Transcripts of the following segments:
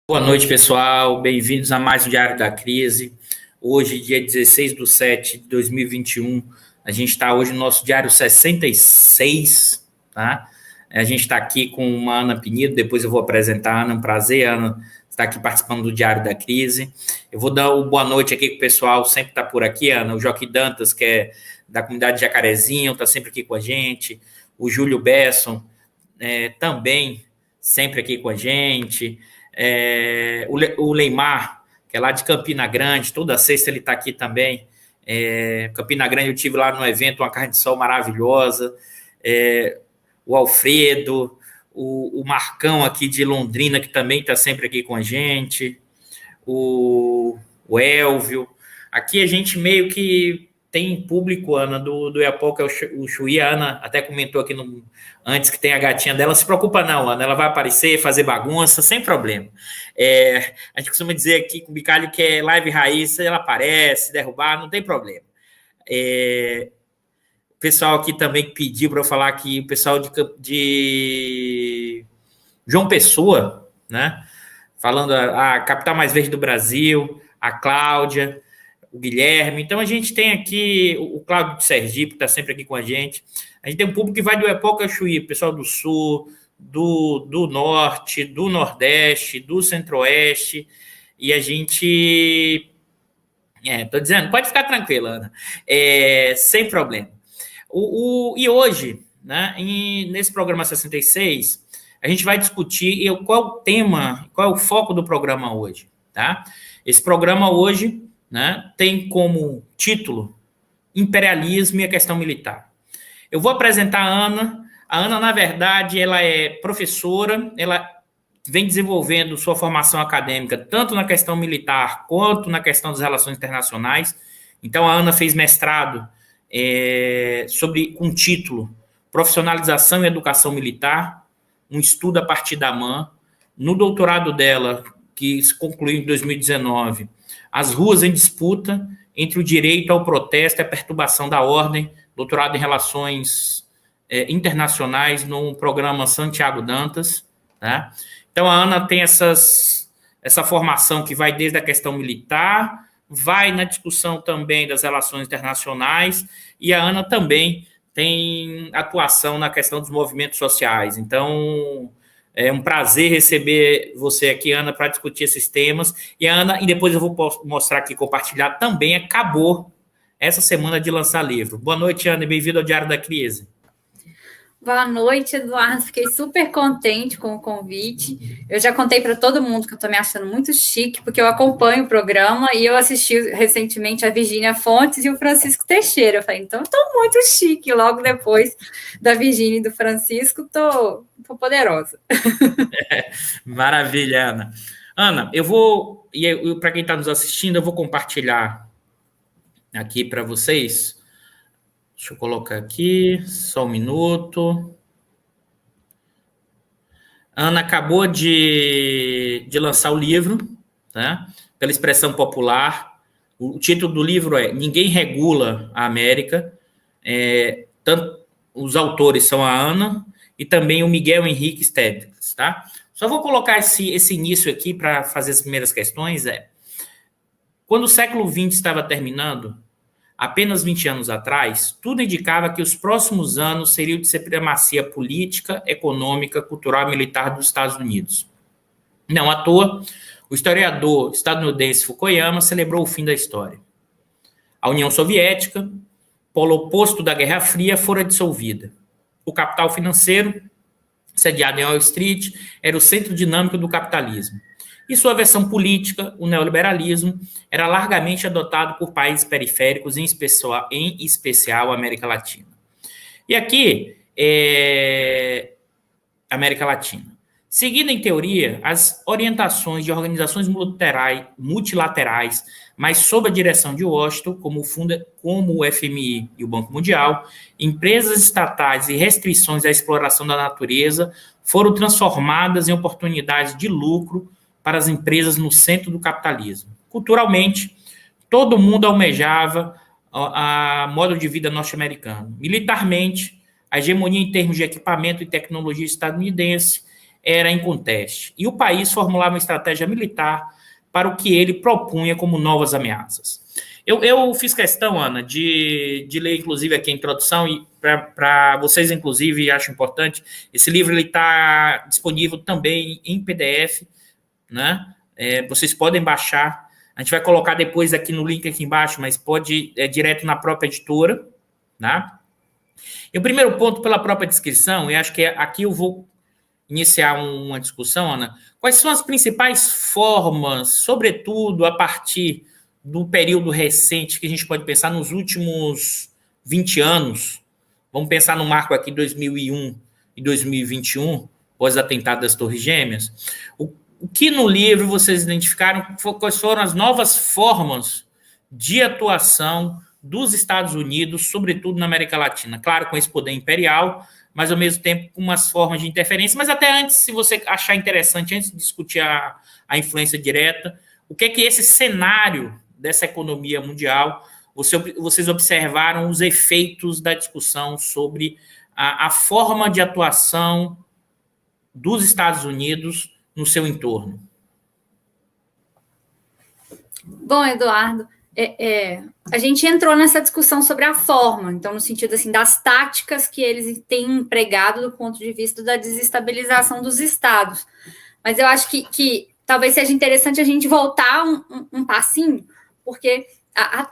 Boa noite, pessoal. Bem-vindos a mais um Diário da Crise. Hoje, dia 16/7/2021, a gente está hoje no nosso Diário 66, tá? A gente está aqui com a Ana Penido, depois eu vou apresentar a Ana. Um prazer, Ana, estar aqui participando do Diário da Crise. Eu vou dar uma boa noite aqui com o pessoal, sempre está por aqui, Ana. O Joaquim Dantas, que é da comunidade Jacarezinho, está sempre aqui com a gente. O Júlio Besson, também sempre aqui com a gente. O Leimar, que é lá de Campina Grande, toda sexta ele está aqui também. Campina Grande, eu tive lá no evento, uma carne de sol maravilhosa. O Alfredo, o Marcão aqui de Londrina, que também está sempre aqui com a gente. O Elvio. Aqui a gente meio que tem público, Ana, do Iapoca, o Chuí. A Ana até comentou aqui antes que tem a gatinha dela. Não se preocupa não, Ana, ela vai aparecer, fazer bagunça, sem problema. A gente costuma dizer aqui com o Bicalho que é live raiz, ela aparece, derrubar, não tem problema. O pessoal aqui também pediu para eu falar aqui, o pessoal de João Pessoa, né? Falando a capital mais verde do Brasil, a Cláudia, o Guilherme. Então, a gente tem aqui o Cláudio de Sergipe, que está sempre aqui com a gente. A gente tem um público que vai do Iapoca ao Chuí, pessoal do Sul, do Norte, do Nordeste, do Centro-Oeste. E a gente... Estou dizendo, pode ficar tranquila, Ana. Sem problema. E hoje, né, nesse programa 66, a gente vai discutir qual é o tema, qual é o foco do programa hoje, tá? Esse programa hoje, né, tem como título Imperialismo e a Questão Militar. Eu vou apresentar a Ana. A Ana, na verdade, ela é professora, ela vem desenvolvendo sua formação acadêmica tanto na questão militar quanto na questão das relações internacionais. Então, a Ana fez mestrado com título Profissionalização e Educação Militar, um estudo a partir da MAN. No doutorado dela, que se concluiu em 2019, As Ruas em Disputa entre o Direito ao Protesto e a Perturbação da Ordem, doutorado em Relações Internacionais no programa Santiago Dantas, tá? Então, a Ana tem essa formação que vai desde a questão militar, vai na discussão também das relações internacionais, e a Ana também tem atuação na questão dos movimentos sociais. Então, é um prazer receber você aqui, Ana, para discutir esses temas. E a Ana, e depois eu vou mostrar aqui, compartilhar, também acabou essa semana de lançar livro. Boa noite, Ana, e bem-vindo ao Diário da Crise. Boa noite, Eduardo. Fiquei super contente com o convite. Eu já contei para todo mundo que eu estou me achando muito chique, porque eu acompanho o programa e eu assisti recentemente a Virgínia Fontes e o Francisco Teixeira. Eu falei, então estou muito chique. Logo depois da Virgínia e do Francisco, estou poderosa. Maravilha, Ana. Ana, eu vou, e para quem está nos assistindo, eu vou compartilhar aqui para vocês. Deixa eu colocar aqui, só um minuto. A Ana acabou de lançar o livro, tá? Pela expressão popular. O título do livro é Ninguém Regula a América. Os autores são a Ana e também o Miguel Henrique Stedles, tá? Só vou colocar esse início aqui para fazer as primeiras questões. Quando o século XX estava terminando, apenas 20 anos atrás, tudo indicava que os próximos anos seriam de supremacia política, econômica, cultural e militar dos Estados Unidos. Não à toa, o historiador estadunidense Fukuyama celebrou o fim da história. A União Soviética, polo oposto da Guerra Fria, fora dissolvida. O capital financeiro, sediado em Wall Street, era o centro dinâmico do capitalismo. E sua versão política, o neoliberalismo, era largamente adotado por países periféricos, em especial a América Latina. E aqui, América Latina. Seguindo, em teoria, as orientações de organizações multilaterais, mas sob a direção de Washington, como o FMI e o Banco Mundial, empresas estatais e restrições à exploração da natureza foram transformadas em oportunidades de lucro para as empresas no centro do capitalismo. Culturalmente, todo mundo almejava a modo de vida norte-americano. Militarmente, a hegemonia em termos de equipamento e tecnologia estadunidense era inconteste, e o país formulava uma estratégia militar para o que ele propunha como novas ameaças. Eu fiz questão, Ana, de ler, inclusive, aqui a introdução, e para vocês, inclusive, acho importante, esse livro está disponível também em PDF, né? Vocês podem baixar, a gente vai colocar depois aqui no link aqui embaixo, mas pode direto na própria editora, né? E o primeiro ponto, pela própria descrição, e acho que aqui eu vou iniciar uma discussão, Ana, quais são as principais formas, sobretudo a partir do período recente, que a gente pode pensar nos últimos 20 anos, vamos pensar no marco aqui 2001 e 2021, pós-atentado das Torres Gêmeas, o que no livro vocês identificaram, quais foram as novas formas de atuação dos Estados Unidos, sobretudo na América Latina, claro, com esse poder imperial, mas ao mesmo tempo com umas formas de interferência, mas até antes, se você achar interessante, antes de discutir a influência direta, o que é que esse cenário dessa economia mundial, vocês observaram os efeitos da discussão sobre a forma de atuação dos Estados Unidos no seu entorno? Bom, Eduardo, a gente entrou nessa discussão sobre a forma, então, no sentido assim, das táticas que eles têm empregado do ponto de vista da desestabilização dos estados. Mas eu acho que talvez seja interessante a gente voltar um passinho, porque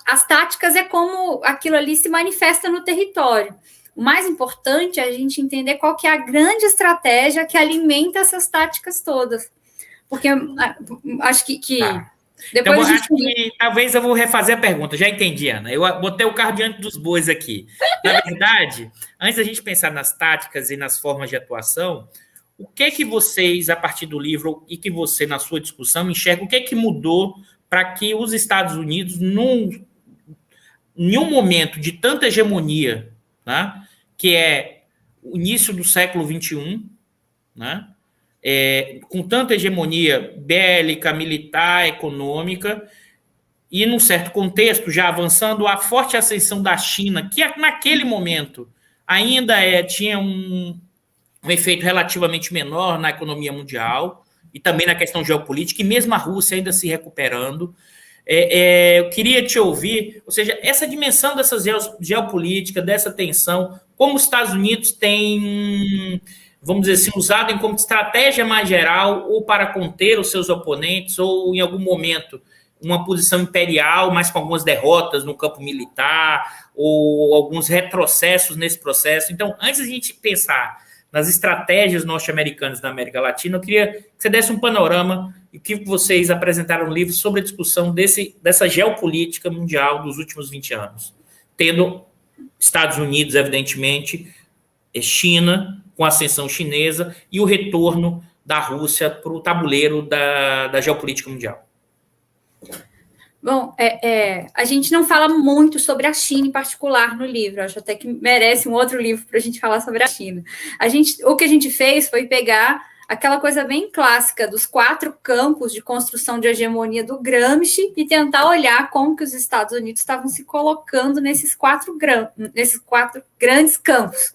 as táticas é como aquilo ali se manifesta no território. O mais importante é a gente entender qual que é a grande estratégia que alimenta essas táticas todas. Porque acho que depois então, acho que talvez eu vou refazer a pergunta. Já entendi, Ana. Eu botei o carro diante dos bois aqui. Na verdade, antes da gente pensar nas táticas e nas formas de atuação, o que é que vocês, a partir do livro, e que você, na sua discussão, enxerga, o que é que mudou para que os Estados Unidos, em um momento de tanta hegemonia, né, que é o início do século XXI, né, com tanta hegemonia bélica, militar, econômica, e num certo contexto, já avançando, a forte ascensão da China, que naquele momento ainda tinha um efeito relativamente menor na economia mundial, e também na questão geopolítica, e mesmo a Rússia ainda se recuperando. Eu queria te ouvir, ou seja, essa dimensão dessa geopolítica, dessa tensão, como os Estados Unidos têm, vamos dizer assim, usado como estratégia mais geral, ou para conter os seus oponentes, ou em algum momento uma posição imperial, mas com algumas derrotas no campo militar, ou alguns retrocessos nesse processo. Então, antes de a gente pensar nas estratégias norte-americanas da América Latina, eu queria que você desse um panorama e que vocês apresentaram no livro sobre a discussão dessa geopolítica mundial dos últimos 20 anos, tendo Estados Unidos, evidentemente, China, com a ascensão chinesa, e o retorno da Rússia para o tabuleiro da geopolítica mundial. Bom, a gente não fala muito sobre a China em particular no livro, acho até que merece um outro livro para a gente falar sobre a China. O que a gente fez foi pegar aquela coisa bem clássica dos 4 campos de construção de hegemonia do Gramsci e tentar olhar como que os Estados Unidos estavam se colocando nesses 4 grandes campos.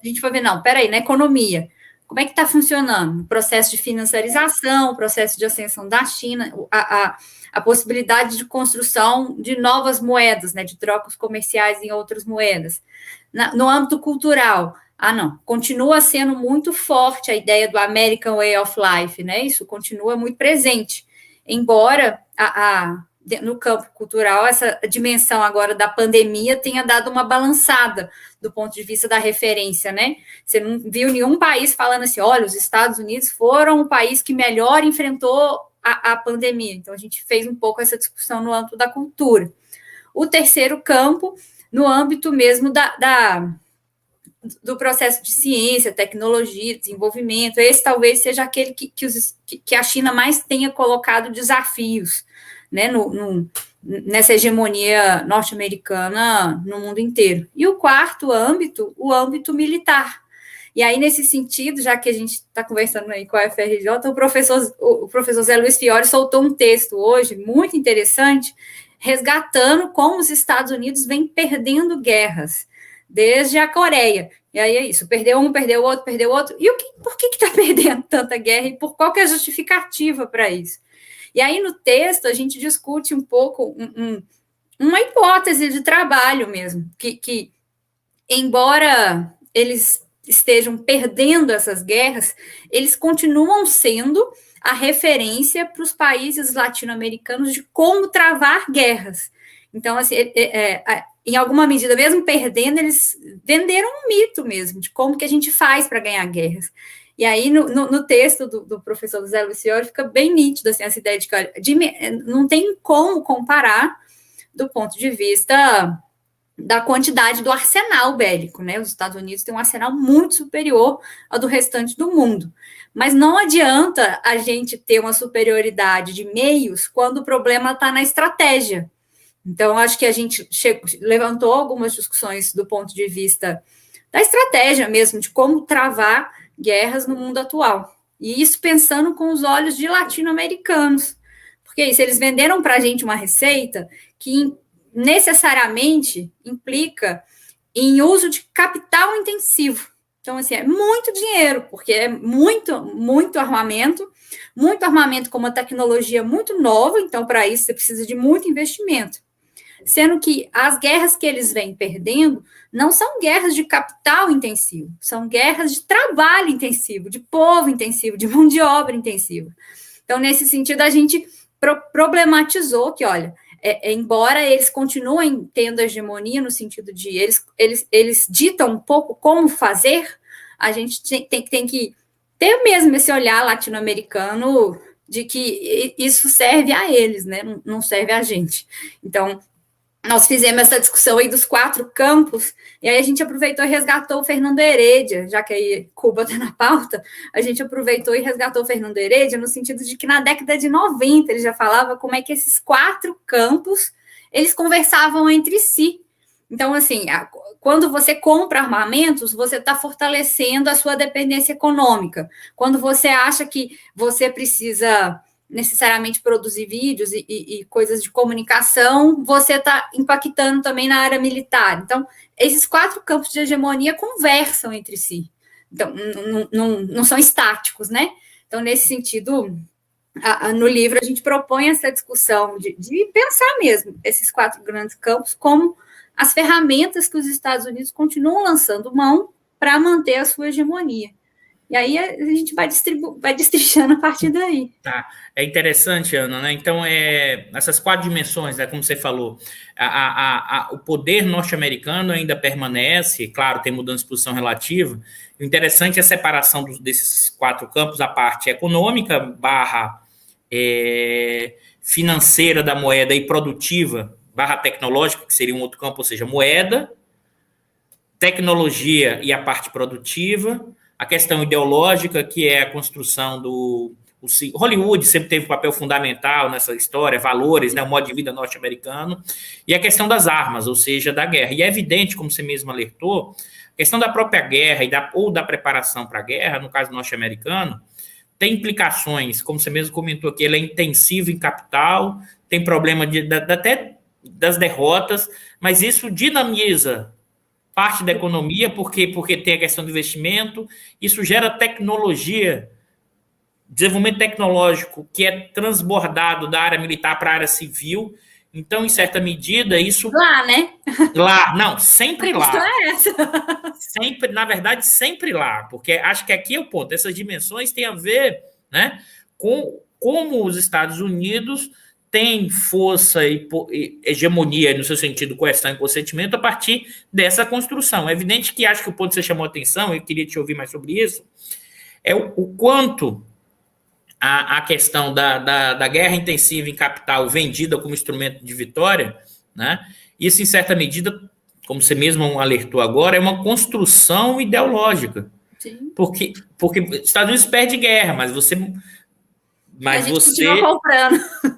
A gente foi ver, não, peraí, na economia, como é que está funcionando? O processo de financiarização, o processo de ascensão da China, a possibilidade de construção de novas moedas, né, de trocas comerciais em outras moedas. No âmbito cultural, não, continua sendo muito forte a ideia do American Way of Life, né, isso continua muito presente, embora no campo cultural, essa dimensão agora da pandemia tenha dado uma balançada do ponto de vista da referência, né? Você não viu nenhum país falando assim, olha, os Estados Unidos foram o país que melhor enfrentou a pandemia. Então, a gente fez um pouco essa discussão no âmbito da cultura. O terceiro campo, no âmbito mesmo do processo de ciência, tecnologia, desenvolvimento, esse talvez seja aquele que a China mais tenha colocado desafios, né, nessa hegemonia norte-americana no mundo inteiro. E o quarto âmbito, o âmbito militar. E aí, nesse sentido, já que a gente está conversando aí com a FRJ, o professor Zé Luiz Fiore soltou um texto hoje muito interessante, resgatando como os Estados Unidos vêm perdendo guerras, desde a Coreia. E aí é isso, perdeu um, perdeu o outro, perdeu o outro. E por que está perdendo tanta guerra e por qual que é a justificativa para isso? E aí no texto a gente discute um pouco uma hipótese de trabalho mesmo, que embora eles estejam perdendo essas guerras, eles continuam sendo a referência para os países latino-americanos de como travar guerras. Então, assim, em alguma medida, mesmo perdendo, eles venderam um mito mesmo de como que a gente faz para ganhar guerras. E aí, no texto do professor José Lucioli, fica bem nítido assim, essa ideia de que olha, não tem como comparar do ponto de vista da quantidade do arsenal bélico, né? Os Estados Unidos têm um arsenal muito superior ao do restante do mundo. Mas não adianta a gente ter uma superioridade de meios quando o problema está na estratégia. Então, acho que a gente levantou algumas discussões do ponto de vista da estratégia mesmo, de como travar guerras no mundo atual. E isso pensando com os olhos de latino-americanos. Porque isso, eles venderam para a gente uma receita que necessariamente implica em uso de capital intensivo. Então, assim, é muito dinheiro, porque é muito armamento com uma tecnologia muito nova, então, para isso, você precisa de muito investimento. Sendo que as guerras que eles vêm perdendo não são guerras de capital intensivo, são guerras de trabalho intensivo, de povo intensivo, de mão de obra intensiva. Então, nesse sentido, a gente problematizou que, olha, embora eles continuem tendo hegemonia no sentido de eles ditam um pouco como fazer, a gente tem que ter mesmo esse olhar latino-americano de que isso serve a eles, né? Não serve a gente. Então, nós fizemos essa discussão aí dos 4 campos, e aí a gente aproveitou e resgatou o Fernando Heredia, já que aí Cuba está na pauta, a gente aproveitou e resgatou o Fernando Heredia no sentido de que na década de 90 ele já falava como é que esses 4 campos, eles conversavam entre si. Então, assim, quando você compra armamentos, você está fortalecendo a sua dependência econômica. Quando você acha que você precisa necessariamente produzir vídeos e coisas de comunicação, você está impactando também na área militar. Então, esses 4 campos de hegemonia conversam entre si. Então, não são estáticos, né? Então, nesse sentido, no livro a gente propõe essa discussão de pensar mesmo esses 4 grandes campos como as ferramentas que os Estados Unidos continuam lançando mão para manter a sua hegemonia. E aí a gente vai destrinchando a partir daí. Tá. É interessante, Ana, né? Então, essas 4 dimensões, né, como você falou, o poder norte-americano ainda permanece, claro, tem mudança de posição relativa. O interessante é a separação desses 4 campos, a parte econômica barra financeira da moeda e produtiva barra tecnológica, que seria um outro campo, ou seja, moeda, tecnologia e a parte produtiva, a questão ideológica, que é a construção do... Hollywood sempre teve um papel fundamental nessa história, valores, né, o modo de vida norte-americano, e a questão das armas, ou seja, da guerra. E é evidente, como você mesmo alertou, a questão da própria guerra ou da preparação para a guerra, no caso norte-americano, tem implicações, como você mesmo comentou aqui, ele é intensivo em capital, tem problema até das derrotas, mas isso dinamiza parte da economia, porque tem a questão do investimento, isso gera tecnologia, desenvolvimento tecnológico que é transbordado da área militar para a área civil. Então, em certa medida, isso... Lá, né? Lá, não, sempre lá. É essa. Sempre, na verdade, sempre lá, porque acho que aqui é o ponto. Essas dimensões têm a ver, né, com como os Estados Unidos têm força e hegemonia, no seu sentido, coerção e consentimento, a partir dessa construção. É evidente que acho que o ponto que você chamou a atenção, eu queria te ouvir mais sobre isso, é o quanto a questão da guerra intensiva em capital vendida como instrumento de vitória, né? Isso, em certa medida, como você mesmo alertou agora, é uma construção ideológica. Sim. Porque os Estados Unidos perde guerra, mas você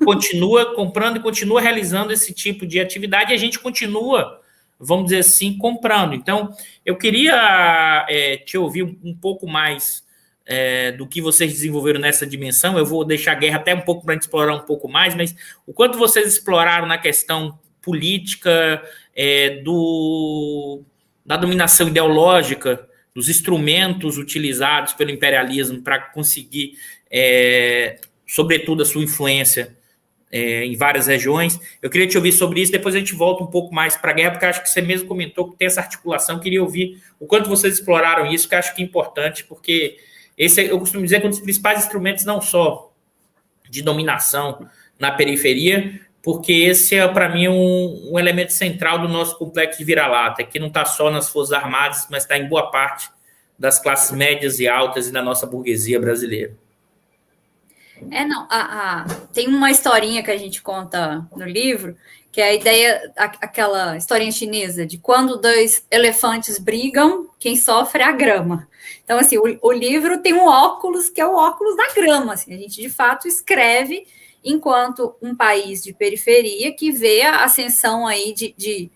continua comprando e continua realizando esse tipo de atividade e a gente continua, vamos dizer assim, comprando. Então, eu queria te ouvir um pouco mais do que vocês desenvolveram nessa dimensão. Eu vou deixar a guerra até um pouco para a gente explorar um pouco mais, mas o quanto vocês exploraram na questão política da dominação ideológica, dos instrumentos utilizados pelo imperialismo para conseguir, sobretudo, a sua influência em várias regiões. Eu queria te ouvir sobre isso, depois a gente volta um pouco mais para a guerra, porque acho que você mesmo comentou que tem essa articulação. Eu queria ouvir o quanto vocês exploraram isso, que acho que é importante, porque esse, eu costumo dizer, que é um dos principais instrumentos não só de dominação na periferia, porque esse é, para mim, um elemento central do nosso complexo de vira-lata, que não está só nas Forças Armadas, mas está em boa parte das classes médias e altas e da nossa burguesia brasileira. Não, tem uma historinha que a gente conta no livro, que é a ideia, aquela historinha chinesa, de quando dois elefantes brigam, quem sofre é a grama. Então, assim, o livro tem um óculos, que é o óculos da grama. Assim, a gente, de fato, escreve enquanto um país de periferia que vê a ascensão aí de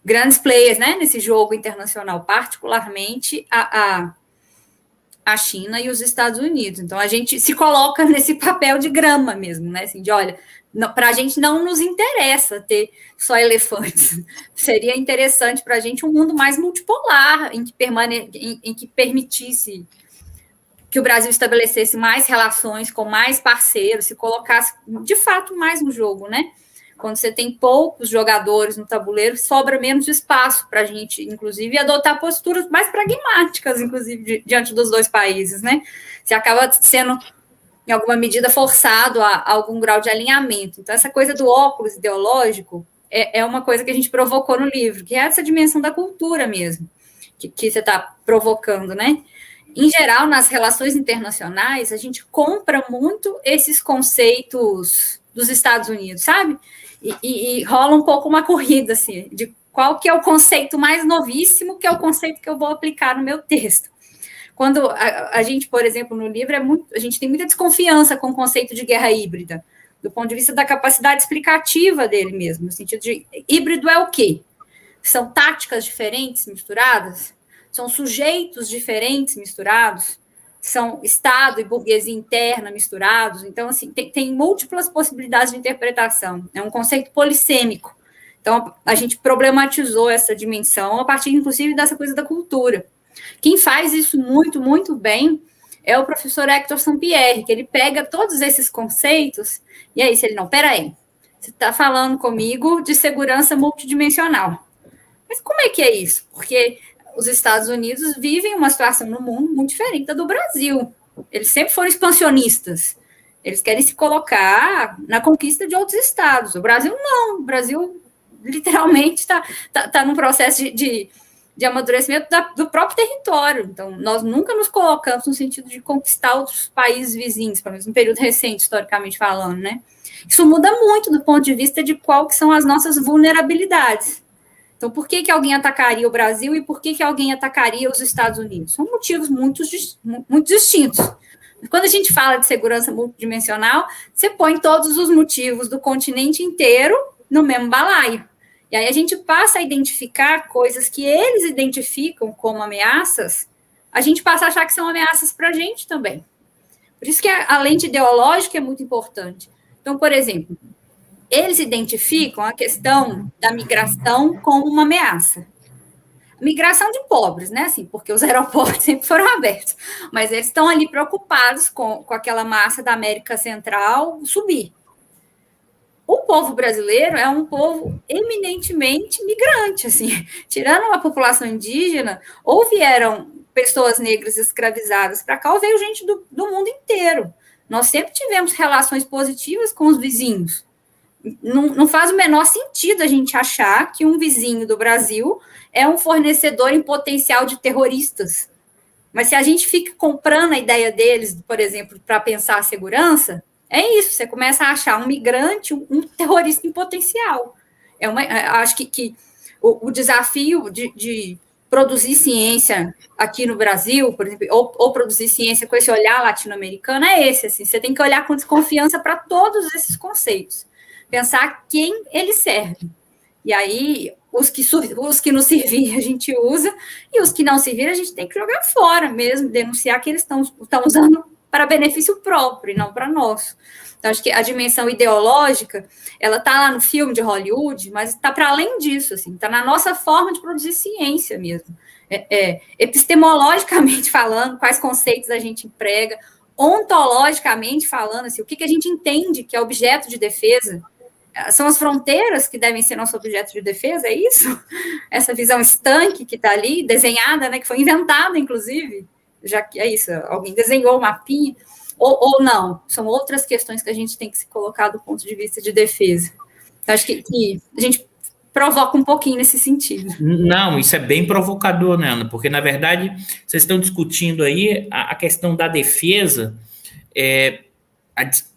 grandes players, né, nesse jogo internacional, particularmente a China e os Estados Unidos. Então, a gente se coloca nesse papel de grama mesmo, né? Assim, de, olha, para a gente não nos interessa ter só elefantes. Seria interessante para a gente um mundo mais multipolar, em que permitisse que o Brasil estabelecesse mais relações com mais parceiros, se colocasse, de fato, mais no jogo, né? Quando você tem poucos jogadores no tabuleiro, sobra menos espaço para a gente, inclusive, adotar posturas mais pragmáticas, inclusive, diante dos dois países, né? Você acaba sendo, em alguma medida, forçado a algum grau de alinhamento. Então, essa coisa do óculos ideológico é uma coisa que a gente provocou no livro, que é essa dimensão da cultura mesmo, que você está provocando, né? Em geral, nas relações internacionais, a gente compra muito esses conceitos dos Estados Unidos, sabe? E rola um pouco uma corrida, assim, de qual que é o conceito mais novíssimo, que é o conceito que eu vou aplicar no meu texto. Quando a gente, por exemplo, no livro, a gente tem muita desconfiança com o conceito de guerra híbrida, do ponto de vista da capacidade explicativa dele mesmo, no sentido de híbrido é o quê? São táticas diferentes misturadas? São sujeitos diferentes misturados? São Estado e burguesia interna misturados? Então, assim, tem múltiplas possibilidades de interpretação. É um conceito polissêmico. Então, a gente problematizou essa dimensão a partir, inclusive, dessa coisa da cultura. Quem faz isso muito, muito bem é o professor Hector Sampierre, que ele pega todos esses conceitos e é isso, ele não, peraí, você está falando comigo de segurança multidimensional. Mas como é que é isso? Porque os Estados Unidos vivem uma situação no mundo muito diferente da do Brasil. Eles sempre foram expansionistas. Eles querem se colocar na conquista de outros estados. O Brasil não. O Brasil literalmente está num processo de amadurecimento do próprio território. Então, nós nunca nos colocamos no sentido de conquistar outros países vizinhos, pelo menos no período recente, historicamente falando, né? Isso muda muito do ponto de vista de qual que são as nossas vulnerabilidades. Então, por que alguém atacaria o Brasil e por que alguém atacaria os Estados Unidos? São motivos muito distintos. Quando a gente fala de segurança multidimensional, você põe todos os motivos do continente inteiro no mesmo balaio. E aí a gente passa a identificar coisas que eles identificam como ameaças, a gente passa a achar que são ameaças para a gente também. Por isso que a lente ideológica é muito importante. Então, por exemplo, eles identificam a questão da migração como uma ameaça. Migração de pobres, né? Assim, porque os aeroportos sempre foram abertos. Mas eles estão ali preocupados com aquela massa da América Central subir. O povo brasileiro é um povo eminentemente migrante, assim. Tirando a população indígena, ou vieram pessoas negras escravizadas para cá, ou veio gente do mundo inteiro. Nós sempre tivemos relações positivas com os vizinhos. Não faz o menor sentido a gente achar que um vizinho do Brasil é um fornecedor em potencial de terroristas. Mas se a gente fica comprando a ideia deles, por exemplo, para pensar a segurança, é isso, você começa a achar um migrante, um terrorista em potencial. Acho que o desafio de produzir ciência aqui no Brasil, por exemplo, ou produzir ciência com esse olhar latino-americano é esse, assim, você tem que olhar com desconfiança para todos esses conceitos. Pensar quem ele serve. E aí, os que nos servir a gente usa, e os que não servir a gente tem que jogar fora mesmo, denunciar que eles estão usando para benefício próprio e não para nosso. Então, acho que a dimensão ideológica, ela está lá no filme de Hollywood, mas está para além disso, assim, está na nossa forma de produzir ciência mesmo. Epistemologicamente falando, quais conceitos a gente emprega, ontologicamente falando, assim, o que a gente entende que é objeto de defesa. São as fronteiras que devem ser nosso objeto de defesa, é isso? Essa visão estanque que está ali, desenhada, né, que foi inventada, inclusive, já que é isso, alguém desenhou o mapinha, ou não, são outras questões que a gente tem que se colocar do ponto de vista de defesa. Então, acho que a gente provoca um pouquinho nesse sentido. Não, isso é bem provocador, né, Ana? Porque, na verdade, vocês estão discutindo aí a questão da defesa,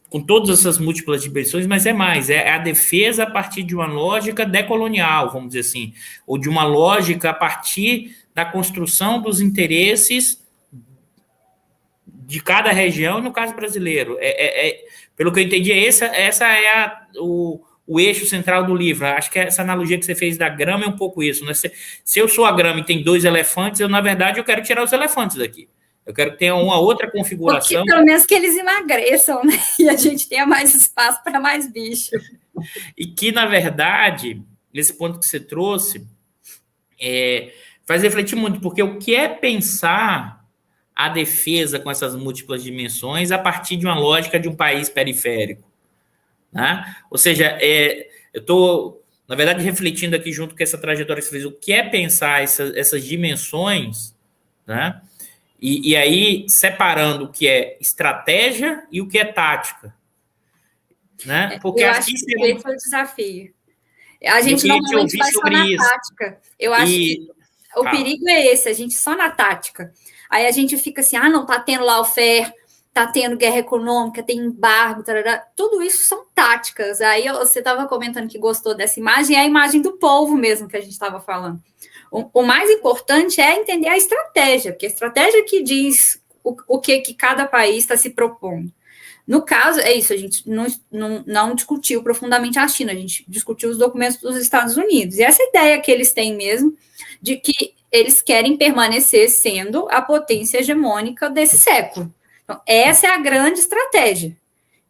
com todas essas múltiplas dimensões, mas é mais, é a defesa a partir de uma lógica decolonial, vamos dizer assim, ou de uma lógica a partir da construção dos interesses de cada região, no caso brasileiro. Pelo que eu entendi, essa é o eixo central do livro. Acho que essa analogia que você fez da grama é um pouco isso, né? Se eu sou a grama e tem 2 elefantes, na verdade, eu quero tirar os elefantes daqui. Eu quero que tenha uma outra configuração. Porque, pelo menos que eles emagreçam, né? E a gente tenha mais espaço para mais bicho. E que, na verdade, nesse ponto que você trouxe, faz refletir muito, porque o que é pensar a defesa com essas múltiplas dimensões a partir de uma lógica de um país periférico, né? Ou seja, eu estou, na verdade, refletindo aqui junto com essa trajetória que você fez, o que é pensar essas dimensões, né? E aí, separando o que é estratégia e o que é tática. Né? Porque eu acho que esse foi o desafio. A gente normalmente vai só na tática. Eu acho que o perigo é esse, a gente só na tática. Aí a gente fica assim, não, tá tendo lawfare, tá tendo guerra econômica, tem embargo, tarará. Tudo isso são táticas. Aí você estava comentando que gostou dessa imagem, é a imagem do povo mesmo que a gente estava falando. O mais importante é entender a estratégia, porque a estratégia que diz o que cada país está se propondo. No caso, é isso, a gente não discutiu profundamente a China, a gente discutiu os documentos dos Estados Unidos. E essa ideia que eles têm mesmo, de que eles querem permanecer sendo a potência hegemônica desse século. Então, essa é a grande estratégia.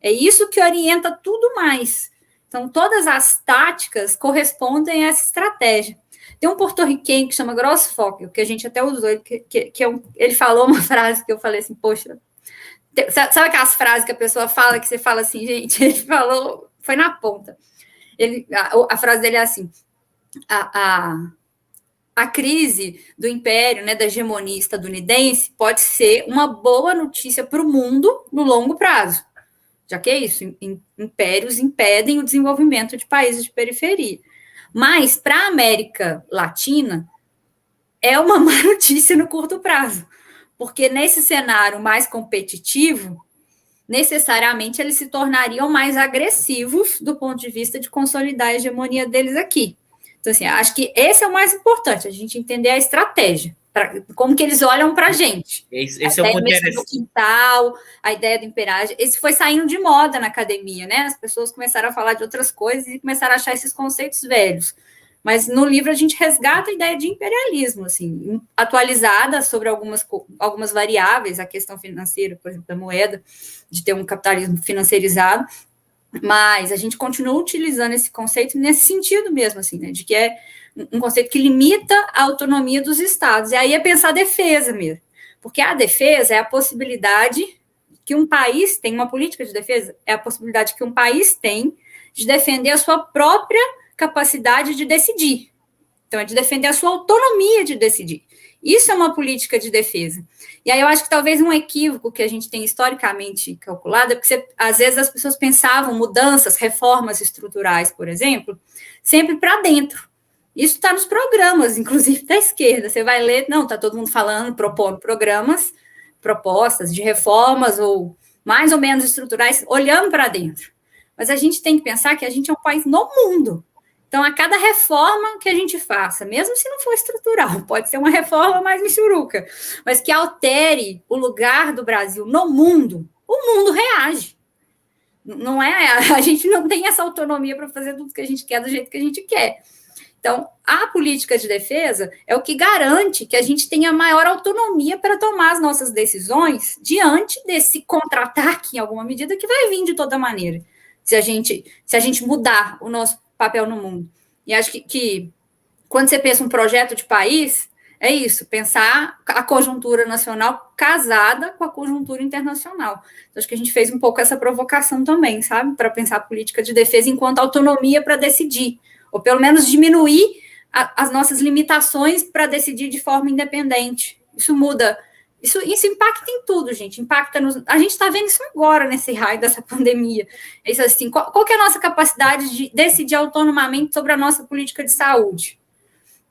É isso que orienta tudo mais. Então, todas as táticas correspondem a essa estratégia. Tem um porto-riquenho que chama Gross Fockel, que a gente até usou, ele falou uma frase que eu falei assim, poxa, sabe aquelas frases que a pessoa fala, que você fala assim, gente, ele falou, foi na ponta. A frase dele é assim, a crise do império, né, da hegemonia estadunidense, pode ser uma boa notícia para o mundo no longo prazo, já que é isso, impérios impedem o desenvolvimento de países de periferia. Mas, para a América Latina, é uma má notícia no curto prazo, porque nesse cenário mais competitivo, necessariamente eles se tornariam mais agressivos do ponto de vista de consolidar a hegemonia deles aqui. Então, assim, acho que esse é o mais importante, a gente entender a estratégia, como que eles olham para a gente. Esse é o ponto do quintal, a ideia do imperágio. Esse foi saindo de moda na academia, né? As pessoas começaram a falar de outras coisas e começaram a achar esses conceitos velhos. Mas no livro a gente resgata a ideia de imperialismo, assim, atualizada sobre algumas variáveis, a questão financeira, por exemplo, da moeda, de ter um capitalismo financeirizado, mas a gente continua utilizando esse conceito nesse sentido mesmo, assim, né, de que é um conceito que limita a autonomia dos estados. E aí é pensar a defesa mesmo, porque a defesa é a possibilidade que um país tem, uma política de defesa, é a possibilidade que um país tem de defender a sua própria capacidade de decidir. Então, é de defender a sua autonomia de decidir. Isso é uma política de defesa. E aí eu acho que talvez um equívoco que a gente tem historicamente calculado é porque às vezes as pessoas pensavam mudanças, reformas estruturais, por exemplo, sempre para dentro. Isso está nos programas, inclusive da esquerda. Você vai ler, não, está todo mundo falando, propondo propostas de reformas ou mais ou menos estruturais, olhando para dentro. Mas a gente tem que pensar que a gente é um país no mundo. Então, a cada reforma que a gente faça, mesmo se não for estrutural, pode ser uma reforma mais michuruca, mas que altere o lugar do Brasil no mundo, o mundo reage. Não é, a gente não tem essa autonomia para fazer tudo que a gente quer do jeito que a gente quer. Então, a política de defesa é o que garante que a gente tenha maior autonomia para tomar as nossas decisões diante desse contra-ataque, em alguma medida, que vai vir de toda maneira, se a gente mudar o nosso papel no mundo. E acho que quando você pensa um projeto de país, é isso, pensar a conjuntura nacional casada com a conjuntura internacional. Então, acho que a gente fez um pouco essa provocação também, sabe? Para pensar a política de defesa enquanto autonomia para decidir, ou pelo menos diminuir as nossas limitações para decidir de forma independente. Isso muda, isso impacta em tudo, gente. Impacta a gente está vendo isso agora, nesse raio dessa pandemia. É isso assim, qual que é a nossa capacidade de decidir autonomamente sobre a nossa política de saúde?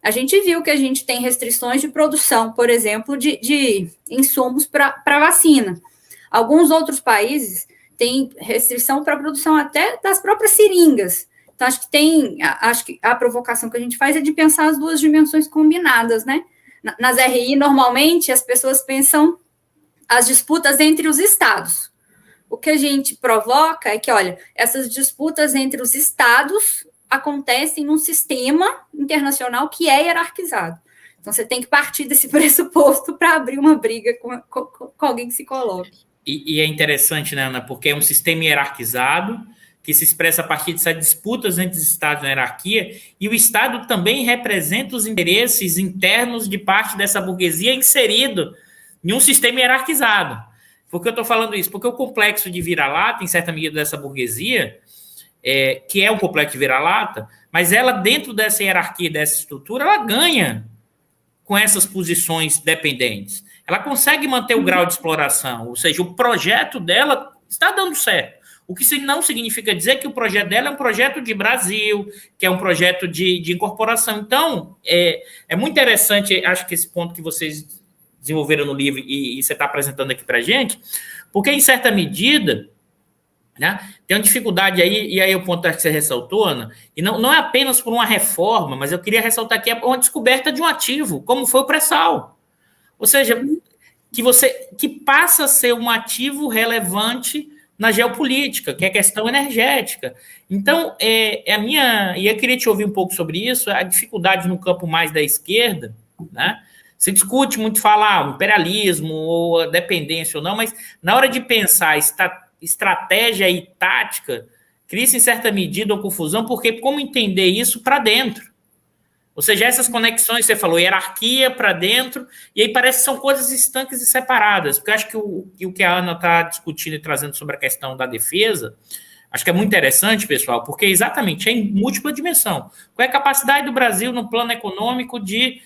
A gente viu que a gente tem restrições de produção, por exemplo, de insumos para vacina. Alguns outros países têm restrição para a produção até das próprias seringas. Então, acho que a provocação que a gente faz é de pensar as duas dimensões combinadas, né? Nas RI, normalmente, as pessoas pensam as disputas entre os estados. O que a gente provoca é que, olha, essas disputas entre os estados acontecem num sistema internacional que é hierarquizado. Então, você tem que partir desse pressuposto para abrir uma briga com alguém que se coloque. E é interessante, né, Ana, porque é um sistema hierarquizado que se expressa a partir dessas disputas entre os estados na hierarquia, e o Estado também representa os interesses internos de parte dessa burguesia inserido em um sistema hierarquizado. Por que eu estou falando isso? Porque o complexo de vira-lata, em certa medida, dessa burguesia, que é um complexo de vira-lata, mas ela, dentro dessa hierarquia, dessa estrutura, ela ganha com essas posições dependentes. Ela consegue manter o grau de exploração, ou seja, o projeto dela está dando certo. O que não significa dizer que o projeto dela é um projeto de Brasil, que é um projeto de incorporação. Então, é muito interessante, acho que esse ponto que vocês desenvolveram no livro e você está apresentando aqui para a gente, porque, em certa medida, né, tem uma dificuldade aí, e aí o ponto que você ressaltou, Ana, e não é apenas por uma reforma, mas eu queria ressaltar aqui uma descoberta de um ativo, como foi o pré-sal. Ou seja, que passa a ser um ativo relevante na geopolítica, que é a questão energética. Então, a minha... E eu queria te ouvir um pouco sobre isso, a dificuldade no campo mais da esquerda, né? Se discute muito falar imperialismo ou a dependência ou não, mas na hora de pensar estratégia e tática, cria-se em certa medida uma confusão, porque como entender isso para dentro? Ou seja, essas conexões, você falou, hierarquia para dentro, e aí parece que são coisas estanques e separadas, porque eu acho que o que a Ana está discutindo e trazendo sobre a questão da defesa, acho que é muito interessante, pessoal, porque exatamente é em múltipla dimensão. Qual é a capacidade do Brasil no plano econômico de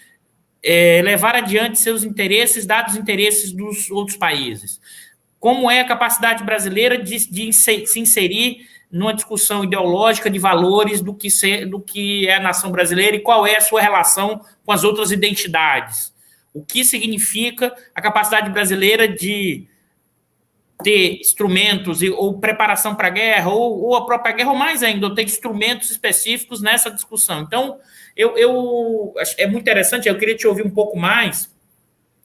levar adiante seus interesses, dados os interesses dos outros países? Como é a capacidade brasileira de se inserir numa discussão ideológica de valores do que é a nação brasileira e qual é a sua relação com as outras identidades? O que significa a capacidade brasileira de ter instrumentos ou preparação para a guerra, ou a própria guerra, ou mais ainda, ou ter instrumentos específicos nessa discussão. Então, é muito interessante, eu queria te ouvir um pouco mais,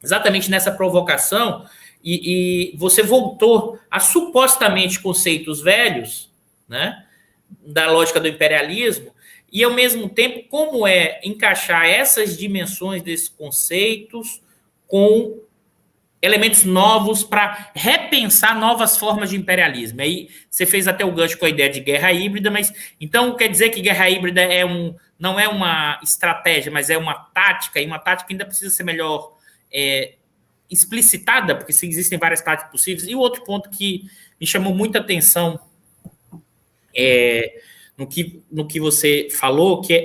exatamente nessa provocação, e você voltou a supostamente conceitos velhos, né, da lógica do imperialismo, e, ao mesmo tempo, como é encaixar essas dimensões desses conceitos com elementos novos para repensar novas formas de imperialismo. Aí você fez até o gancho com a ideia de guerra híbrida, mas então quer dizer que guerra híbrida não é uma estratégia, mas é uma tática, e uma tática ainda precisa ser melhor explicitada, porque existem várias táticas possíveis. E o outro ponto que me chamou muita atenção no que você falou, que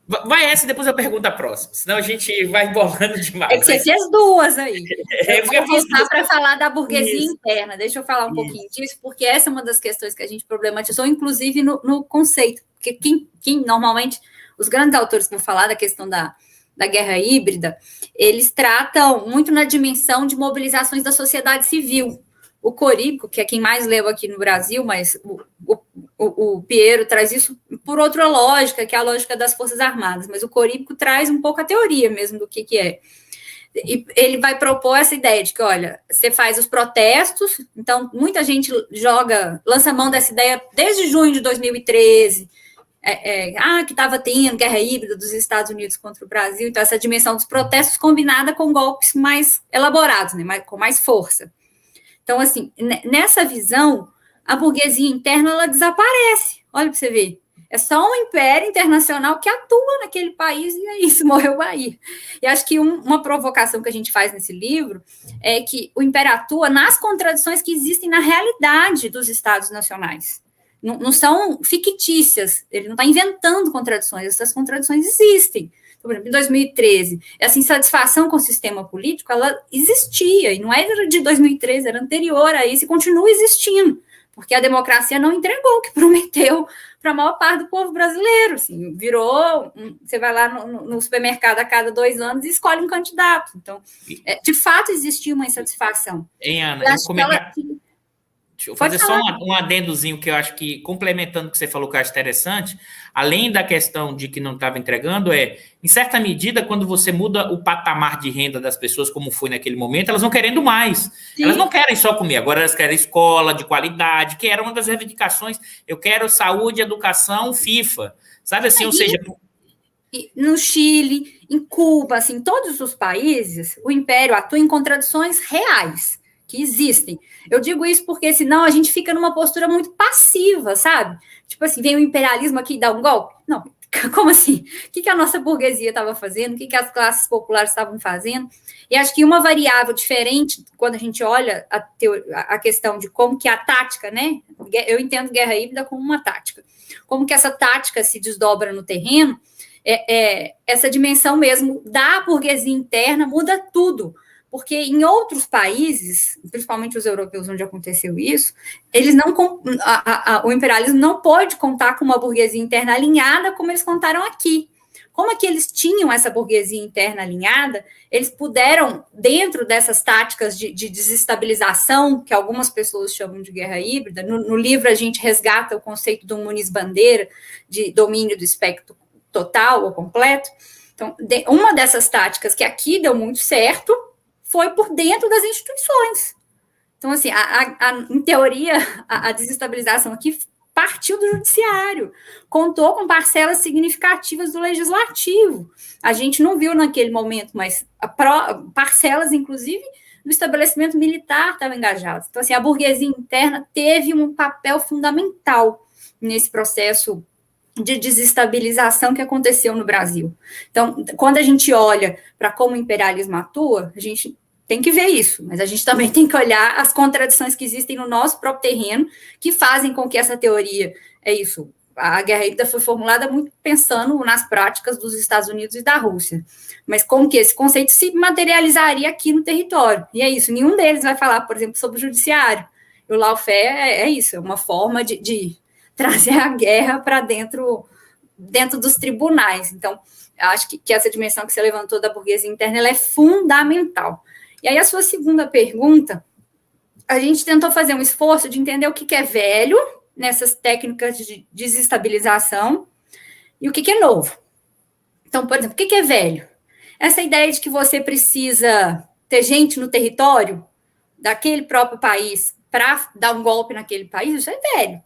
vai essa e depois eu pergunto a próxima, senão a gente vai embolando demais. É que você fez duas aí. Eu vou voltar para falar da burguesia interna. Deixa eu falar um pouquinho disso, porque essa é uma das questões que a gente problematizou, inclusive no conceito. Porque quem normalmente, os grandes autores que vão falar da questão da guerra híbrida, eles tratam muito na dimensão de mobilizações da sociedade civil. O Coríbico, que é quem mais leu aqui no Brasil, mas o Piero traz isso por outra lógica, que é a lógica das Forças Armadas, mas o Coríbico traz um pouco a teoria mesmo do que é. E ele vai propor essa ideia de que, olha, você faz os protestos, então muita gente lança mão dessa ideia desde junho de 2013, que estava tendo guerra híbrida dos Estados Unidos contra o Brasil, então essa dimensão dos protestos combinada com golpes mais elaborados, né, com mais força. Então, assim, nessa visão, a burguesia interna, ela desaparece. Olha para você ver. É só um império internacional que atua naquele país e é isso, morreu o Bahia. E acho que uma provocação que a gente faz nesse livro é que o império atua nas contradições que existem na realidade dos estados nacionais. Não são fictícias, ele não está inventando contradições, essas contradições existem. Por exemplo, em 2013, essa insatisfação com o sistema político, ela existia, e não era de 2013, era anterior a isso, e continua existindo, porque a democracia não entregou o que prometeu para a maior parte do povo brasileiro. Assim, virou, você vai lá no supermercado a cada 2 anos e escolhe um candidato. Então, de fato, existia uma insatisfação. Hein, Ana? Deixa eu fazer só um adendozinho que eu acho que, complementando o que você falou, que eu acho interessante, além da questão de que não estava entregando, em certa medida, quando você muda o patamar de renda das pessoas, como foi naquele momento, elas vão querendo mais. Sim. Elas não querem só comer, agora elas querem escola de qualidade, que era uma das reivindicações. Eu quero saúde, educação, FIFA. Sabe assim, ou seja... No Chile, em Cuba, assim, em todos os países, o império atua em contradições reais, que existem. Eu digo isso porque senão a gente fica numa postura muito passiva, sabe? Tipo assim, vem o imperialismo aqui e dá um golpe. Não, como assim? O que a nossa burguesia estava fazendo? O que as classes estavam fazendo? E acho que uma variável diferente, quando a gente olha a questão de como que a tática, né? Eu entendo guerra híbrida como uma tática. Como que essa tática se desdobra no terreno, essa dimensão mesmo da burguesia interna muda tudo. Porque em outros países, principalmente os europeus, onde aconteceu isso, eles não, o imperialismo não pôde contar com uma burguesia interna alinhada como eles contaram aqui. Como é que eles tinham essa burguesia interna alinhada, eles puderam, dentro dessas táticas de desestabilização, que algumas pessoas chamam de guerra híbrida, no livro a gente resgata o conceito do Muniz Bandeira, de domínio do espectro total ou completo. Então, uma dessas táticas que aqui deu muito certo foi por dentro das instituições. Então, assim, em teoria, a desestabilização aqui partiu do judiciário, contou com parcelas significativas do legislativo. A gente não viu naquele momento, mas parcelas, inclusive, do estabelecimento militar estavam engajadas. Então, assim, a burguesia interna teve um papel fundamental nesse processo de desestabilização que aconteceu no Brasil. Então, quando a gente olha para como o imperialismo atua, a gente tem que ver isso, mas a gente também tem que olhar as contradições que existem no nosso próprio terreno, que fazem com que essa teoria, a guerra híbrida foi formulada muito pensando nas práticas dos Estados Unidos e da Rússia, mas como que esse conceito se materializaria aqui no território, e é isso, nenhum deles vai falar, por exemplo, sobre o judiciário. O lawfare é isso, é uma forma de trazer a guerra para dentro dos tribunais. Então, acho que essa dimensão que você levantou da burguesia interna, ela é fundamental. E aí, a sua segunda pergunta, a gente tentou fazer um esforço de entender o que é velho nessas técnicas de desestabilização e o que é novo. Então, por exemplo, o que é velho? Essa ideia de que você precisa ter gente no território daquele próprio país para dar um golpe naquele país, isso é velho.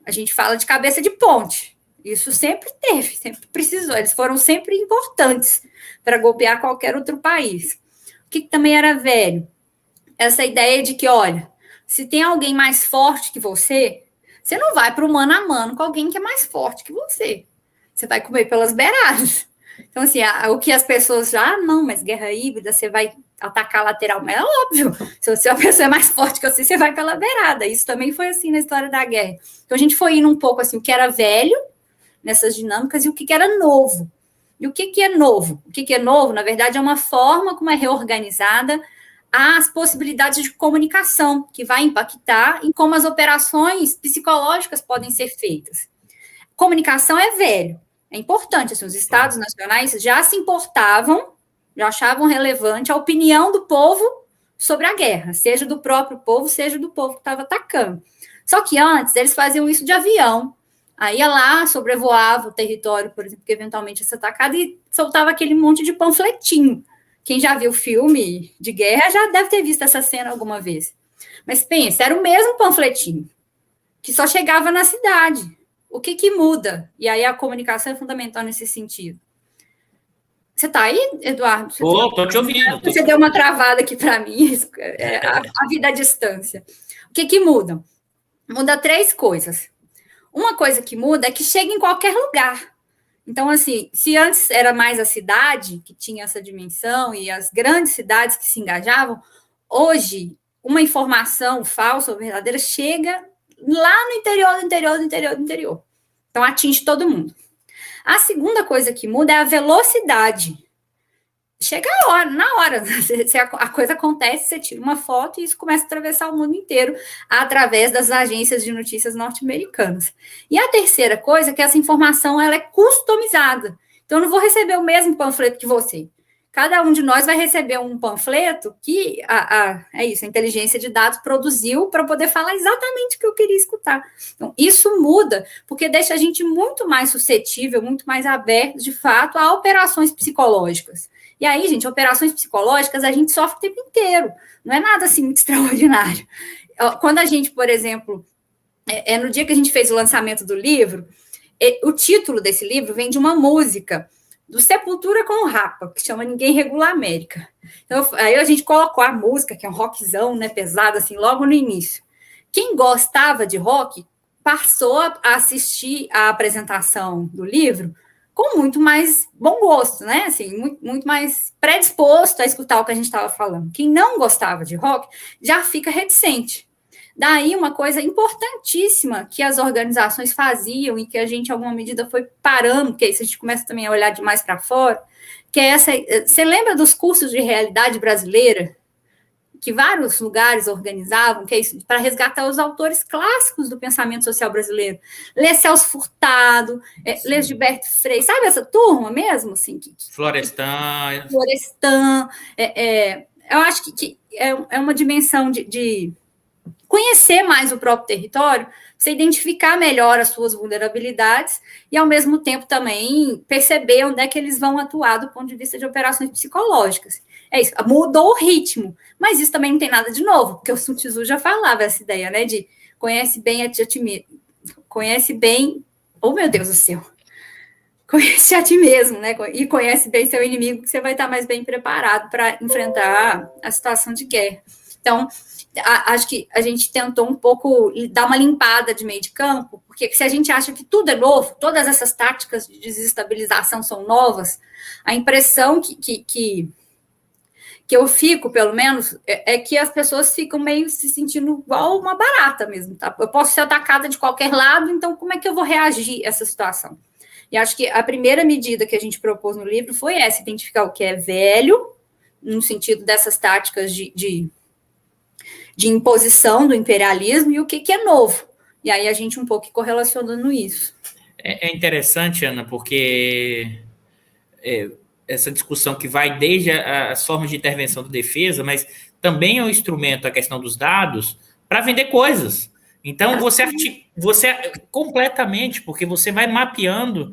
A gente fala de cabeça de ponte. Isso sempre teve, sempre precisou. Eles foram sempre importantes para golpear qualquer outro país. O que também era velho? Essa ideia de que, olha, se tem alguém mais forte que você não vai para o mano a mano com alguém que é mais forte que você. Você vai comer pelas beiradas. Então, assim, o que as pessoas já, não, mas guerra híbrida, você vai atacar lateral, mas é óbvio, se a pessoa é mais forte que você vai pela beirada. Isso também foi assim na história da guerra. Então, a gente foi indo um pouco assim, o que era velho nessas dinâmicas e o que era novo. E o que é novo? O que é novo, na verdade, é uma forma como é reorganizada as possibilidades de comunicação, que vai impactar em como as operações psicológicas podem ser feitas. Comunicação é velho, é importante. Assim, os estados nacionais já se importavam, já achavam relevante a opinião do povo sobre a guerra, seja do próprio povo, seja do povo que estava atacando. Só que antes, eles faziam isso de avião. Aí ia lá, sobrevoava o território, por exemplo, que eventualmente ia ser atacado, e soltava aquele monte de panfletinho. Quem já viu filme de guerra já deve ter visto essa cena alguma vez. Mas pensa, era o mesmo panfletinho, que só chegava na cidade. o que muda? E aí a comunicação é fundamental nesse sentido. Você está aí, Eduardo? Estou te ouvindo. Você deu uma travada aqui para mim, a vida à distância. O que muda? Muda 3 coisas. Uma coisa que muda é que chega em qualquer lugar. Então, assim, se antes era mais a cidade que tinha essa dimensão e as grandes cidades que se engajavam, hoje uma informação falsa ou verdadeira chega lá no interior. Então, atinge todo mundo. A segunda coisa que muda é a velocidade. Chega na hora. A coisa acontece, você tira uma foto e isso começa a atravessar o mundo inteiro através das agências de notícias norte-americanas. E a terceira coisa é que essa informação ela é customizada. Então, eu não vou receber o mesmo panfleto que você. Cada um de nós vai receber um panfleto que a inteligência de dados produziu para poder falar exatamente o que eu queria escutar. Então, isso muda, porque deixa a gente muito mais suscetível, muito mais aberto, de fato, a operações psicológicas. E aí, gente, operações psicológicas a gente sofre o tempo inteiro. Não é nada assim muito extraordinário. Quando a gente, por exemplo, no dia que a gente fez o lançamento do livro, o título desse livro vem de uma música do Sepultura com o Rapa, que chama Ninguém Regula a América. Então, aí a gente colocou a música, que é um rockzão, né, pesado, assim, logo no início. Quem gostava de rock passou a assistir a apresentação do livro com muito mais bom gosto, né? Assim, muito mais predisposto a escutar o que a gente estava falando. Quem não gostava de rock já fica reticente. Daí, uma coisa importantíssima que as organizações faziam e que a gente, em alguma medida, foi parando, porque aí a gente começa também a olhar demais para fora, que é essa... Você lembra dos cursos de realidade brasileira? Que vários lugares organizavam, que é isso, para resgatar os autores clássicos do pensamento social brasileiro. Lê Celso Furtado, lê Gilberto Frei, sabe essa turma mesmo? Assim, Florestan. Eu acho que é uma dimensão de conhecer mais o próprio território, você identificar melhor as suas vulnerabilidades e, ao mesmo tempo, também perceber onde é que eles vão atuar do ponto de vista de operações psicológicas. É isso, mudou o ritmo, mas isso também não tem nada de novo, porque o Sun Tzu já falava essa ideia, né, de conhece bem a ti mesmo, conhece bem, oh meu Deus do céu, conhece a ti mesmo, né, e conhece bem seu inimigo, que você vai estar mais bem preparado para enfrentar a situação de guerra. Então, acho que a gente tentou um pouco dar uma limpada de meio de campo, porque se a gente acha que tudo é novo, todas essas táticas de desestabilização são novas, a impressão que eu fico, pelo menos, é que as pessoas ficam meio se sentindo igual uma barata mesmo, tá? Eu posso ser atacada de qualquer lado, então como é que eu vou reagir a essa situação? E acho que a primeira medida que a gente propôs no livro foi essa, identificar o que é velho, no sentido dessas táticas de imposição do imperialismo, e o que é novo. E aí a gente um pouco correlacionando isso. É interessante, Ana, porque essa discussão que vai desde as formas de intervenção da defesa, mas também é um instrumento, a questão dos dados, para vender coisas. Então, você completamente, porque você vai mapeando,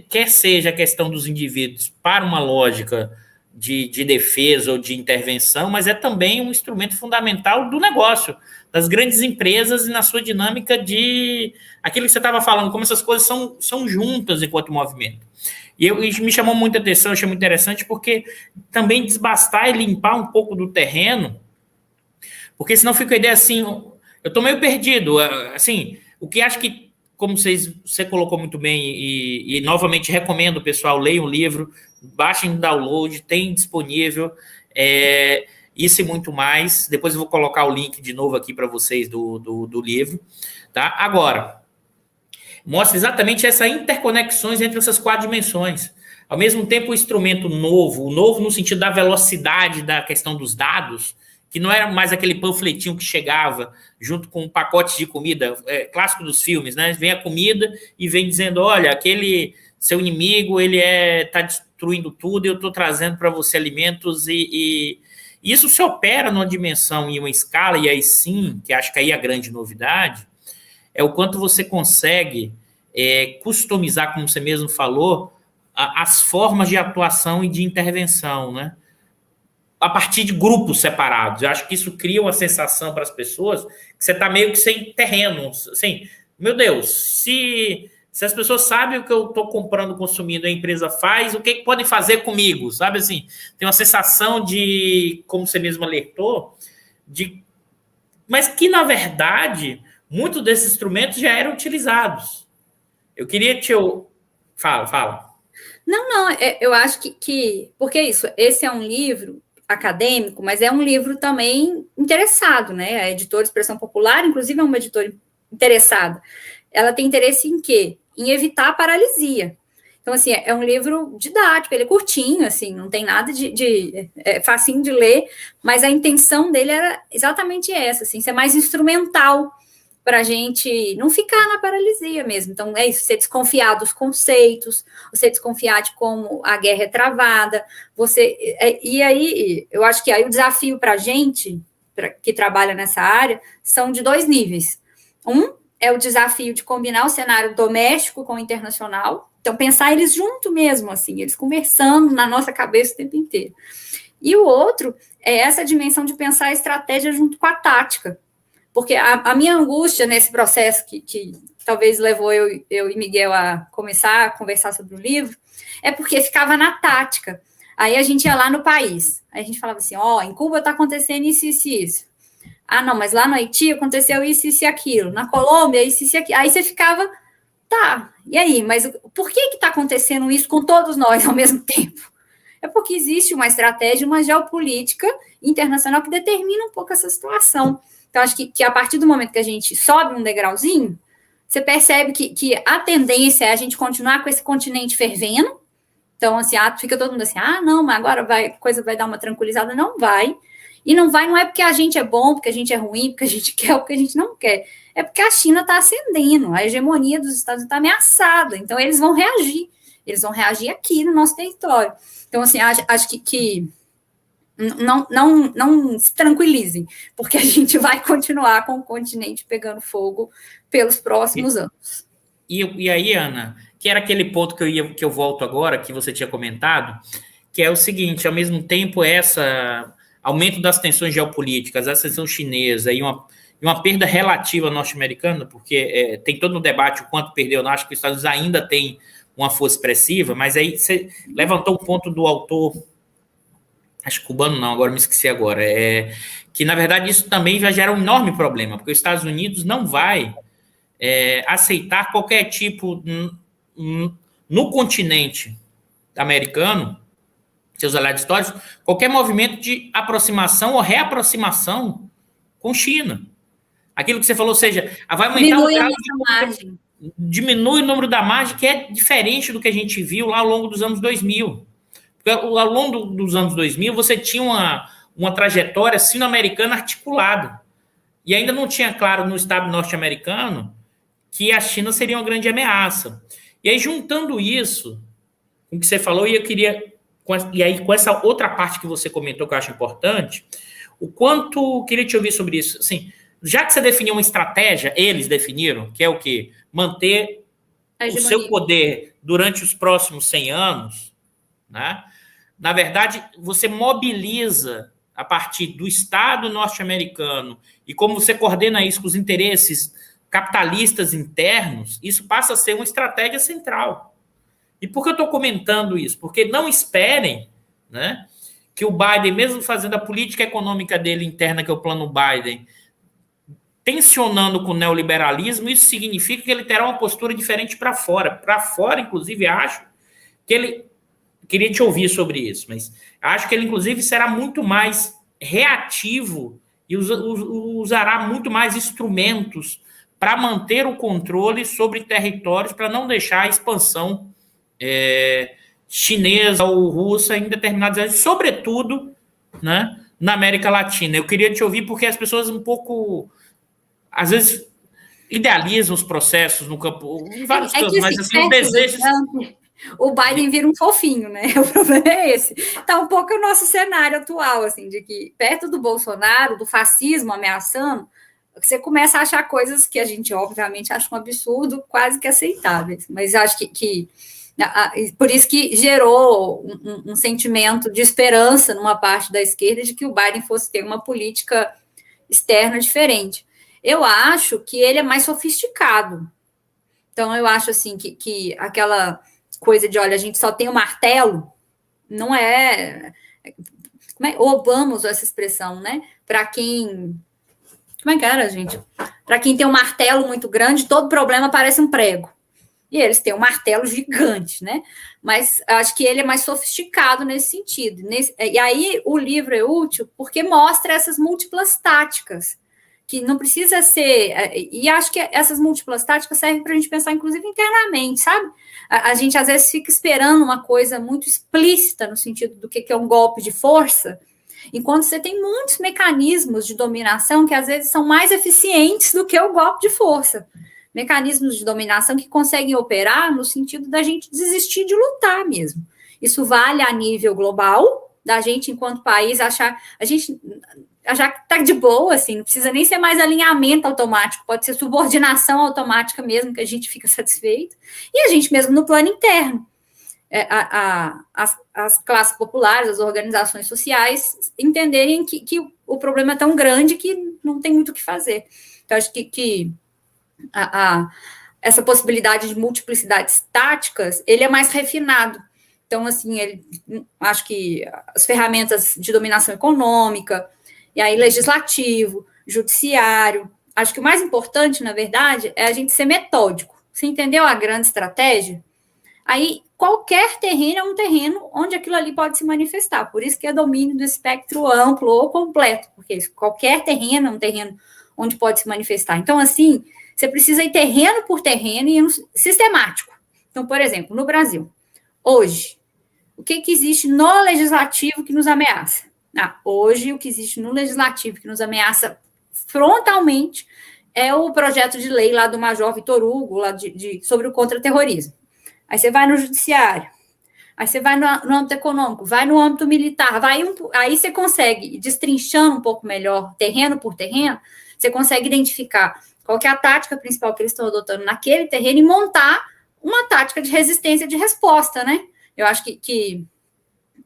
quer seja a questão dos indivíduos para uma lógica de defesa ou de intervenção, mas é também um instrumento fundamental do negócio, das grandes empresas e na sua dinâmica de aquilo que você estava falando, como essas coisas são juntas enquanto movimento. E me chamou muita atenção, achei muito interessante, porque também desbastar e limpar um pouco do terreno, porque senão fica a ideia assim, eu estou meio perdido, assim, o que acho que, como você colocou muito bem, e novamente recomendo o pessoal, leiam o livro, baixem o download, tem disponível, isso e muito mais. Depois eu vou colocar o link de novo aqui para vocês do livro. Tá? Agora, mostra exatamente essas interconexões entre essas 4 dimensões. Ao mesmo tempo, o instrumento novo, o novo no sentido da velocidade da questão dos dados, que não era mais aquele panfletinho que chegava junto com um pacote de comida, clássico dos filmes, né? Vem a comida e vem dizendo, olha, aquele seu inimigo, ele está destruindo tudo e eu estou trazendo para você alimentos e isso se opera numa dimensão e uma escala, e aí sim, que acho que aí é a grande novidade, é o quanto você consegue customizar, como você mesmo falou, as formas de atuação e de intervenção, né? A partir de grupos separados. Eu acho que isso cria uma sensação para as pessoas que você está meio que sem terreno, assim, Meu Deus, se as pessoas sabem o que eu estou comprando, consumindo, a empresa faz, o que podem fazer comigo? Sabe assim, tem uma sensação de, como você mesmo alertou, mas que, na verdade, muitos desses instrumentos já eram utilizados. Eu queria te... Fala. Não, eu acho porque é isso, esse é um livro acadêmico, mas é um livro também interessado, né? A editora Expressão Popular, inclusive, é uma editora interessada. Ela tem interesse em quê? Em evitar a paralisia. Então, assim, é um livro didático, ele é curtinho, assim, não tem nada é facinho de ler, mas a intenção dele era exatamente essa, assim, ser mais instrumental para a gente não ficar na paralisia mesmo. Então, é isso, você desconfiar dos conceitos, você desconfiar de como a guerra é travada, e aí, eu acho que aí o desafio para a gente, que trabalha nessa área, são de 2 níveis. Um é o desafio de combinar o cenário doméstico com o internacional, então pensar eles junto mesmo, assim, eles conversando na nossa cabeça o tempo inteiro. E o outro é essa dimensão de pensar a estratégia junto com a tática, porque a minha angústia nesse processo que talvez levou eu e Miguel a começar a conversar sobre o livro, é porque ficava na tática. Aí a gente ia lá no país, aí a gente falava assim, em Cuba está acontecendo isso, isso e isso. Ah, não, mas lá no Haiti aconteceu isso, isso e aquilo. Na Colômbia, isso e aquilo. Aí você ficava, tá, e aí? Mas por que está acontecendo isso com todos nós ao mesmo tempo? É porque existe uma estratégia, uma geopolítica internacional que determina um pouco essa situação. Então, acho que a partir do momento que a gente sobe um degrauzinho, você percebe que a tendência é a gente continuar com esse continente fervendo. Então, assim, fica todo mundo assim, não, mas agora a coisa vai dar uma tranquilizada. Não vai. E não é porque a gente é bom, porque a gente é ruim, porque a gente quer ou porque a gente não quer. É porque a China está ascendendo, a hegemonia dos Estados Unidos está ameaçada. Então, eles vão reagir. Eles vão reagir aqui no nosso território. Então, assim, acho que não se tranquilizem, porque a gente vai continuar com o continente pegando fogo pelos próximos anos. E aí, Ana, que era aquele ponto que eu volto agora, que você tinha comentado, que é o seguinte, ao mesmo tempo, aumento das tensões geopolíticas, a tensão chinesa e uma perda relativa norte-americana, porque tem todo um debate o quanto perdeu, não acho que os Estados Unidos ainda tem uma força expressiva, mas aí você levantou um ponto do autor, acho que cubano não, agora me esqueci agora, que na verdade isso também já gera um enorme problema, porque os Estados Unidos não vai aceitar qualquer tipo no continente americano, seus aliados históricos, qualquer movimento de aproximação ou reaproximação com China. Aquilo que você falou, ou seja, vai aumentar o grau margem. Diminui o número da margem, que é diferente do que a gente viu lá ao longo dos anos 2000. Porque ao longo dos anos 2000, você tinha uma trajetória sino-americana articulada. E ainda não tinha claro no Estado norte-americano que a China seria uma grande ameaça. E aí, juntando isso com o que você falou, e aí com essa outra parte que você comentou que eu acho importante, queria te ouvir sobre isso. Assim, já que você definiu uma estratégia, eles definiram, que é o quê? Manter o seu poder durante os próximos 100 anos, né? Na verdade, você mobiliza a partir do Estado norte-americano e como você coordena isso com os interesses capitalistas internos, isso passa a ser uma estratégia central. E por que eu estou comentando isso? Porque não esperem, né, que o Biden, mesmo fazendo a política econômica dele interna, que é o plano Biden, tensionando com o neoliberalismo, isso significa que ele terá uma postura diferente para fora. Para fora, inclusive, acho que ele... Queria te ouvir sobre isso, mas acho que ele, inclusive, será muito mais reativo e usará muito mais instrumentos para manter o controle sobre territórios, para não deixar a expansão chinesa ou russa em determinadas áreas, sobretudo, né, na América Latina. Eu queria te ouvir porque as pessoas um pouco, às vezes, idealizam os processos no campo, em vários campos, mas assim, os desejos... O Biden vira um fofinho, né? O problema é esse. Tá um pouco o nosso cenário atual, assim, de que perto do Bolsonaro, do fascismo ameaçando, você começa a achar coisas que a gente, obviamente, acha um absurdo, quase que aceitáveis. Mas acho que por isso que gerou um sentimento de esperança numa parte da esquerda de que o Biden fosse ter uma política externa diferente. Eu acho que ele é mais sofisticado. Então, eu acho assim que aquela coisa de, olha, a gente só tem o martelo, não é. Obama usou essa expressão, né? Para quem. Como é que era, gente? Para quem tem um martelo muito grande, todo problema parece um prego. E eles têm um martelo gigante, né? Mas acho que ele é mais sofisticado nesse sentido. E aí o livro é útil porque mostra essas múltiplas táticas, que não precisa ser. E acho que essas múltiplas táticas servem para a gente pensar, inclusive, internamente, sabe? A gente às vezes fica esperando uma coisa muito explícita no sentido do que é um golpe de força, enquanto você tem muitos mecanismos de dominação que às vezes são mais eficientes do que o golpe de força. Mecanismos de dominação que conseguem operar no sentido da gente desistir de lutar mesmo. Isso vale a nível global, da gente, enquanto país, achar que está de boa, assim, não precisa nem ser mais alinhamento automático, pode ser subordinação automática mesmo, que a gente fica satisfeito, e a gente mesmo no plano interno. As classes populares, as organizações sociais, entenderem que o problema é tão grande que não tem muito o que fazer. Então, acho que essa possibilidade de multiplicidades táticas, ele é mais refinado. Então, assim, acho que as ferramentas de dominação econômica, e aí legislativo, judiciário, acho que o mais importante, na verdade, é a gente ser metódico. Você entendeu a grande estratégia? Aí, qualquer terreno é um terreno onde aquilo ali pode se manifestar. Por isso que é domínio do espectro amplo ou completo, porque qualquer terreno é um terreno onde pode se manifestar. Então, assim, você precisa ir terreno por terreno e sistemático. Então, por exemplo, no Brasil, hoje, o que existe no legislativo que nos ameaça? Hoje, o que existe no legislativo que nos ameaça frontalmente é o projeto de lei lá do Major Vitor Hugo, lá sobre o contra-terrorismo. Aí você vai no judiciário, aí você vai no âmbito econômico, vai no âmbito militar, aí você consegue, destrinchando um pouco melhor, terreno por terreno, você consegue identificar qual que é a tática principal que eles estão adotando naquele terreno e montar uma tática de resistência de resposta, né? Eu acho que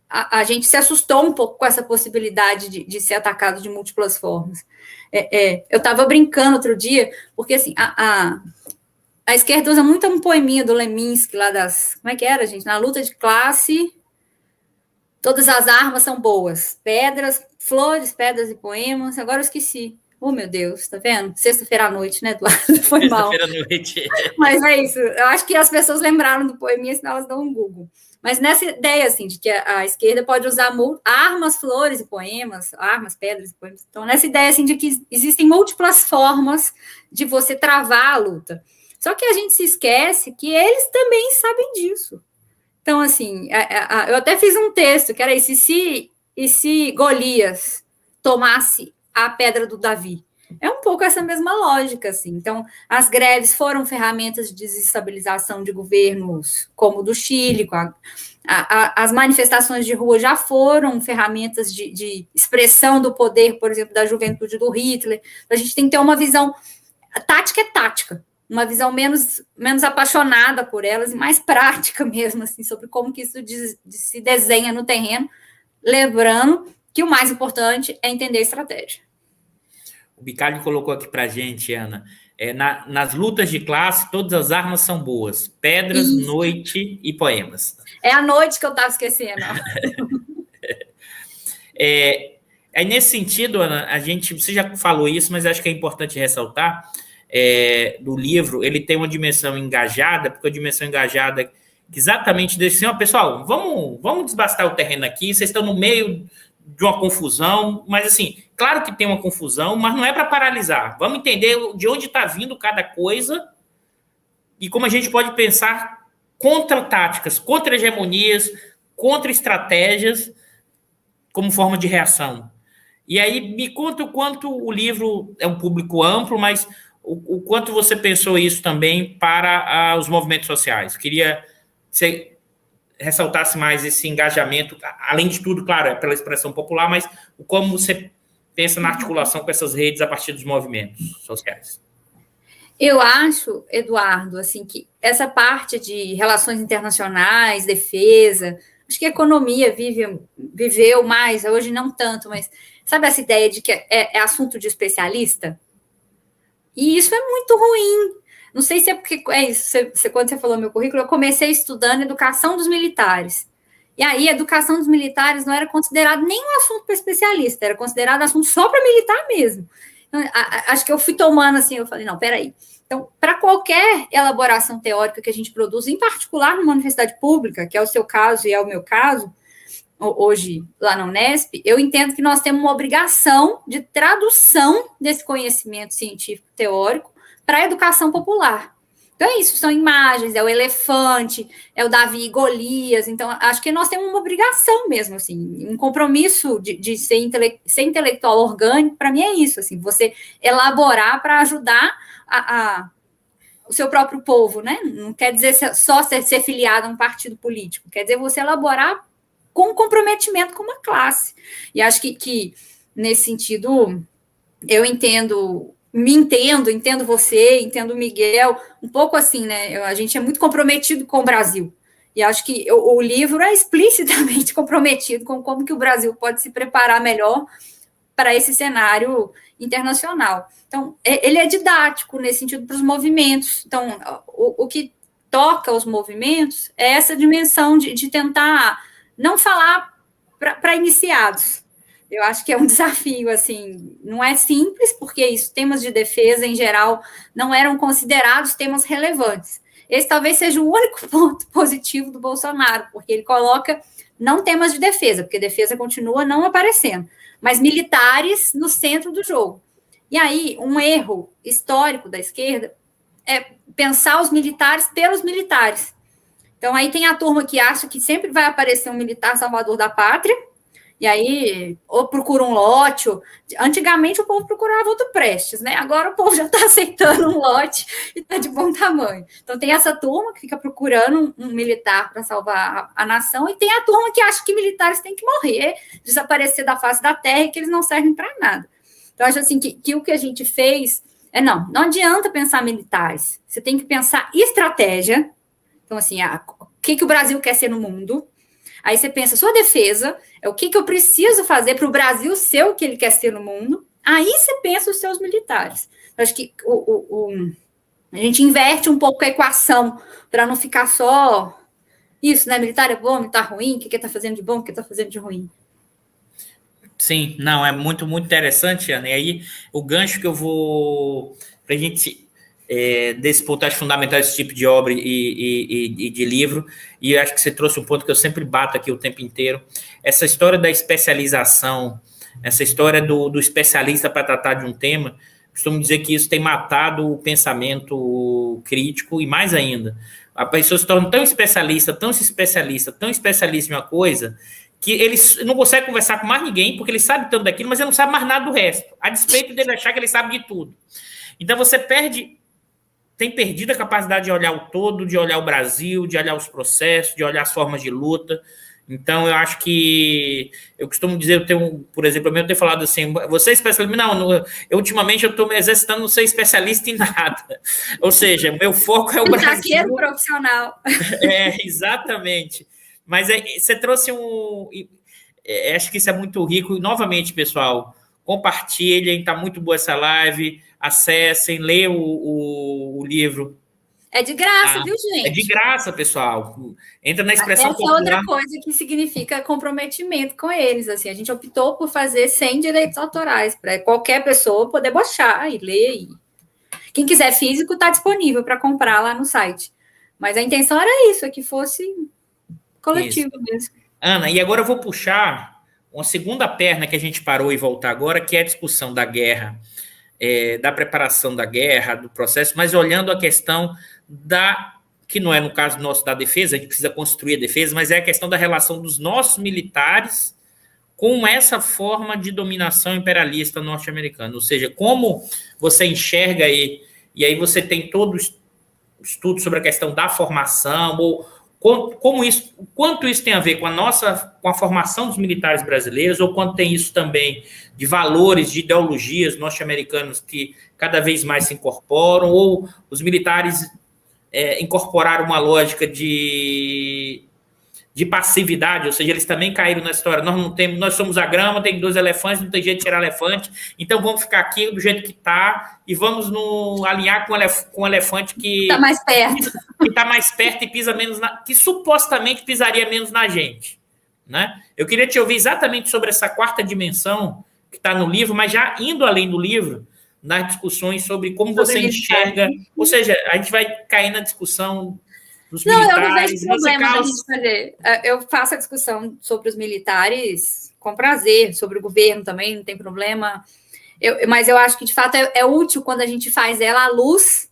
a gente se assustou um pouco com essa possibilidade de ser atacado de múltiplas formas. Eu estava brincando outro dia, porque assim, a esquerda usa muito um poeminha do Leminski, lá das... Como é que era, gente? Na luta de classe, todas as armas são boas. Pedras, flores, pedras e poemas. Agora eu esqueci. Oh, meu Deus, tá vendo? Sexta-feira à noite, né, Eduardo? Foi mal. Sexta-feira à noite. Mas é isso. Eu acho que as pessoas lembraram do poeminha, senão elas dão um Google. Mas nessa ideia, assim, de que a esquerda pode usar armas, flores e poemas, armas, pedras e poemas. Então, nessa ideia, assim, de que existem múltiplas formas de você travar a luta. Só que a gente se esquece que eles também sabem disso. Então, assim, eu até fiz um texto que era esse, e se Golias tomasse a pedra do Davi? É um pouco essa mesma lógica, assim. Então, as greves foram ferramentas de desestabilização de governos como o do Chile, as manifestações de rua já foram ferramentas de expressão do poder, por exemplo, da juventude do Hitler. A gente tem que ter uma visão... A tática é tática, uma visão menos apaixonada por elas e mais prática mesmo, assim, sobre como que isso se desenha no terreno, lembrando que o mais importante é entender a estratégia. O Bicalho colocou aqui para a gente, Ana, nas lutas de classe, todas as armas são boas. Pedras, isso. Noite e poemas. É a noite que eu estava esquecendo. Aí, nesse sentido, Ana, você já falou isso, mas acho que é importante ressaltar, do livro, ele tem uma dimensão engajada, porque a dimensão engajada exatamente desse assim, pessoal, vamos desbastar o terreno aqui, vocês estão no meio de uma confusão, mas assim, claro que tem uma confusão, mas não é para paralisar. Vamos entender de onde está vindo cada coisa e como a gente pode pensar contra-táticas, contra-hegemonias, contra-estratégias como forma de reação. E aí, me conta o quanto o livro é um público amplo, mas o quanto você pensou isso também para os movimentos sociais. Queria que você ressaltasse mais esse engajamento, além de tudo, claro, é pela expressão popular, mas como você pensa na articulação com essas redes a partir dos movimentos sociais. Eu acho, Eduardo, assim, que essa parte de relações internacionais, defesa, acho que a economia viveu mais, hoje não tanto, mas sabe essa ideia de que é assunto de especialista? E isso é muito ruim. Não sei se é porque é isso. Quando você falou meu currículo, eu comecei estudando educação dos militares. E aí, a educação dos militares não era considerado nem um assunto para especialista, era considerado assunto só para militar mesmo. Então, acho que eu fui tomando assim, eu falei, não, peraí. Então, para qualquer elaboração teórica que a gente produz, em particular numa universidade pública, que é o seu caso e é o meu caso, hoje lá na Unesp, eu entendo que nós temos uma obrigação de tradução desse conhecimento científico teórico para a educação popular. Então é isso, são imagens, é o elefante, é o Davi e Golias. Então, acho que nós temos uma obrigação mesmo, assim, um compromisso de ser intelectual orgânico, para mim é isso, assim, você elaborar para ajudar o seu próprio povo, né? Não quer dizer só ser filiado a um partido político, quer dizer você elaborar com comprometimento com uma classe. E acho que nesse sentido, eu entendo você, entendo o Miguel, um pouco assim, né? A gente é muito comprometido com o Brasil. E acho que o livro é explicitamente comprometido com como que o Brasil pode se preparar melhor para esse cenário internacional. Então, ele é didático nesse sentido para os movimentos. Então, o que toca os movimentos é essa dimensão de tentar não falar para iniciados. Eu acho que é um desafio, assim, não é simples, porque isso, temas de defesa, em geral, não eram considerados temas relevantes. Esse talvez seja o único ponto positivo do Bolsonaro, porque ele coloca não temas de defesa, porque defesa continua não aparecendo, mas militares no centro do jogo. E aí, um erro histórico da esquerda é pensar os militares pelos militares. Então, aí tem a turma que acha que sempre vai aparecer um militar salvador da pátria, e aí, ou procura um lote. Antigamente, o povo procurava outro Prestes, né? Agora, o povo já está aceitando um lote e está de bom tamanho. Então, tem essa turma que fica procurando um militar para salvar a nação, e tem a turma que acha que militares têm que morrer, desaparecer da face da terra e que eles não servem para nada. Então, acho assim que o que a gente fez não adianta pensar militares. Você tem que pensar estratégia. Então, assim, o que o Brasil quer ser no mundo? Aí você pensa, sua defesa é o que eu preciso fazer para o Brasil ser o que ele quer ser no mundo. Aí você pensa os seus militares. Eu acho que a gente inverte um pouco a equação para não ficar só isso, né? Militar é bom, militar ruim, o que está fazendo de bom, o que está fazendo de ruim. Sim, não, é muito, muito interessante, Ana. E aí, o gancho que eu vou, para a gente, desse ponto, acho fundamental esse tipo de obra e de livro, e acho que você trouxe um ponto que eu sempre bato aqui o tempo inteiro, essa história da especialização, essa história do especialista para tratar de um tema, costumo dizer que isso tem matado o pensamento crítico, e mais ainda, a pessoa se torna tão especialista em uma coisa, que ele não consegue conversar com mais ninguém, porque ele sabe tanto daquilo, mas ele não sabe mais nada do resto, a despeito dele achar que ele sabe de tudo. Então você tem perdido a capacidade de olhar o todo, de olhar o Brasil, de olhar os processos, de olhar as formas de luta. Então eu acho que, eu costumo dizer, por exemplo, eu tenho falado assim, você é especialista? Não, ultimamente eu estou me exercitando, não ser especialista em nada. Ou seja, meu foco é o Brasil. Zagueiro profissional. Exatamente. Mas você trouxe acho que isso é muito rico. E, novamente, pessoal, compartilhem, está muito boa essa live, acessem, leiam o livro. É de graça, viu, gente? É de graça, pessoal. Entra na expressão Essa popular. É outra coisa que significa comprometimento com eles. Assim, a gente optou por fazer sem direitos autorais, para qualquer pessoa poder baixar e ler. Quem quiser físico, está disponível para comprar lá no site. Mas a intenção era isso, é que fosse coletivo mesmo. Ana, e agora eu vou puxar uma segunda perna que a gente parou e voltar agora, que é a discussão da guerra, da preparação da guerra, do processo, mas olhando a questão que não é no caso nosso da defesa, a gente precisa construir a defesa, mas é a questão da relação dos nossos militares com essa forma de dominação imperialista norte-americana. Ou seja, como você enxerga aí, e aí você tem todo o estudo sobre a questão da formação, ou quanto isso tem a ver com a formação dos militares brasileiros, ou quanto tem isso também de valores, de ideologias norte-americanos que cada vez mais se incorporam, ou os militares incorporaram uma lógica de de passividade, ou seja, eles também caíram na história. Nós não temos, nós somos a grama, tem 2 elefantes, não tem jeito de tirar elefante, então vamos ficar aqui do jeito que está e vamos nos alinhar com o elefante que está mais perto. Que está mais perto e pisa menos, que supostamente pisaria menos na gente. Né? Eu queria te ouvir exatamente sobre essa 4ª dimensão que está no livro, mas já indo além do livro, nas discussões sobre como você enxerga, ou seja, a gente vai cair na discussão dos militares. Não, eu não vejo problema da gente fazer. Eu faço a discussão sobre os militares com prazer, sobre o governo também, não tem problema. Mas eu acho que, de fato, é útil quando a gente faz ela à luz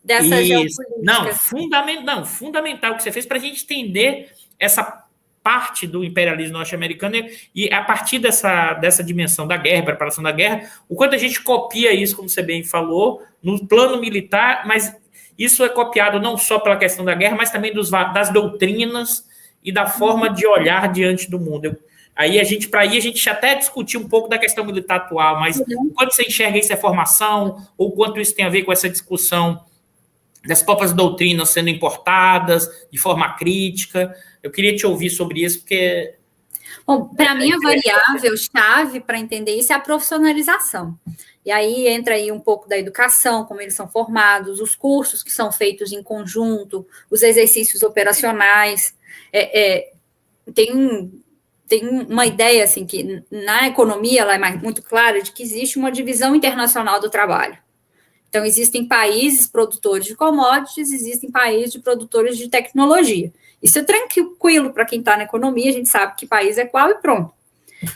dessa geopolítica. Não, fundamental o que você fez para a gente entender essa parte do imperialismo norte-americano e a partir dessa dimensão da guerra, preparação da guerra, o quanto a gente copia isso, como você bem falou, no plano militar, mas isso é copiado não só pela questão da guerra, mas também das doutrinas e da forma de olhar diante do mundo. Aí a gente até discutir um pouco da questão militar atual, mas o quanto você enxerga isso é formação, ou quanto isso tem a ver com essa discussão das próprias doutrinas sendo importadas de forma crítica. Eu queria te ouvir sobre isso, porque... Bom, para mim, a variável-chave para entender isso é a profissionalização. E aí entra aí um pouco da educação, como eles são formados, os cursos que são feitos em conjunto, os exercícios operacionais. Tem uma ideia, assim, que na economia ela é muito clara de que existe uma divisão internacional do trabalho. Então, existem países produtores de commodities, existem países de produtores de tecnologia. Isso é tranquilo para quem está na economia, a gente sabe que país é qual e pronto.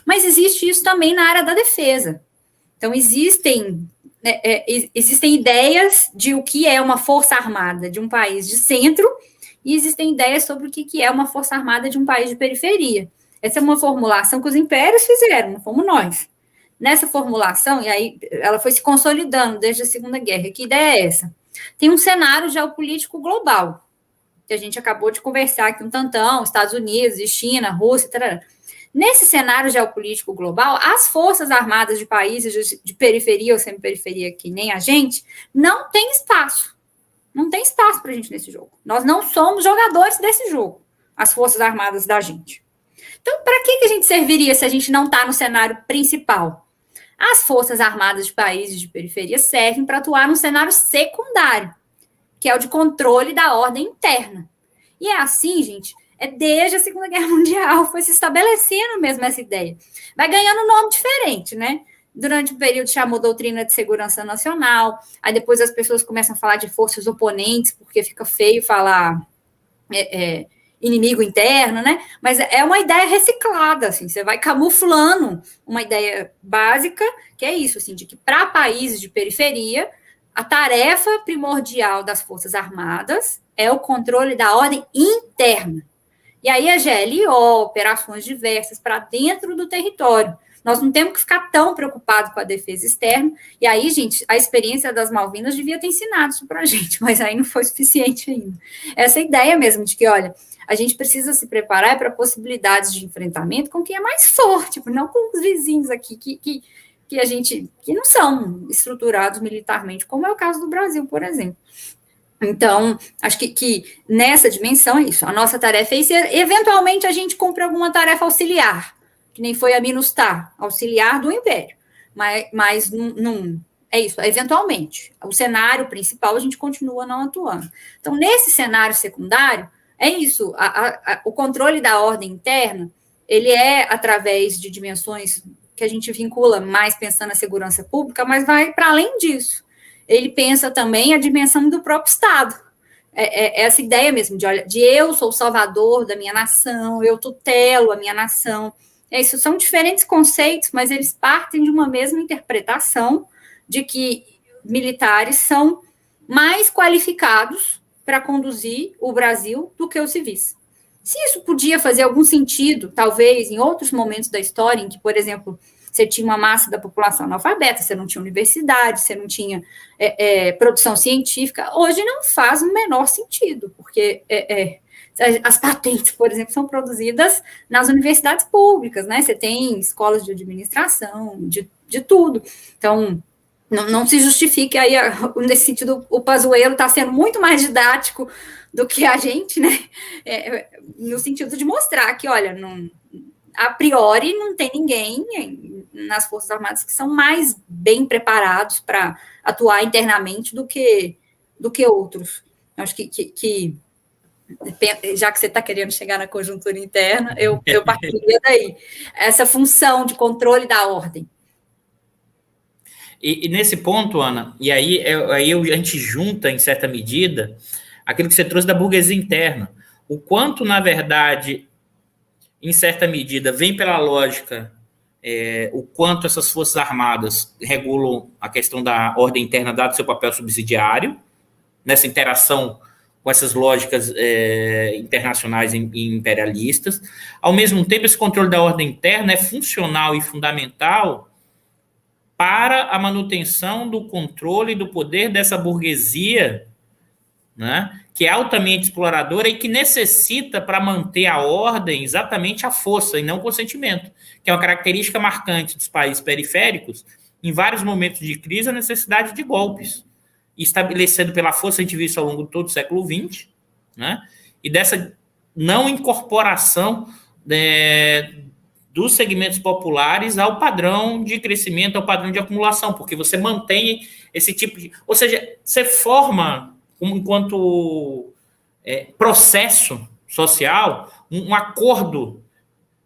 Mas existe isso também na área da defesa. Então, existem ideias de o que é uma força armada de um país de centro e existem ideias sobre o que é uma força armada de um país de periferia. Essa é uma formulação que os impérios fizeram, não fomos nós. Nessa formulação, e aí ela foi se consolidando desde a Segunda Guerra. Que ideia é essa? Tem um cenário geopolítico global, que a gente acabou de conversar aqui um tantão, Estados Unidos, China, Rússia, etc. Nesse cenário geopolítico global, as forças armadas de países de periferia ou semi-periferia, que nem a gente, não tem espaço. Não tem espaço para a gente nesse jogo. Nós não somos jogadores desse jogo, as forças armadas da gente. Então, para que a gente serviria se a gente não está no cenário principal? As forças armadas de países de periferia servem para atuar no cenário secundário, que é o de controle da ordem interna. E é assim, gente, desde a Segunda Guerra Mundial, foi se estabelecendo mesmo essa ideia. Vai ganhando nome diferente, né? Durante o período chamou doutrina de segurança nacional, aí depois as pessoas começam a falar de forças oponentes, porque fica feio falar inimigo interno, né? Mas é uma ideia reciclada, assim, você vai camuflando uma ideia básica, que é isso, assim, de que para países de periferia, a tarefa primordial das Forças Armadas é o controle da ordem interna. E aí a GLO, operações diversas para dentro do território. Nós não temos que ficar tão preocupados com a defesa externa. E aí, gente, a experiência das Malvinas devia ter ensinado isso para a gente, mas aí não foi suficiente ainda. Essa ideia mesmo de que, olha, a gente precisa se preparar para possibilidades de enfrentamento com quem é mais forte, não com os vizinhos aqui que não são estruturados militarmente, como é o caso do Brasil, por exemplo. Então, acho que nessa dimensão é isso. A nossa tarefa é isso. Eventualmente, a gente cumpre alguma tarefa auxiliar, que nem foi a MINUSTAH, auxiliar do Império. Mas não é isso, eventualmente. O cenário principal, a gente continua não atuando. Então, nesse cenário secundário, é isso. O controle da ordem interna, ele é através de dimensões que a gente vincula mais pensando na segurança pública, mas vai para além disso. Ele pensa também a dimensão do próprio Estado. Essa ideia mesmo de eu sou o salvador da minha nação, eu tutelo a minha nação. Isso são diferentes conceitos, mas eles partem de uma mesma interpretação de que militares são mais qualificados para conduzir o Brasil do que os civis. Se isso podia fazer algum sentido, talvez, em outros momentos da história, em que, por exemplo, você tinha uma massa da população analfabeta, você não tinha universidade, você não tinha produção científica, hoje não faz o menor sentido, porque as patentes, por exemplo, são produzidas nas universidades públicas, né? Você tem escolas de administração, de tudo. Então, não se justifique aí, nesse sentido, o Pazuello está sendo muito mais didático do que a gente, né? No sentido de mostrar que, olha, a priori não tem ninguém nas Forças Armadas que são mais bem preparados para atuar internamente do que outros. Eu acho que já que você está querendo chegar na conjuntura interna, eu partiria daí. Essa função de controle da ordem. E nesse ponto, Ana, e aí a gente junta, em certa medida, aquilo que você trouxe da burguesia interna. O quanto, na verdade, em certa medida, vem pela lógica, o quanto essas Forças Armadas regulam a questão da ordem interna, dado seu papel subsidiário, nessa interação com essas lógicas internacionais e imperialistas. Ao mesmo tempo, esse controle da ordem interna é funcional e fundamental para a manutenção do controle e do poder dessa burguesia, né, que é altamente exploradora e que necessita, para manter a ordem, exatamente a força e não o consentimento, que é uma característica marcante dos países periféricos. Em vários momentos de crise, a necessidade de golpes, estabelecendo pela força, a gente viu isso ao longo de todo o século XX, né, e dessa não incorporação dos segmentos populares ao padrão de crescimento, ao padrão de acumulação, porque você mantém esse tipo de... Ou seja, você forma, enquanto processo social, um acordo,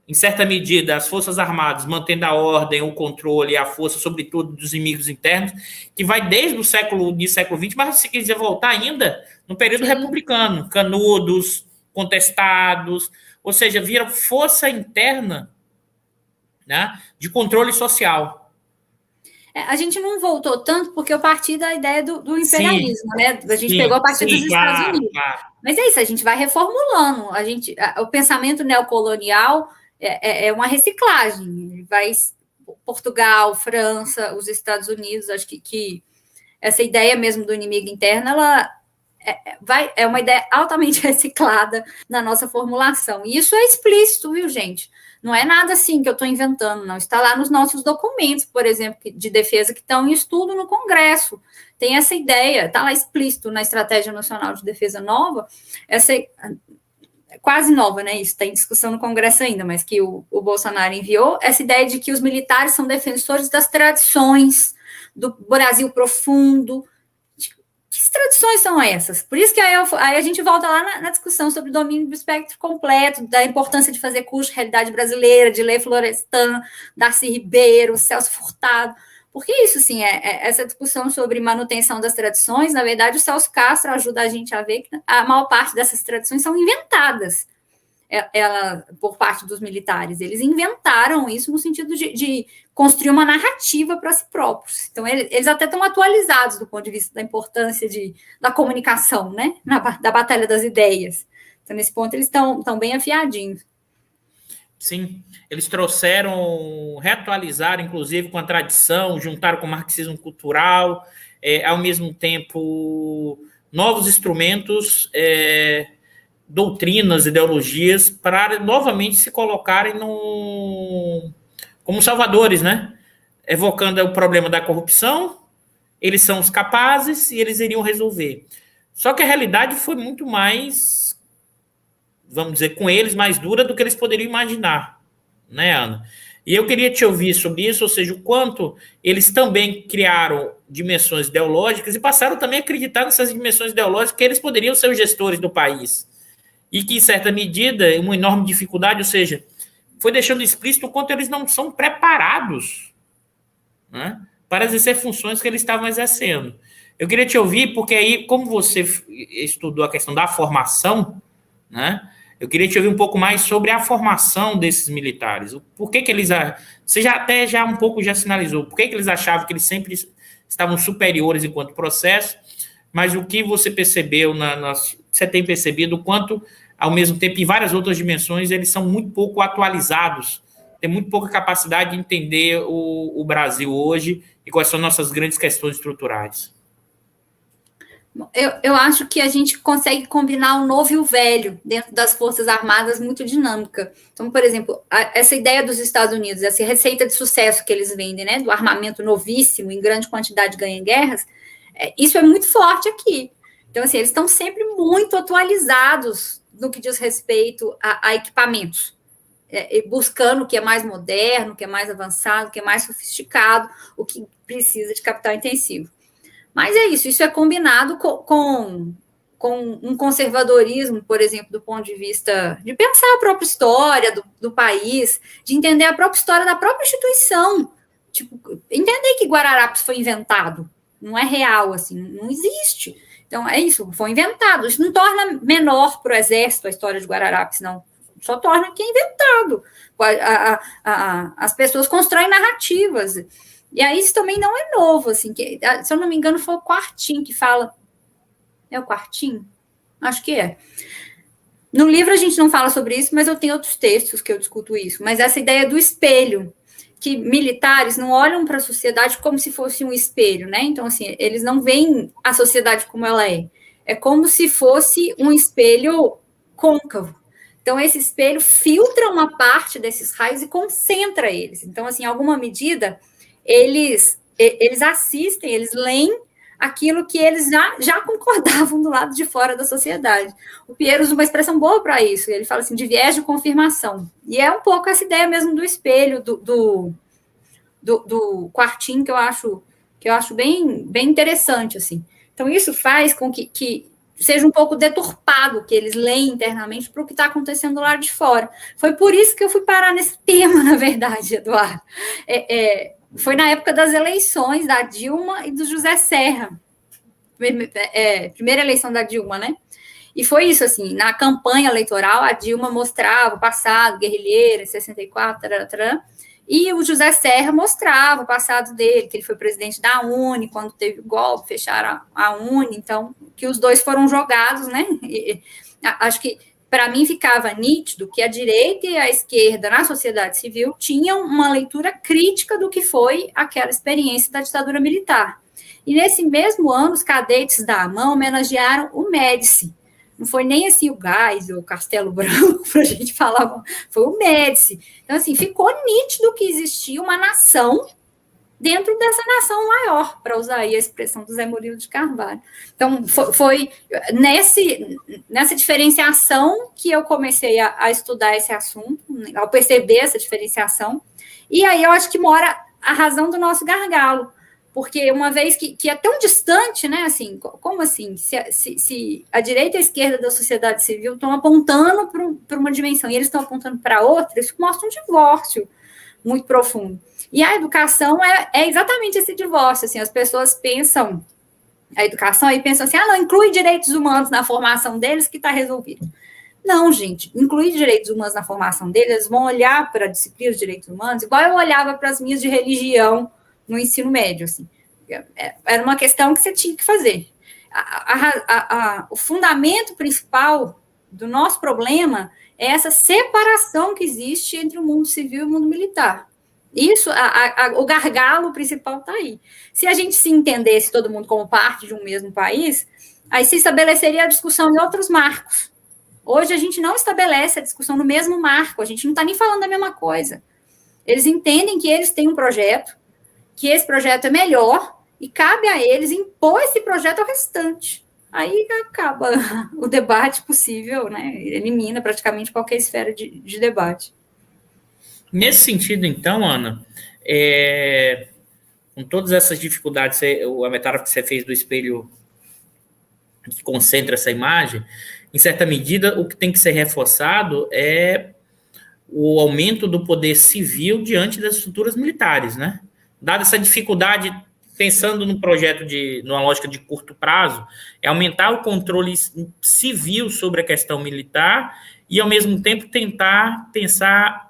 em certa medida, as Forças Armadas mantendo a ordem, o controle e a força, sobretudo, dos inimigos internos, que vai desde o século XX, mas se quiser voltar ainda no período republicano, Canudos, contestados, ou seja, vira força interna, né, de controle social. A gente não voltou tanto porque eu parti da ideia do imperialismo, né? A gente pegou a partir dos Estados Unidos. Claro. Mas é isso, a gente vai reformulando. O pensamento neocolonial é uma reciclagem. Vai Portugal, França, os Estados Unidos, acho que essa ideia mesmo do inimigo interno, ela é uma ideia altamente reciclada na nossa formulação. E isso é explícito, viu, gente? Não é nada assim que eu estou inventando, não. Está lá nos nossos documentos, por exemplo, de defesa que estão em estudo no Congresso. Tem essa ideia, está lá explícito na Estratégia Nacional de Defesa Nova, essa quase nova, né? Isso está em discussão no Congresso ainda, mas que o Bolsonaro enviou, essa ideia de que os militares são defensores das tradições, do Brasil profundo. Que tradições são essas? Por isso que aí a gente volta lá na discussão sobre o domínio do espectro completo, da importância de fazer curso de realidade brasileira, de Lei Florestan, Darcy Ribeiro, Celso Furtado. Porque isso, sim, essa discussão sobre manutenção das tradições, na verdade, o Celso Castro ajuda a gente a ver que a maior parte dessas tradições são inventadas por parte dos militares. Eles inventaram isso no sentido de construir uma narrativa para si próprios. Então, eles até estão atualizados do ponto de vista da importância da comunicação, né? Da batalha das ideias. Então, nesse ponto, eles estão bem afiadinhos. Sim, eles reatualizaram, inclusive, com a tradição, juntaram com o marxismo cultural, ao mesmo tempo, novos instrumentos, doutrinas, ideologias, para novamente se colocarem como salvadores, né? Evocando o problema da corrupção, eles são os capazes e eles iriam resolver. Só que a realidade foi muito mais, vamos dizer, com eles, mais dura do que eles poderiam imaginar, né, Ana? E eu queria te ouvir sobre isso, ou seja, o quanto eles também criaram dimensões ideológicas e passaram também a acreditar nessas dimensões ideológicas que eles poderiam ser os gestores do país. E que, em certa medida, uma enorme dificuldade, ou seja, foi deixando explícito o quanto eles não são preparados, né, para exercer funções que eles estavam exercendo. Eu queria te ouvir, porque aí, como você estudou a questão da formação, né, eu queria te ouvir um pouco mais sobre a formação desses militares. Por que eles... Você já um pouco já sinalizou. Por que eles achavam que eles sempre estavam superiores enquanto processo, mas o que você percebeu, você tem percebido o quanto, ao mesmo tempo, em várias outras dimensões, eles são muito pouco atualizados, têm muito pouca capacidade de entender o Brasil hoje e quais são nossas grandes questões estruturais. Eu acho que a gente consegue combinar o novo e o velho dentro das Forças Armadas muito dinâmica. Então, por exemplo, essa ideia dos Estados Unidos, essa receita de sucesso que eles vendem, né, do armamento novíssimo, em grande quantidade ganha em guerras, isso é muito forte aqui. Então, assim, eles estão sempre muito atualizados no que diz respeito a equipamentos, buscando o que é mais moderno, o que é mais avançado, o que é mais sofisticado, o que precisa de capital intensivo. Mas é isso é combinado com um conservadorismo, por exemplo, do ponto de vista de pensar a própria história do país, de entender a própria história da própria instituição. Tipo, entender que Guararapes foi inventado, não é real, assim, não existe. Então, é isso, foi inventado. Isso não torna menor para o Exército a história de Guararapes, não. Só torna que é inventado. As pessoas constroem narrativas. E aí isso também não é novo, assim, que, se eu não me engano, foi o Quartim que fala. É o Quartim? Acho que é. No livro a gente não fala sobre isso, mas eu tenho outros textos que eu discuto isso. Mas essa ideia do espelho, que militares não olham para a sociedade como se fosse um espelho, né? Então, assim, eles não veem a sociedade como ela é. É como se fosse um espelho côncavo. Então, esse espelho filtra uma parte desses raios e concentra eles. Então, assim, em alguma medida, eles assistem, eles leem aquilo que eles já concordavam do lado de fora da sociedade. O Pierre usa uma expressão boa para isso, ele fala assim, de viés de confirmação. E é um pouco essa ideia mesmo do espelho, do Quartim, que eu acho bem interessante, assim. Então, isso faz com que seja um pouco deturpado, que eles leem internamente para o que está acontecendo lá de fora. Foi por isso que eu fui parar nesse tema, na verdade, Eduardo. Foi na época das eleições da Dilma e do José Serra. Primeira eleição da Dilma, né? E foi isso, assim, na campanha eleitoral, a Dilma mostrava o passado, guerrilheira, em 64, tarará, e o José Serra mostrava o passado dele, que ele foi presidente da UNE, quando teve o golpe, fecharam a UNE, então, que os dois foram jogados, né? Acho que, para mim, ficava nítido que a direita e a esquerda na sociedade civil tinham uma leitura crítica do que foi aquela experiência da ditadura militar. E nesse mesmo ano, os cadetes da AMAN homenagearam o Médici. Não foi nem assim o Gás ou o Castelo Branco, para a gente falar, foi o Médici. Então, assim, ficou nítido que existia uma nação dentro dessa nação maior, para usar aí a expressão do Zé Murilo de Carvalho. Então, foi nessa diferenciação que eu comecei a estudar esse assunto, ao perceber essa diferenciação, e aí eu acho que mora a razão do nosso gargalo, porque uma vez que é tão distante, né, assim, como assim, se a direita e a esquerda da sociedade civil estão apontando para uma dimensão e eles estão apontando para outra, isso mostra um divórcio muito profundo. E a educação é exatamente esse divórcio, assim, as pessoas pensam a educação e pensam assim, não, inclui direitos humanos na formação deles que está resolvido. Não, gente, incluir direitos humanos na formação deles, eles vão olhar para a disciplina de direitos humanos, igual eu olhava para as minhas de religião no ensino médio, assim. Era uma questão que você tinha que fazer. O fundamento principal do nosso problema é essa separação que existe entre o mundo civil e o mundo militar. Isso, o gargalo principal está aí. Se a gente se entendesse todo mundo como parte de um mesmo país, aí se estabeleceria a discussão em outros marcos. Hoje a gente não estabelece a discussão no mesmo marco, a gente não está nem falando da mesma coisa. Eles entendem que eles têm um projeto, que esse projeto é melhor, e cabe a eles impor esse projeto ao restante. Aí acaba o debate possível, né? Elimina praticamente qualquer esfera de debate. Nesse sentido, então, Ana, com todas essas dificuldades, a metáfora que você fez do espelho que concentra essa imagem, em certa medida, o que tem que ser reforçado é o aumento do poder civil diante das estruturas militares, né? Dada essa dificuldade, pensando no projeto numa lógica de curto prazo, é aumentar o controle civil sobre a questão militar e, ao mesmo tempo, tentar pensar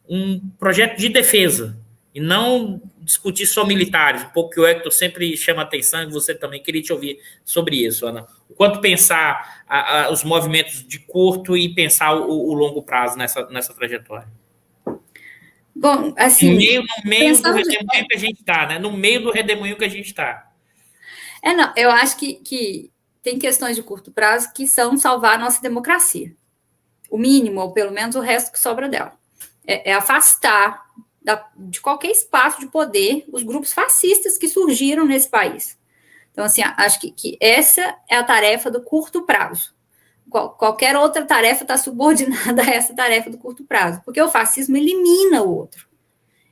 um projeto de defesa e não discutir só militares, um pouco que o Hector sempre chama atenção e você também queria te ouvir sobre isso, Ana. O quanto pensar os movimentos de curto e pensar o longo prazo nessa trajetória. Bom, assim... No meio do redemoinho que a gente está, né? No meio do redemoinho que a gente está. Não, eu acho que tem questões de curto prazo que são salvar a nossa democracia. O mínimo, ou pelo menos o resto que sobra dela. É afastar de qualquer espaço de poder os grupos fascistas que surgiram nesse país. Então, assim, acho que essa é a tarefa do curto prazo. Qualquer outra tarefa está subordinada a essa tarefa do curto prazo, porque o fascismo elimina o outro.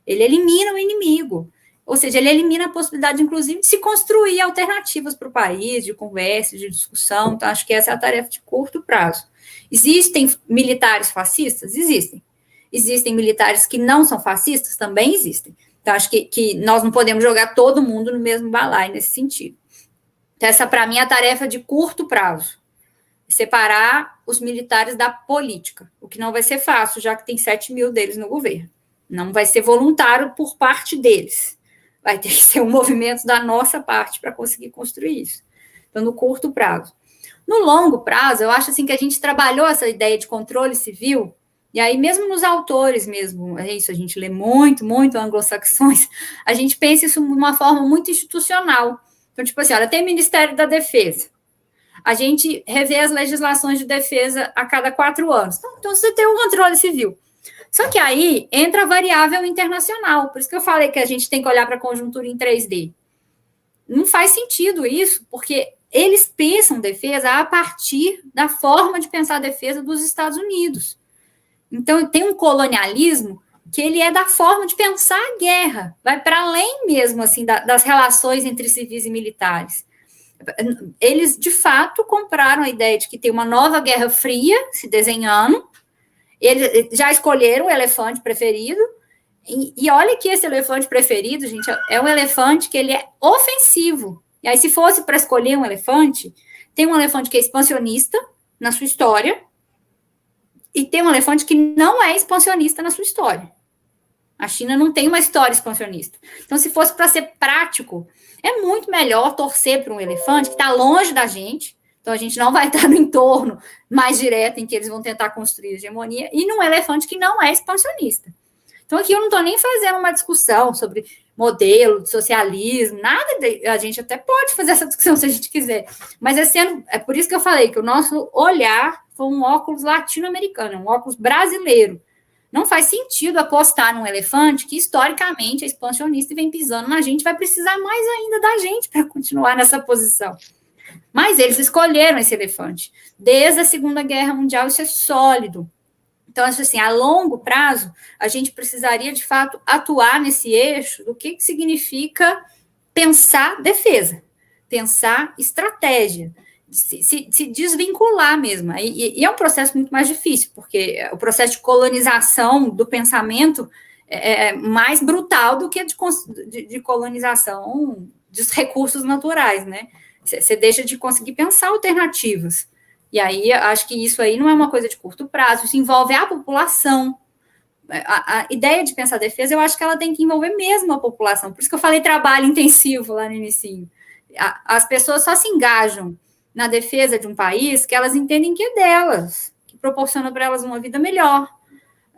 Ele elimina o inimigo. Ou seja, ele elimina a possibilidade, inclusive, de se construir alternativas para o país, de conversa, de discussão. Então, acho que essa é a tarefa de curto prazo. Existem militares fascistas? Existem. Existem militares que não são fascistas? Também existem. Então, acho que nós não podemos jogar todo mundo no mesmo balaio nesse sentido. Então, essa, para mim, é a tarefa de curto prazo. Separar os militares da política, o que não vai ser fácil, já que tem 7 mil deles no governo. Não vai ser voluntário por parte deles. Vai ter que ser um movimento da nossa parte para conseguir construir isso. Então, no curto prazo. No longo prazo, eu acho assim que a gente trabalhou essa ideia de controle civil, e aí mesmo nos autores mesmo, é isso, a gente lê muito anglo-saxões, a gente pensa isso de uma forma muito institucional. Então, tipo assim, olha, tem Ministério da Defesa. A gente revê as legislações de defesa a cada 4 anos. Então, você tem um controle civil. Só que aí entra a variável internacional. Por isso que eu falei que a gente tem que olhar para a conjuntura em 3D. Não faz sentido isso, porque eles pensam defesa a partir da forma de pensar a defesa dos Estados Unidos. Então, tem um colonialismo que ele é da forma de pensar a guerra. Vai para além mesmo assim, das relações entre civis e militares. Eles, de fato, compraram a ideia de que tem uma nova Guerra Fria se desenhando. Eles já escolheram o elefante preferido. E olha que esse elefante preferido, gente, é um elefante que ele é ofensivo. E aí, se fosse para escolher um elefante, tem um elefante que é expansionista na sua história e tem um elefante que não é expansionista na sua história. A China não tem uma história expansionista. Então, se fosse para ser prático, é muito melhor torcer para um elefante que está longe da gente. Então, a gente não vai estar no entorno mais direto em que eles vão tentar construir hegemonia, e num elefante que não é expansionista. Então, aqui eu não estou nem fazendo uma discussão sobre modelo de socialismo, nada. A gente até pode fazer essa discussão se a gente quiser. Mas é por isso que eu falei que o nosso olhar foi um óculos latino-americano, um óculos brasileiro. Não faz sentido apostar num elefante que, historicamente, é expansionista e vem pisando na gente, vai precisar mais ainda da gente para continuar nessa posição. Mas eles escolheram esse elefante. Desde a Segunda Guerra Mundial, isso é sólido. Então, acho assim, a longo prazo, a gente precisaria, de fato, atuar nesse eixo do que significa pensar defesa, pensar estratégia, se desvincular mesmo. E é um processo muito mais difícil, porque o processo de colonização do pensamento é mais brutal do que de colonização dos recursos naturais, né? Você deixa de conseguir pensar alternativas. E aí, acho que isso aí não é uma coisa de curto prazo, isso envolve a população. A ideia de pensar defesa, eu acho que ela tem que envolver mesmo a população. Por isso que eu falei trabalho intensivo lá no início. As pessoas só se engajam na defesa de um país que elas entendem que é delas, que proporciona para elas uma vida melhor.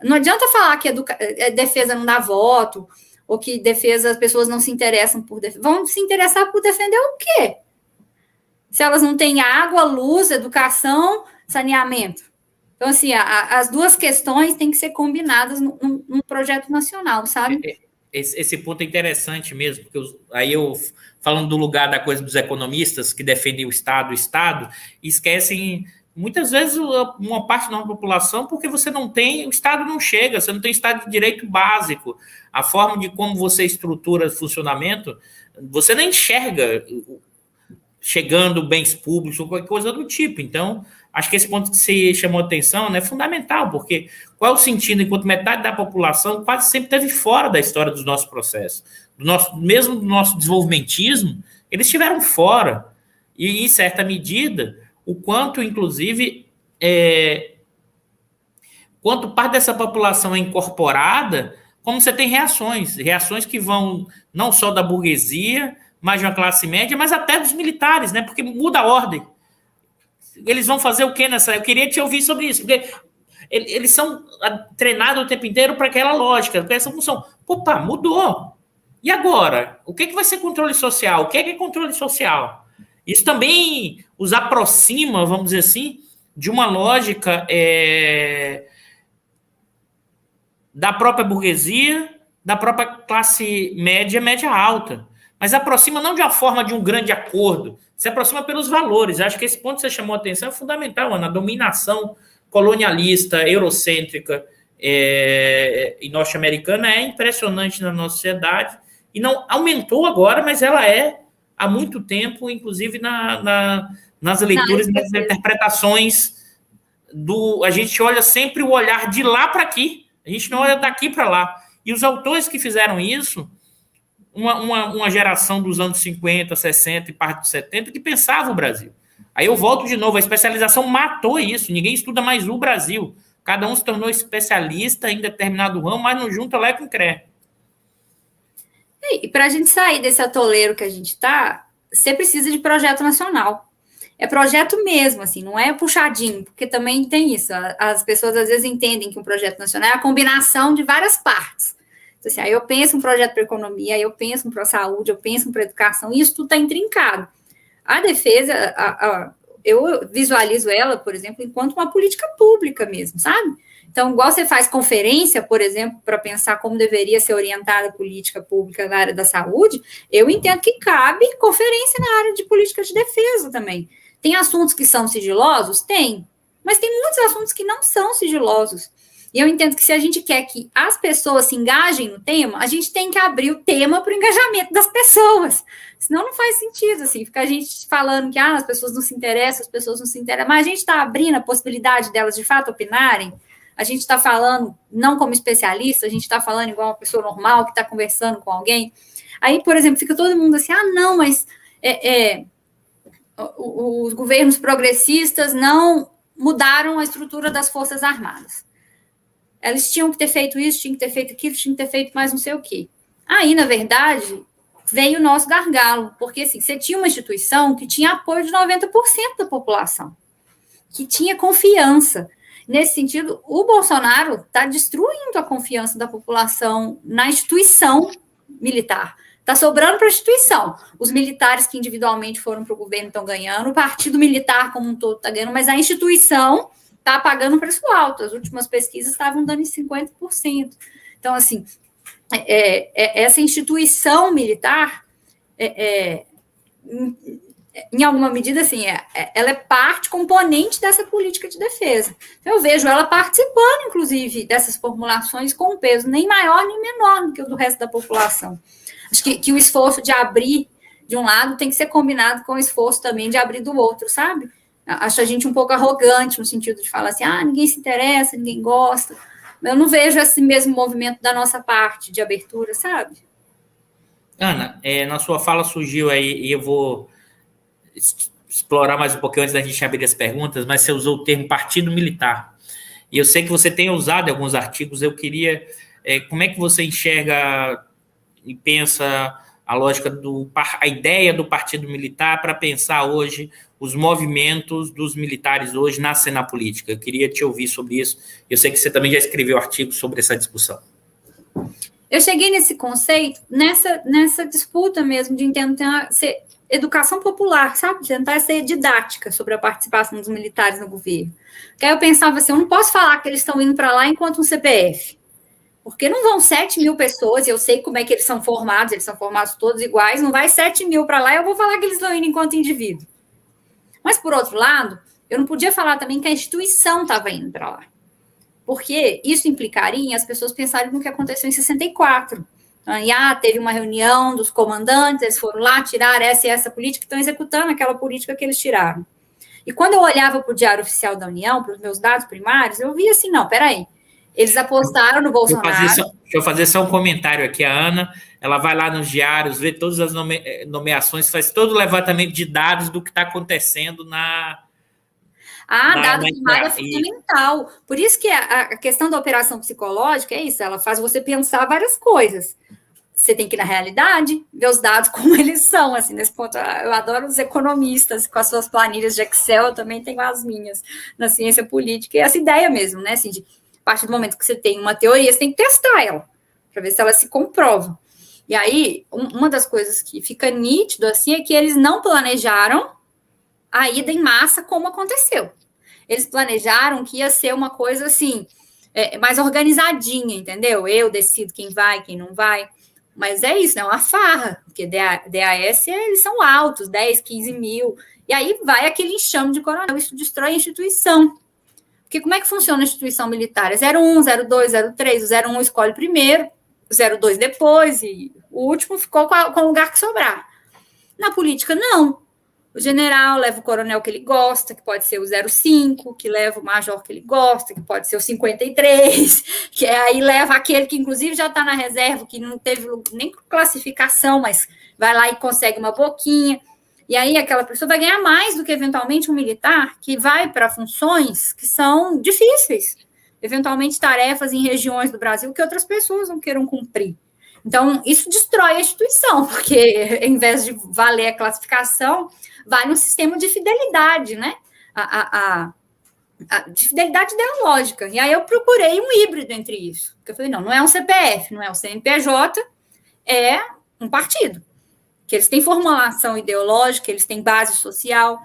Não adianta falar que defesa não dá voto, ou que defesa as pessoas não se interessam por defesa. Vão se interessar por defender o quê? Se elas não têm água, luz, educação, saneamento. Então, assim, as duas questões têm que ser combinadas num projeto nacional, sabe? Esse ponto é interessante mesmo, porque aí falando do lugar da coisa dos economistas que defendem o Estado, esquecem muitas vezes uma parte da população, porque você não tem, o Estado não chega, você não tem Estado de direito básico, a forma de como você estrutura o funcionamento, você não enxerga chegando bens públicos ou qualquer coisa do tipo. Então, acho que esse ponto que você chamou a atenção, né, é fundamental, porque qual é o sentido enquanto metade da população quase sempre esteve fora da história dos nossos processos, mesmo do nosso desenvolvimentismo, eles estiveram fora. E, em certa medida, o quanto, inclusive, quanto parte dessa população é incorporada, como você tem reações que vão não só da burguesia, mais de uma classe média, mas até dos militares, né? Porque muda a ordem. Eles vão fazer o quê nessa... Eu queria te ouvir sobre isso, porque eles são treinados o tempo inteiro para aquela lógica, para essa função. Opa, mudou. E agora? O que vai ser controle social? O que é controle social? Isso também os aproxima, vamos dizer assim, de uma lógica da própria burguesia, da própria classe média, média alta. Mas aproxima não de uma forma de um grande acordo, se aproxima pelos valores. Acho que esse ponto que você chamou a atenção é fundamental, Ana. A dominação colonialista, eurocêntrica e norte-americana é impressionante na nossa sociedade e não aumentou agora, mas ela é há muito tempo, inclusive nas leituras e nas interpretações a gente olha sempre o olhar de lá para aqui, a gente não olha daqui para lá. E os autores que fizeram isso, uma geração dos anos 50, 60 e parte dos 70 que pensava o Brasil. Aí eu volto de novo, a especialização matou isso, ninguém estuda mais o Brasil. Cada um se tornou especialista em determinado ramo, mas não junta lá com CRE. E para a gente sair desse atoleiro que a gente está, você precisa de projeto nacional. É projeto mesmo, assim, não é puxadinho, porque também tem isso. As pessoas às vezes entendem que um projeto nacional é a combinação de várias partes. Então, assim, aí eu penso um projeto para economia, aí eu penso um para saúde, eu penso um para educação, e isso tudo está intrincado. A defesa, eu visualizo ela, por exemplo, enquanto uma política pública mesmo, sabe? Então, igual você faz conferência, por exemplo, para pensar como deveria ser orientada a política pública na área da saúde, eu entendo que cabe conferência na área de política de defesa também. Tem assuntos que são sigilosos? Tem. Mas tem muitos assuntos que não são sigilosos. E eu entendo que se a gente quer que as pessoas se engajem no tema, a gente tem que abrir o tema para o engajamento das pessoas. Senão não faz sentido, assim, ficar a gente falando que as pessoas não se interessam, as pessoas não se interessam, mas a gente está abrindo a possibilidade delas de fato opinarem. A gente está falando não como especialista, a gente está falando igual uma pessoa normal que está conversando com alguém. Aí, por exemplo, fica todo mundo assim, não, mas os governos progressistas não mudaram a estrutura das Forças Armadas. Eles tinham que ter feito isso, tinham que ter feito aquilo, tinham que ter feito mais não sei o quê. Aí, na verdade, veio o nosso gargalo, porque assim, você tinha uma instituição que tinha apoio de 90% da população, que tinha confiança. Nesse sentido, o Bolsonaro está destruindo a confiança da população na instituição militar. Está sobrando para a instituição. Os militares que individualmente foram para o governo estão ganhando, o partido militar como um todo está ganhando, mas a instituição está pagando preço alto. As últimas pesquisas estavam dando em 50%. Então, assim, essa instituição militar, em alguma medida, assim, ela é parte, componente dessa política de defesa. Eu vejo ela participando, inclusive, dessas formulações com um peso nem maior nem menor do que o do resto da população. Acho que o esforço de abrir de um lado tem que ser combinado com o esforço também de abrir do outro, sabe? Acho a gente um pouco arrogante no sentido de falar assim, ninguém se interessa, ninguém gosta. Eu não vejo esse mesmo movimento da nossa parte de abertura, sabe? Ana, na sua fala surgiu aí, e eu vou explorar mais um pouquinho antes da gente abrir as perguntas, mas você usou o termo partido militar. E eu sei que você tem usado em alguns artigos, eu queria... como é que você enxerga e pensa a lógica a ideia do partido militar para pensar hoje os movimentos dos militares hoje na cena política? Eu queria te ouvir sobre isso. Eu sei que você também já escreveu artigos sobre essa discussão. Eu cheguei nesse conceito, nessa disputa mesmo de tentar ser educação popular, sabe? Tentar ser didática sobre a participação dos militares no governo. Porque aí eu pensava assim, eu não posso falar que eles estão indo para lá enquanto um CPF. Porque não vão 7 mil pessoas, e eu sei como é que eles são formados todos iguais, não vai 7 mil para lá e eu vou falar que eles estão indo enquanto indivíduo. Mas, por outro lado, eu não podia falar também que a instituição estava indo para lá. Porque isso implicaria em as pessoas pensarem no que aconteceu em 64. Teve uma reunião dos comandantes, eles foram lá, tiraram essa e essa política, estão executando aquela política que eles tiraram. E quando eu olhava para o Diário Oficial da União, para os meus dados primários, eu via assim, não, peraí, eles apostaram no Bolsonaro. Deixa eu fazer só um comentário aqui. A Ana, ela vai lá nos diários, vê todas as nomeações, faz todo o levantamento de dados do que está acontecendo dado primário é fundamental. Por isso que a questão da operação psicológica é isso, ela faz você pensar várias coisas. Você tem que ir na realidade, ver os dados como eles são, assim, nesse ponto. Eu adoro os economistas com as suas planilhas de Excel, eu também tenho as minhas na ciência política, e essa ideia mesmo, né, assim, a partir do momento que você tem uma teoria, você tem que testar ela, para ver se ela se comprova. E aí, uma das coisas que fica nítido assim é que eles não planejaram a ida em massa como aconteceu. Eles planejaram que ia ser uma coisa assim, mais organizadinha, entendeu? Eu decido quem vai, quem não vai. Mas é isso, né? Uma farra, porque DAS eles são altos, 10, 15 mil. E aí vai aquele enxame de coronel, isso destrói a instituição. Porque como é que funciona a instituição militar? É 01, 02, 03, o 01 escolhe primeiro, o 02 depois, e o último ficou com o lugar que sobrar. Na política, não. O general leva o coronel que ele gosta, que pode ser o 05, que leva o major que ele gosta, que pode ser o 53, que aí leva aquele que, inclusive, já está na reserva, que não teve nem classificação, mas vai lá e consegue uma boquinha. E aí aquela pessoa vai ganhar mais do que, eventualmente, um militar que vai para funções que são difíceis, eventualmente tarefas em regiões do Brasil que outras pessoas não queiram cumprir. Então, isso destrói a instituição, porque, em vez de valer a classificação, vai no sistema de fidelidade, né? De fidelidade ideológica. E aí eu procurei um híbrido entre isso. Porque eu falei, não é um CPF, não é um CNPJ, é um partido. Que eles têm formulação ideológica, eles têm base social.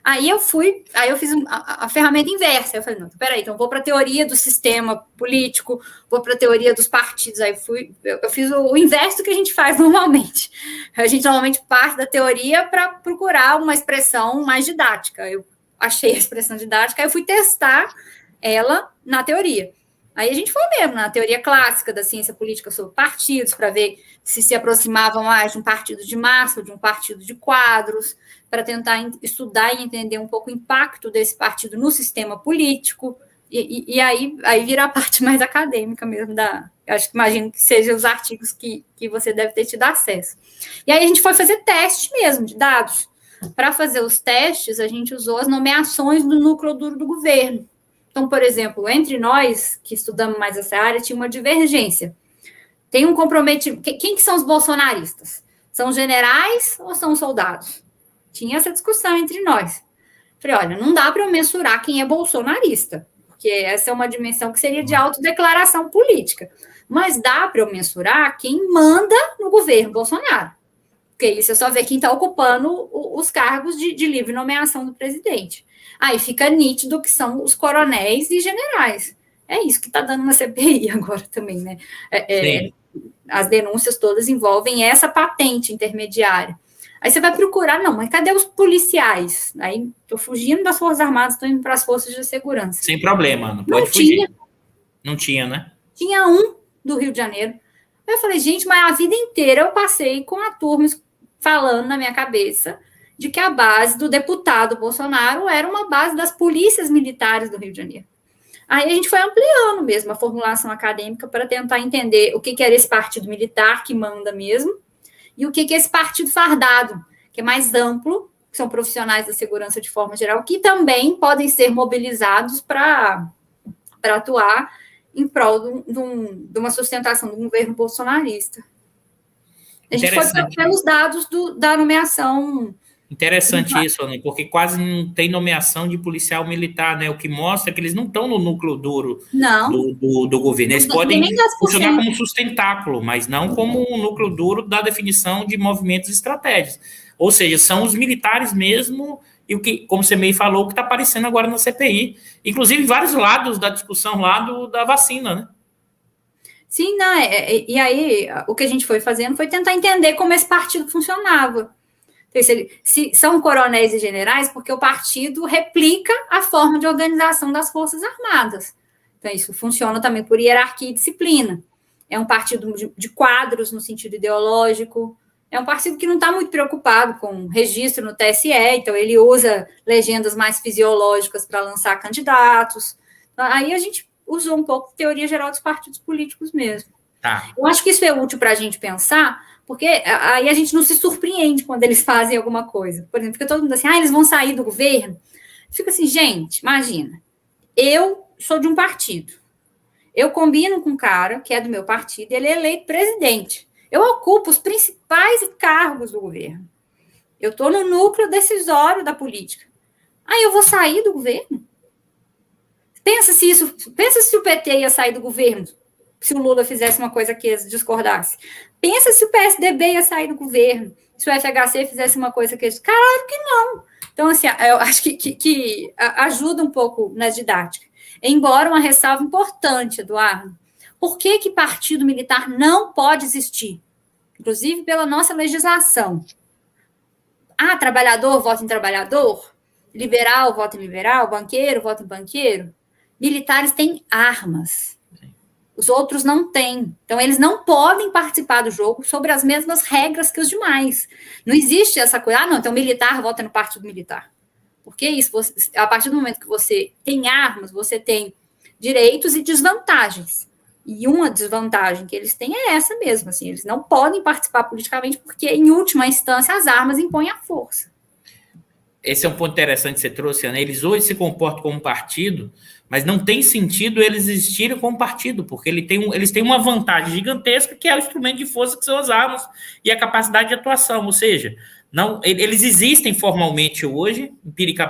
Aí eu fiz a ferramenta inversa. Eu falei, não, peraí, então vou para a teoria do sistema político, vou para a teoria dos partidos. Aí eu fiz o inverso do que a gente faz normalmente. A gente normalmente parte da teoria para procurar uma expressão mais didática. Eu achei a expressão didática, aí eu fui testar ela na teoria. Aí a gente foi mesmo na teoria clássica da ciência política sobre partidos, para ver se aproximavam mais de um partido de massa ou de um partido de quadros, para tentar estudar e entender um pouco o impacto desse partido no sistema político, e aí vira a parte mais acadêmica mesmo imagino que sejam os artigos que você deve ter tido acesso. E aí a gente foi fazer teste mesmo de dados. Para fazer os testes, a gente usou as nomeações do núcleo duro do governo. Então, por exemplo, entre nós, que estudamos mais essa área, tinha uma divergência. Tem um comprometimento. Quem que são os bolsonaristas? São generais ou são soldados? Tinha essa discussão entre nós. Falei, olha, não dá para eu mensurar quem é bolsonarista, porque essa é uma dimensão que seria de autodeclaração política. Mas dá para eu mensurar quem manda no governo Bolsonaro. Porque isso é só ver quem está ocupando os cargos de livre nomeação do presidente. Aí fica nítido que são os coronéis e generais. É isso que está dando na CPI agora também, né? As denúncias todas envolvem essa patente intermediária. Aí você vai procurar, não, mas cadê os policiais? Aí estou fugindo das Forças Armadas, estou indo para as forças de segurança. Sem problema, não pode fugir. Não tinha, né? Tinha um do Rio de Janeiro. Aí eu falei, gente, mas a vida inteira eu passei com a turma falando na minha cabeça de que a base do deputado Bolsonaro era uma base das polícias militares do Rio de Janeiro. Aí a gente foi ampliando mesmo a formulação acadêmica para tentar entender o que era esse partido militar que manda mesmo e o que é esse partido fardado, que é mais amplo, que são profissionais da segurança de forma geral, que também podem ser mobilizados para atuar em prol de uma sustentação do governo bolsonarista. A gente foi pelos dados da nomeação. Interessante isso, Ana, porque quase não tem nomeação de policial militar, né? O que mostra que eles não estão no núcleo duro do governo. Eles podem funcionar como sustentáculo, mas não como um núcleo duro da definição de movimentos e estratégias. Ou seja, são os militares mesmo, e o que, como você meio falou, o que está aparecendo agora na CPI. Inclusive, vários lados da discussão lá da vacina, né? Sim, não, e aí o que a gente foi fazendo foi tentar entender como esse partido funcionava. Se são coronéis e generais, porque o partido replica a forma de organização das Forças Armadas. Então, isso funciona também por hierarquia e disciplina. É um partido de quadros no sentido ideológico, é um partido que não está muito preocupado com registro no TSE, então ele usa legendas mais fisiológicas para lançar candidatos. Aí a gente usou um pouco de teoria geral dos partidos políticos mesmo. Tá. Eu acho que isso é útil para a gente pensar, porque aí a gente não se surpreende quando eles fazem alguma coisa. Por exemplo, fica todo mundo assim, eles vão sair do governo. Fica assim, gente, imagina, eu sou de um partido, eu combino com um cara que é do meu partido, ele é eleito presidente. Eu ocupo os principais cargos do governo. Eu estou no núcleo decisório da política. Aí eu vou sair do governo? Pensa se o PT ia sair do governo, se o Lula fizesse uma coisa que eles discordassem. Pensa se o PSDB ia sair do governo, se o FHC fizesse uma coisa que eles... Claro que não. Então, assim, eu acho que ajuda um pouco na didática. Embora uma ressalva importante, Eduardo, por que partido militar não pode existir? Inclusive pela nossa legislação. Trabalhador vota em trabalhador, liberal vota em liberal, banqueiro vota em banqueiro. Militares têm armas. Os outros não têm. Então, eles não podem participar do jogo sobre as mesmas regras que os demais. Não existe essa coisa, não, então militar vota no partido militar. Porque isso, a partir do momento que você tem armas, você tem direitos e desvantagens. E uma desvantagem que eles têm é essa mesmo, assim, eles não podem participar politicamente porque, em última instância, as armas impõem a força. Esse é um ponto interessante que você trouxe, Ana. Eles hoje se comportam como partido, mas não tem sentido eles existirem como partido, porque eles têm uma vantagem gigantesca, que é o instrumento de força que são as armas e a capacidade de atuação, ou seja, não, eles existem formalmente hoje,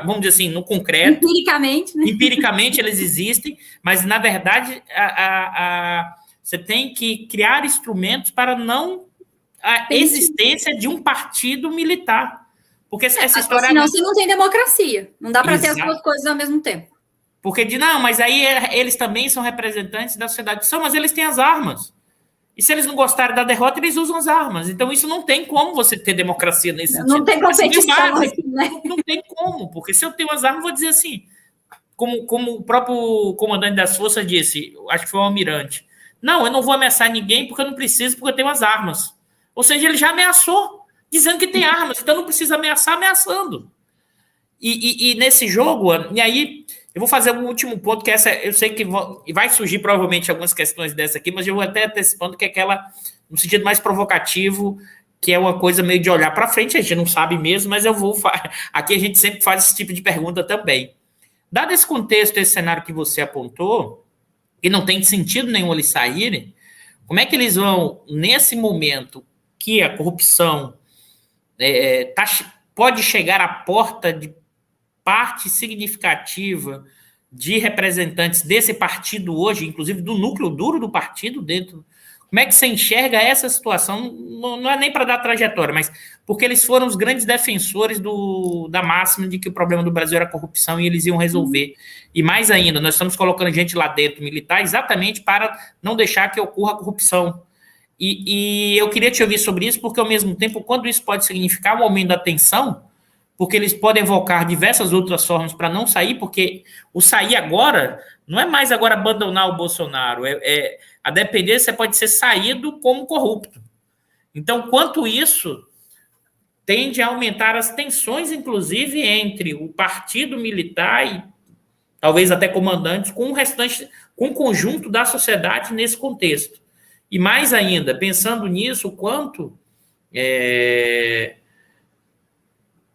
vamos dizer assim, no concreto. Empiricamente, né? Empiricamente eles existem, mas, na verdade, você tem que criar instrumentos para não a existência de um partido militar. Porque essa história... Senão você não tem democracia. Não dá para ter as duas coisas ao mesmo tempo. Porque não, mas aí eles também são representantes da sociedade. Mas eles têm as armas. E se eles não gostarem da derrota, eles usam as armas. Então, isso não tem como você ter democracia nesse sentido. Não tem competição aqui, né? Não tem como, porque se eu tenho as armas, vou dizer assim, como o próprio comandante das forças disse, acho que foi o almirante, não, eu não vou ameaçar ninguém porque eu não preciso, porque eu tenho as armas. Ou seja, ele já ameaçou, dizendo que tem armas, então não precisa ameaçar, ameaçando. E nesse jogo, e aí... Eu vou fazer um último ponto, que essa eu sei que vai surgir provavelmente algumas questões dessa aqui, mas eu vou até antecipando que é aquela, no sentido mais provocativo, que é uma coisa meio de olhar para frente, a gente não sabe mesmo, mas aqui a gente sempre faz esse tipo de pergunta também. Dado esse contexto, esse cenário que você apontou, e não tem sentido nenhum eles saírem, como é que eles vão, nesse momento que a corrupção pode chegar à porta de parte significativa de representantes desse partido hoje, inclusive do núcleo duro do partido dentro, como é que você enxerga essa situação? Não é nem para dar trajetória, mas porque eles foram os grandes defensores da máxima de que o problema do Brasil era corrupção e eles iam resolver. E mais ainda, nós estamos colocando gente lá dentro, militar, exatamente para não deixar que ocorra corrupção. E eu queria te ouvir sobre isso, porque, ao mesmo tempo, quando isso pode significar um aumento da tensão, porque eles podem evocar diversas outras formas para não sair, porque o sair agora não é mais agora abandonar o Bolsonaro, a dependência pode ser saído como corrupto. Então, quanto isso tende a aumentar as tensões, inclusive, entre o partido militar e talvez até comandantes, com o restante, com o conjunto da sociedade nesse contexto. E mais ainda, pensando nisso, o quanto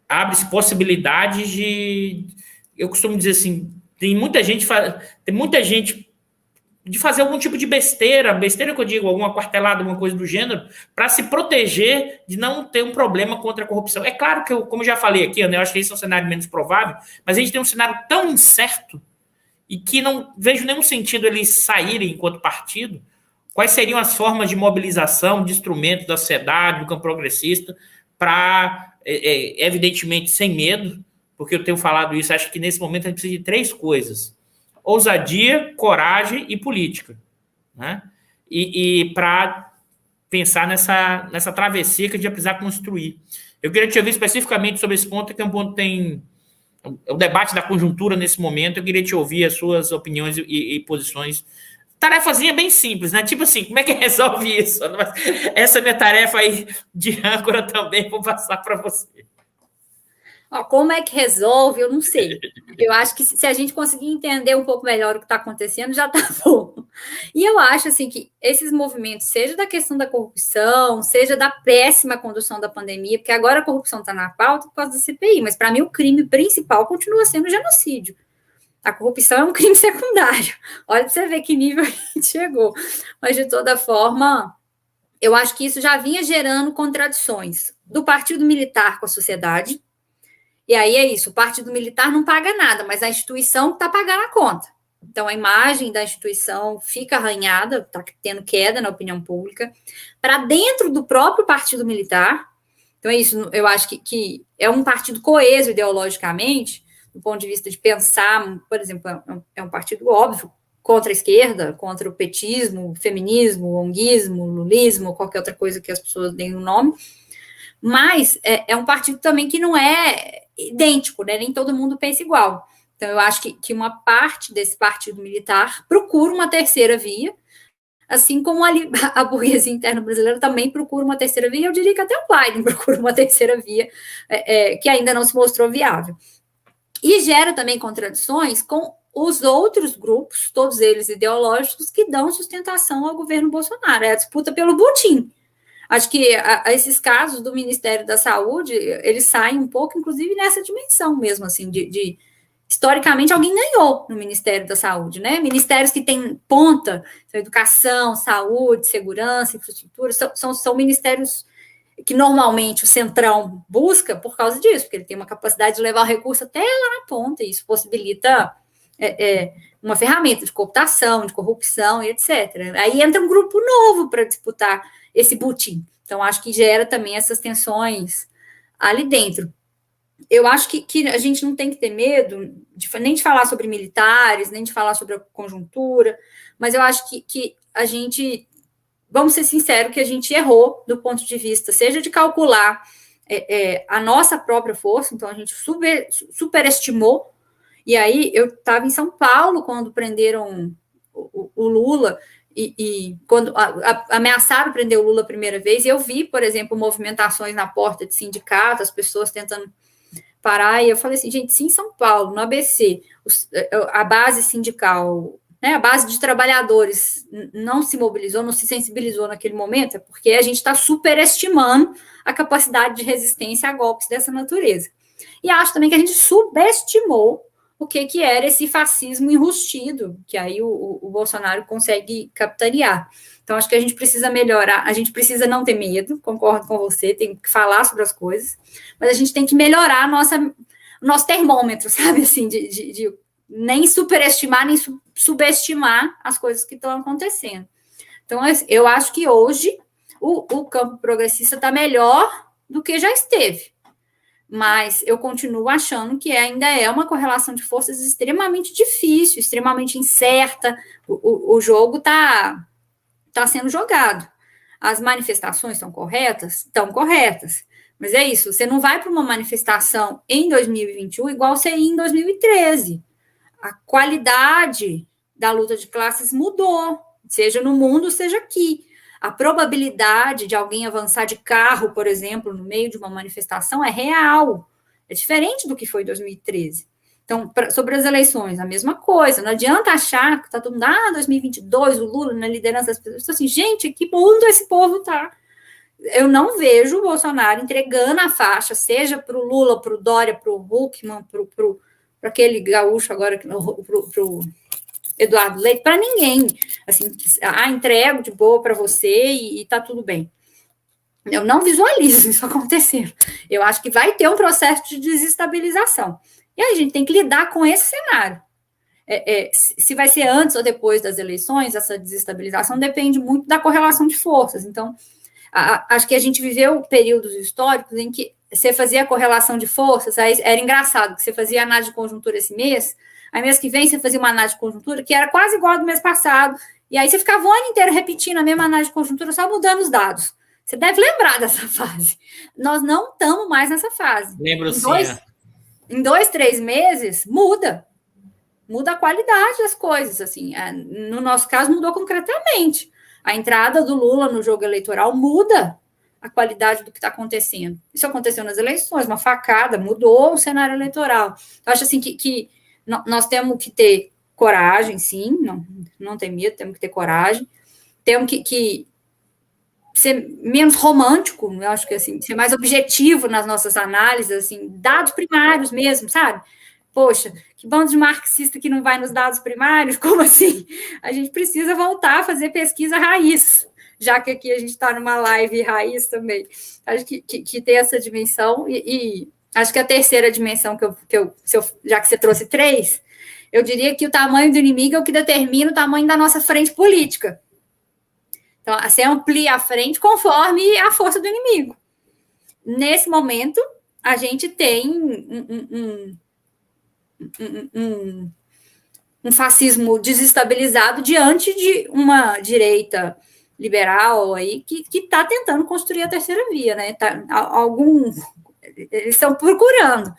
abre-se possibilidades de... Eu costumo dizer assim, tem muita gente de fazer algum tipo de besteira que eu digo, alguma quartelada, alguma coisa do gênero, para se proteger de não ter um problema contra a corrupção. É claro que, como eu já falei aqui, eu acho que esse é um cenário menos provável, mas a gente tem um cenário tão incerto e que não vejo nenhum sentido eles saírem enquanto partido. Quais seriam as formas de mobilização de instrumentos da sociedade, do campo progressista, para... evidentemente sem medo, porque eu tenho falado isso, acho que nesse momento a gente precisa de 3 coisas: ousadia, coragem e política, né? E para pensar nessa travessia que a gente vai precisar construir. Eu queria te ouvir especificamente sobre esse ponto, que é um ponto que tem o debate da conjuntura nesse momento. Eu queria te ouvir as suas opiniões e posições. Tarefazinha bem simples, né? Tipo assim, como é que resolve isso? Essa é a minha tarefa aí de âncora também, vou passar para você. Como é que resolve? Eu não sei. Eu acho que se a gente conseguir entender um pouco melhor o que está acontecendo, já está bom. E eu acho assim que esses movimentos, seja da questão da corrupção, seja da péssima condução da pandemia, porque agora a corrupção está na pauta por causa da CPI, mas para mim o crime principal continua sendo o genocídio. A corrupção é um crime secundário. Olha para você ver que nível a gente chegou. Mas, de toda forma, eu acho que isso já vinha gerando contradições do partido militar com a sociedade. E aí é isso, o partido militar não paga nada, mas a instituição está pagando a conta. Então, a imagem da instituição fica arranhada, está tendo queda na opinião pública, para dentro do próprio partido militar. Então, é isso, eu acho que é um partido coeso ideologicamente, do ponto de vista de pensar, por exemplo, é um partido óbvio, contra a esquerda, contra o petismo, o feminismo, o onguismo, o lulismo, qualquer outra coisa que as pessoas deem o nome, mas é um partido também que não é idêntico, né? Nem todo mundo pensa igual. Então, eu acho que uma parte desse partido militar procura uma terceira via, assim como a burguesia interna brasileira também procura uma terceira via, eu diria que até o Biden procura uma terceira via, que ainda não se mostrou viável. E gera também contradições com os outros grupos, todos eles ideológicos, que dão sustentação ao governo Bolsonaro. É a disputa pelo butim. Acho que esses casos do Ministério da Saúde, eles saem um pouco, inclusive, nessa dimensão mesmo, assim, de historicamente, alguém ganhou no Ministério da Saúde, né? Ministérios que têm ponta, educação, saúde, segurança, infraestrutura, são ministérios que normalmente o Centrão busca por causa disso, porque ele tem uma capacidade de levar o recurso até lá na ponta, e isso possibilita uma ferramenta de cooptação, de corrupção e etc. Aí entra um grupo novo para disputar esse butim. Então, acho que gera também essas tensões ali dentro. Eu acho que a gente não tem que ter medo nem de falar sobre militares, nem de falar sobre a conjuntura, mas eu acho que a gente, vamos ser sinceros, que a gente errou do ponto de vista, seja de calcular a nossa própria força, então a gente superestimou, e aí eu estava em São Paulo quando prenderam o Lula, e quando ameaçaram prender o Lula a primeira vez, eu vi, por exemplo, movimentações na porta de sindicato, as pessoas tentando parar, e eu falei assim, gente, se em São Paulo, no ABC, a base sindical, né, a base de trabalhadores não se mobilizou, não se sensibilizou naquele momento, é porque a gente está superestimando a capacidade de resistência a golpes dessa natureza. E acho também que a gente subestimou o que era esse fascismo enrustido, que aí o Bolsonaro consegue capitanear. Então, acho que a gente precisa melhorar, a gente precisa não ter medo, concordo com você, tem que falar sobre as coisas, mas a gente tem que melhorar o nosso termômetro, sabe, assim, de nem superestimar, nem subestimar as coisas que estão acontecendo. Então, eu acho que hoje o campo progressista está melhor do que já esteve, mas eu continuo achando que ainda é uma correlação de forças extremamente difícil, extremamente incerta, o jogo está sendo jogado. As manifestações estão corretas? Estão corretas. Mas é isso, você não vai para uma manifestação em 2021 igual você ia em 2013. A qualidade da luta de classes mudou, seja no mundo, seja aqui. A probabilidade de alguém avançar de carro, por exemplo, no meio de uma manifestação é real. É diferente do que foi em 2013. Então, sobre as eleições, a mesma coisa. Não adianta achar que está todo mundo, 2022, o Lula na liderança das pessoas. Assim, gente, que mundo esse povo está? Eu não vejo o Bolsonaro entregando a faixa, seja para o Lula, para o Dória, para o Huckman, para aquele gaúcho agora, para o Eduardo Leite, para ninguém. Assim, entrego de boa para você e está tudo bem. Eu não visualizo isso acontecendo. Eu acho que vai ter um processo de desestabilização. E aí a gente tem que lidar com esse cenário. Se vai ser antes ou depois das eleições, essa desestabilização depende muito da correlação de forças. Então, acho que a gente viveu períodos históricos em que você fazia a correlação de forças, aí era engraçado, que você fazia análise de conjuntura esse mês, aí mês que vem você fazia uma análise de conjuntura que era quase igual ao do mês passado, e aí você ficava o ano inteiro repetindo a mesma análise de conjuntura, só mudando os dados. Você deve lembrar dessa fase. Nós não estamos mais nessa fase. Lembro sim. Em 2, 3 meses, muda a qualidade das coisas, assim. No nosso caso, mudou concretamente. A entrada do Lula no jogo eleitoral muda a qualidade do que está acontecendo. Isso aconteceu nas eleições, uma facada, mudou o cenário eleitoral. Eu acho assim que nós temos que ter coragem, sim, não tem medo, temos que ter coragem, temos que ser menos romântico, eu acho que assim, ser mais objetivo nas nossas análises, assim, dados primários mesmo, sabe? Poxa, que bando de marxista que não vai nos dados primários, como assim? A gente precisa voltar a fazer pesquisa raiz, já que aqui a gente está numa live raiz também. Acho que tem essa dimensão e Acho que a terceira dimensão já que você trouxe 3, eu diria que o tamanho do inimigo é o que determina o tamanho da nossa frente política. Então, você amplia a frente conforme a força do inimigo. Nesse momento, a gente tem um fascismo desestabilizado diante de uma direita liberal aí que está tentando construir a terceira via, né? Eles estão procurando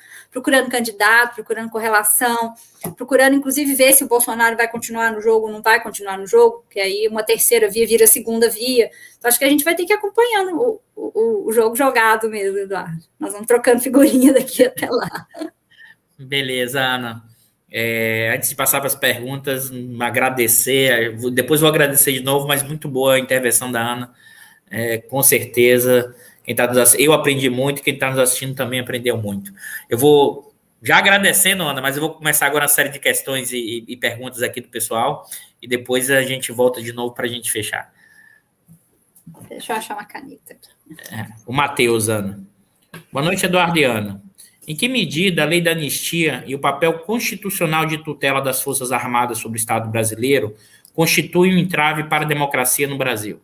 candidato, procurando correlação, procurando, inclusive, ver se o Bolsonaro vai continuar no jogo ou não vai continuar no jogo, porque aí uma terceira via vira segunda via. Então, acho que a gente vai ter que ir acompanhando o jogo jogado mesmo, Eduardo. Nós vamos trocando figurinha daqui até lá. Beleza, Ana. Antes de passar para as perguntas, agradecer. Depois vou agradecer de novo, mas muito boa a intervenção da Ana. Com certeza. Eu aprendi muito, quem está nos assistindo também aprendeu muito. Eu vou já agradecendo, Ana, mas eu vou começar agora a série de questões e perguntas aqui do pessoal, e depois a gente volta de novo para a gente fechar. Deixa eu achar uma caneta aqui. O Matheus, Ana. Boa noite, Eduardo e Ana. Em que medida a lei da anistia e o papel constitucional de tutela das Forças Armadas sobre o Estado brasileiro constituem um entrave para a democracia no Brasil?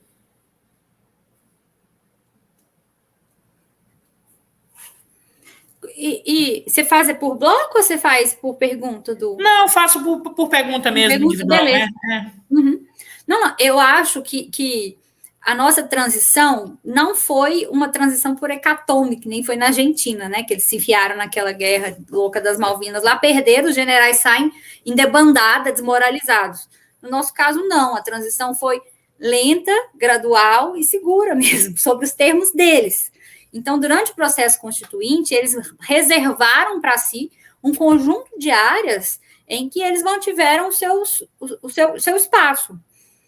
E você faz por bloco ou você faz por pergunta do... Não, faço por pergunta mesmo, pergunta, individual, beleza. Né? Uhum. Não, eu acho que a nossa transição não foi uma transição por hecatombe, que nem foi na Argentina, né? Que eles se enfiaram naquela guerra louca das Malvinas lá, perderam, os generais saem em debandada, desmoralizados. No nosso caso, não. A transição foi lenta, gradual e segura mesmo, sobre os termos deles. Então, durante o processo constituinte, eles reservaram para si um conjunto de áreas em que eles mantiveram o seu espaço.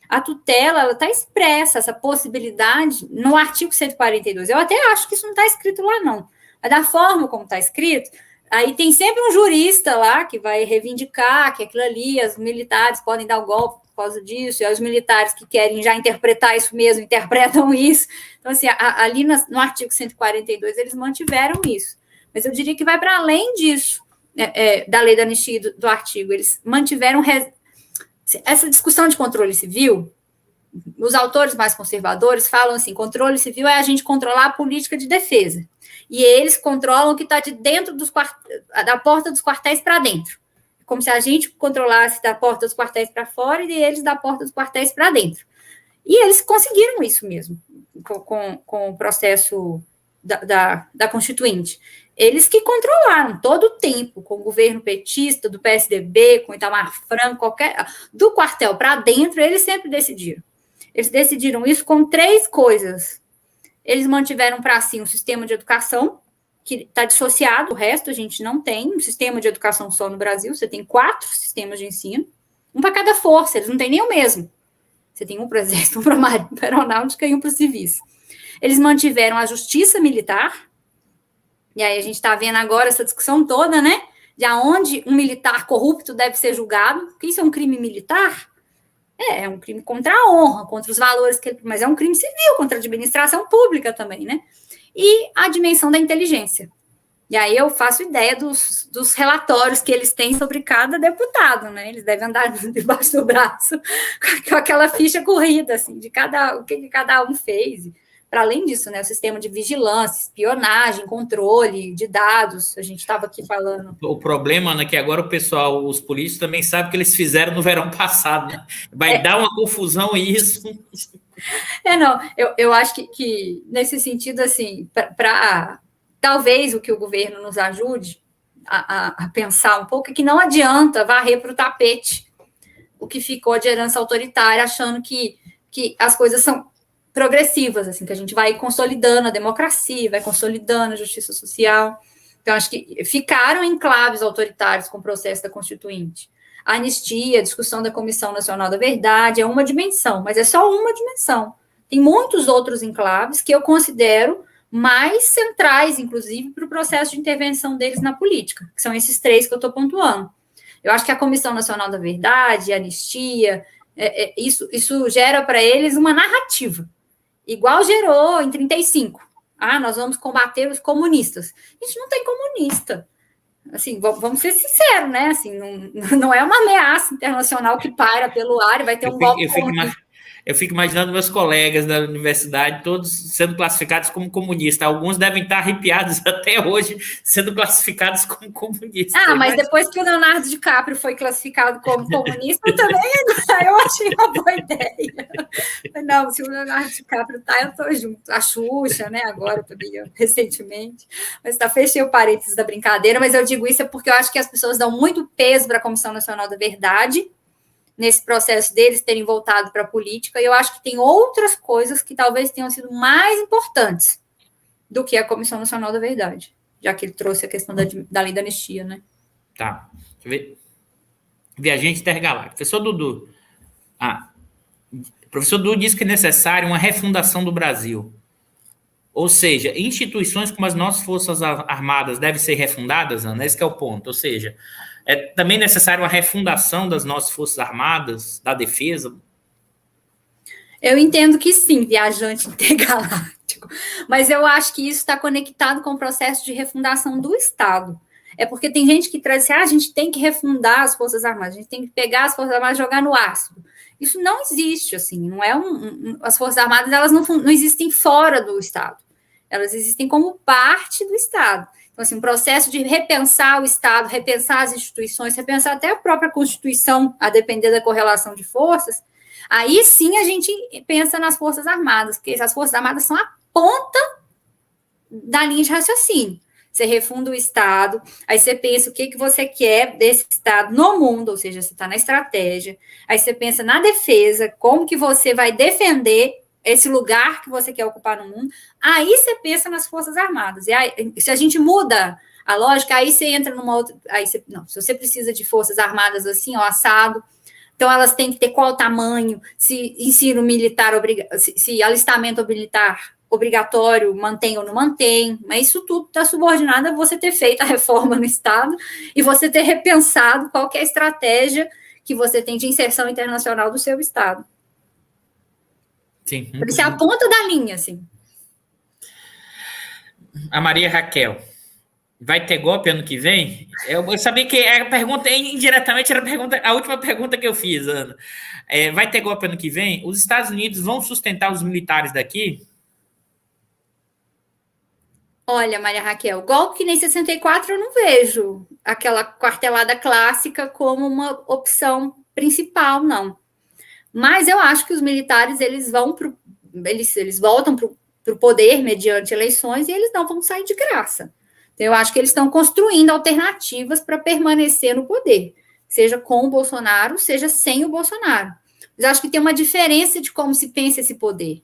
A tutela está expressa, essa possibilidade, no artigo 142. Eu até acho que isso não está escrito lá, não. Mas da forma como está escrito, aí tem sempre um jurista lá que vai reivindicar que aquilo ali, os militares podem dar o golpe por causa disso, e os militares que querem já interpretar isso mesmo, interpretam isso. Então, assim, ali no artigo 142, eles mantiveram isso. Mas eu diria que vai para além disso, da lei da anistia do artigo. Eles mantiveram... Essa discussão de controle civil, os autores mais conservadores falam assim, controle civil é a gente controlar a política de defesa. E eles controlam o que está de dentro da porta dos quartéis para dentro. Como se a gente controlasse da porta dos quartéis para fora e eles da porta dos quartéis para dentro. E eles conseguiram isso mesmo, com o processo da Constituinte. Eles que controlaram todo o tempo, com o governo petista, do PSDB, com Itamar Franco, do quartel para dentro, eles sempre decidiram. Eles decidiram isso com 3 coisas. Eles mantiveram para si um sistema de educação, que está dissociado, o resto a gente não tem um sistema de educação só no Brasil, você tem 4 sistemas de ensino, um para cada força, eles não têm nem o mesmo. Você tem um para o Exército, um para a Aeronáutica e um para os civis. Eles mantiveram a justiça militar, e aí a gente está vendo agora essa discussão toda, né? De aonde um militar corrupto deve ser julgado, porque isso é um crime militar? É um crime contra a honra, contra os valores que ele... Mas é um crime civil, contra a administração pública também, né? E a dimensão da inteligência. E aí eu faço ideia dos relatórios que eles têm sobre cada deputado, né? Eles devem andar debaixo do braço com aquela ficha corrida, assim, de o que cada um fez. Para além disso, né, o sistema de vigilância, espionagem, controle de dados, a gente estava aqui falando. O problema, Ana, é que agora os políticos também sabem o que eles fizeram no verão passado, né? Vai dar uma confusão isso. Não, eu acho que nesse sentido, assim, talvez o que o governo nos ajude a pensar um pouco é que não adianta varrer para o tapete o que ficou de herança autoritária, achando que as coisas são progressivas, assim, que a gente vai consolidando a democracia, vai consolidando a justiça social. Então, acho que ficaram enclaves autoritários com o processo da Constituinte. A anistia, a discussão da Comissão Nacional da Verdade é uma dimensão, mas é só uma dimensão. Tem muitos outros enclaves que eu considero mais centrais, inclusive, para o processo de intervenção deles na política, que são esses 3 que eu estou pontuando. Eu acho que a Comissão Nacional da Verdade, a anistia, isso gera para eles uma narrativa, igual gerou em 1935. nós vamos combater os comunistas. A gente não tem comunista. Assim, vamos ser sinceros, né? Assim, não é uma ameaça internacional que paira pelo ar e vai ter um golpe comunista. Eu fico imaginando meus colegas da universidade todos sendo classificados como comunistas. Alguns devem estar arrepiados até hoje sendo classificados como comunistas. Mas depois que o Leonardo DiCaprio foi classificado como comunista, eu achei uma boa ideia. Não, se o Leonardo DiCaprio tá, eu tô junto. A Xuxa, né, agora também, recentemente. Mas fechei o parênteses da brincadeira, mas eu digo isso porque eu acho que as pessoas dão muito peso para a Comissão Nacional da Verdade, nesse processo deles terem voltado para a política, e eu acho que tem outras coisas que talvez tenham sido mais importantes do que a Comissão Nacional da Verdade, já que ele trouxe a questão da lei da anistia, né? Tá. Deixa eu ver. Viajante intergaláctico. Professor Dudu. Professor Dudu diz que é necessário uma refundação do Brasil. Ou seja, instituições como as nossas Forças Armadas devem ser refundadas, Ana? Esse que é o ponto. Ou seja, é também necessário uma refundação das nossas Forças Armadas, da defesa? Eu entendo que sim, viajante intergaláctico. Mas eu acho que isso está conectado com o processo de refundação do Estado. É porque tem gente que traz assim, a gente tem que refundar as Forças Armadas, a gente tem que pegar as Forças Armadas e jogar no ácido. Isso não existe, assim, não é as Forças Armadas, elas não existem fora do Estado. Elas existem como parte do Estado. Então, assim, um processo de repensar o Estado, repensar as instituições, repensar até a própria Constituição, a depender da correlação de forças, aí sim a gente pensa nas Forças Armadas, porque as Forças Armadas são a ponta da linha de raciocínio. Você refunda o Estado, aí você pensa o que você quer desse Estado no mundo, ou seja, você está na estratégia, aí você pensa na defesa, como que você vai defender esse lugar que você quer ocupar no mundo, aí você pensa nas Forças Armadas. E aí, se a gente muda a lógica, aí você entra numa outra... se você precisa de Forças Armadas assim, ó, assado, então elas têm que ter qual tamanho, se ensino militar, se alistamento militar obrigatório mantém ou não mantém, mas isso tudo está subordinado a você ter feito a reforma no Estado e você ter repensado qual que é a estratégia que você tem de inserção internacional do seu Estado. Sim. Isso é a ponta da linha, assim. A Maria Raquel. Vai ter golpe ano que vem? Eu sabia que a pergunta, indiretamente, era a última pergunta que eu fiz, Ana. Vai ter golpe ano que vem? Os Estados Unidos vão sustentar os militares daqui? Olha, Maria Raquel, golpe que nem 64 eu não vejo aquela quartelada clássica como uma opção principal, não. Mas eu acho que os militares eles voltam para o poder mediante eleições e eles não vão sair de graça. Então, eu acho que eles estão construindo alternativas para permanecer no poder, seja com o Bolsonaro, seja sem o Bolsonaro. Mas eu acho que tem uma diferença de como se pensa esse poder.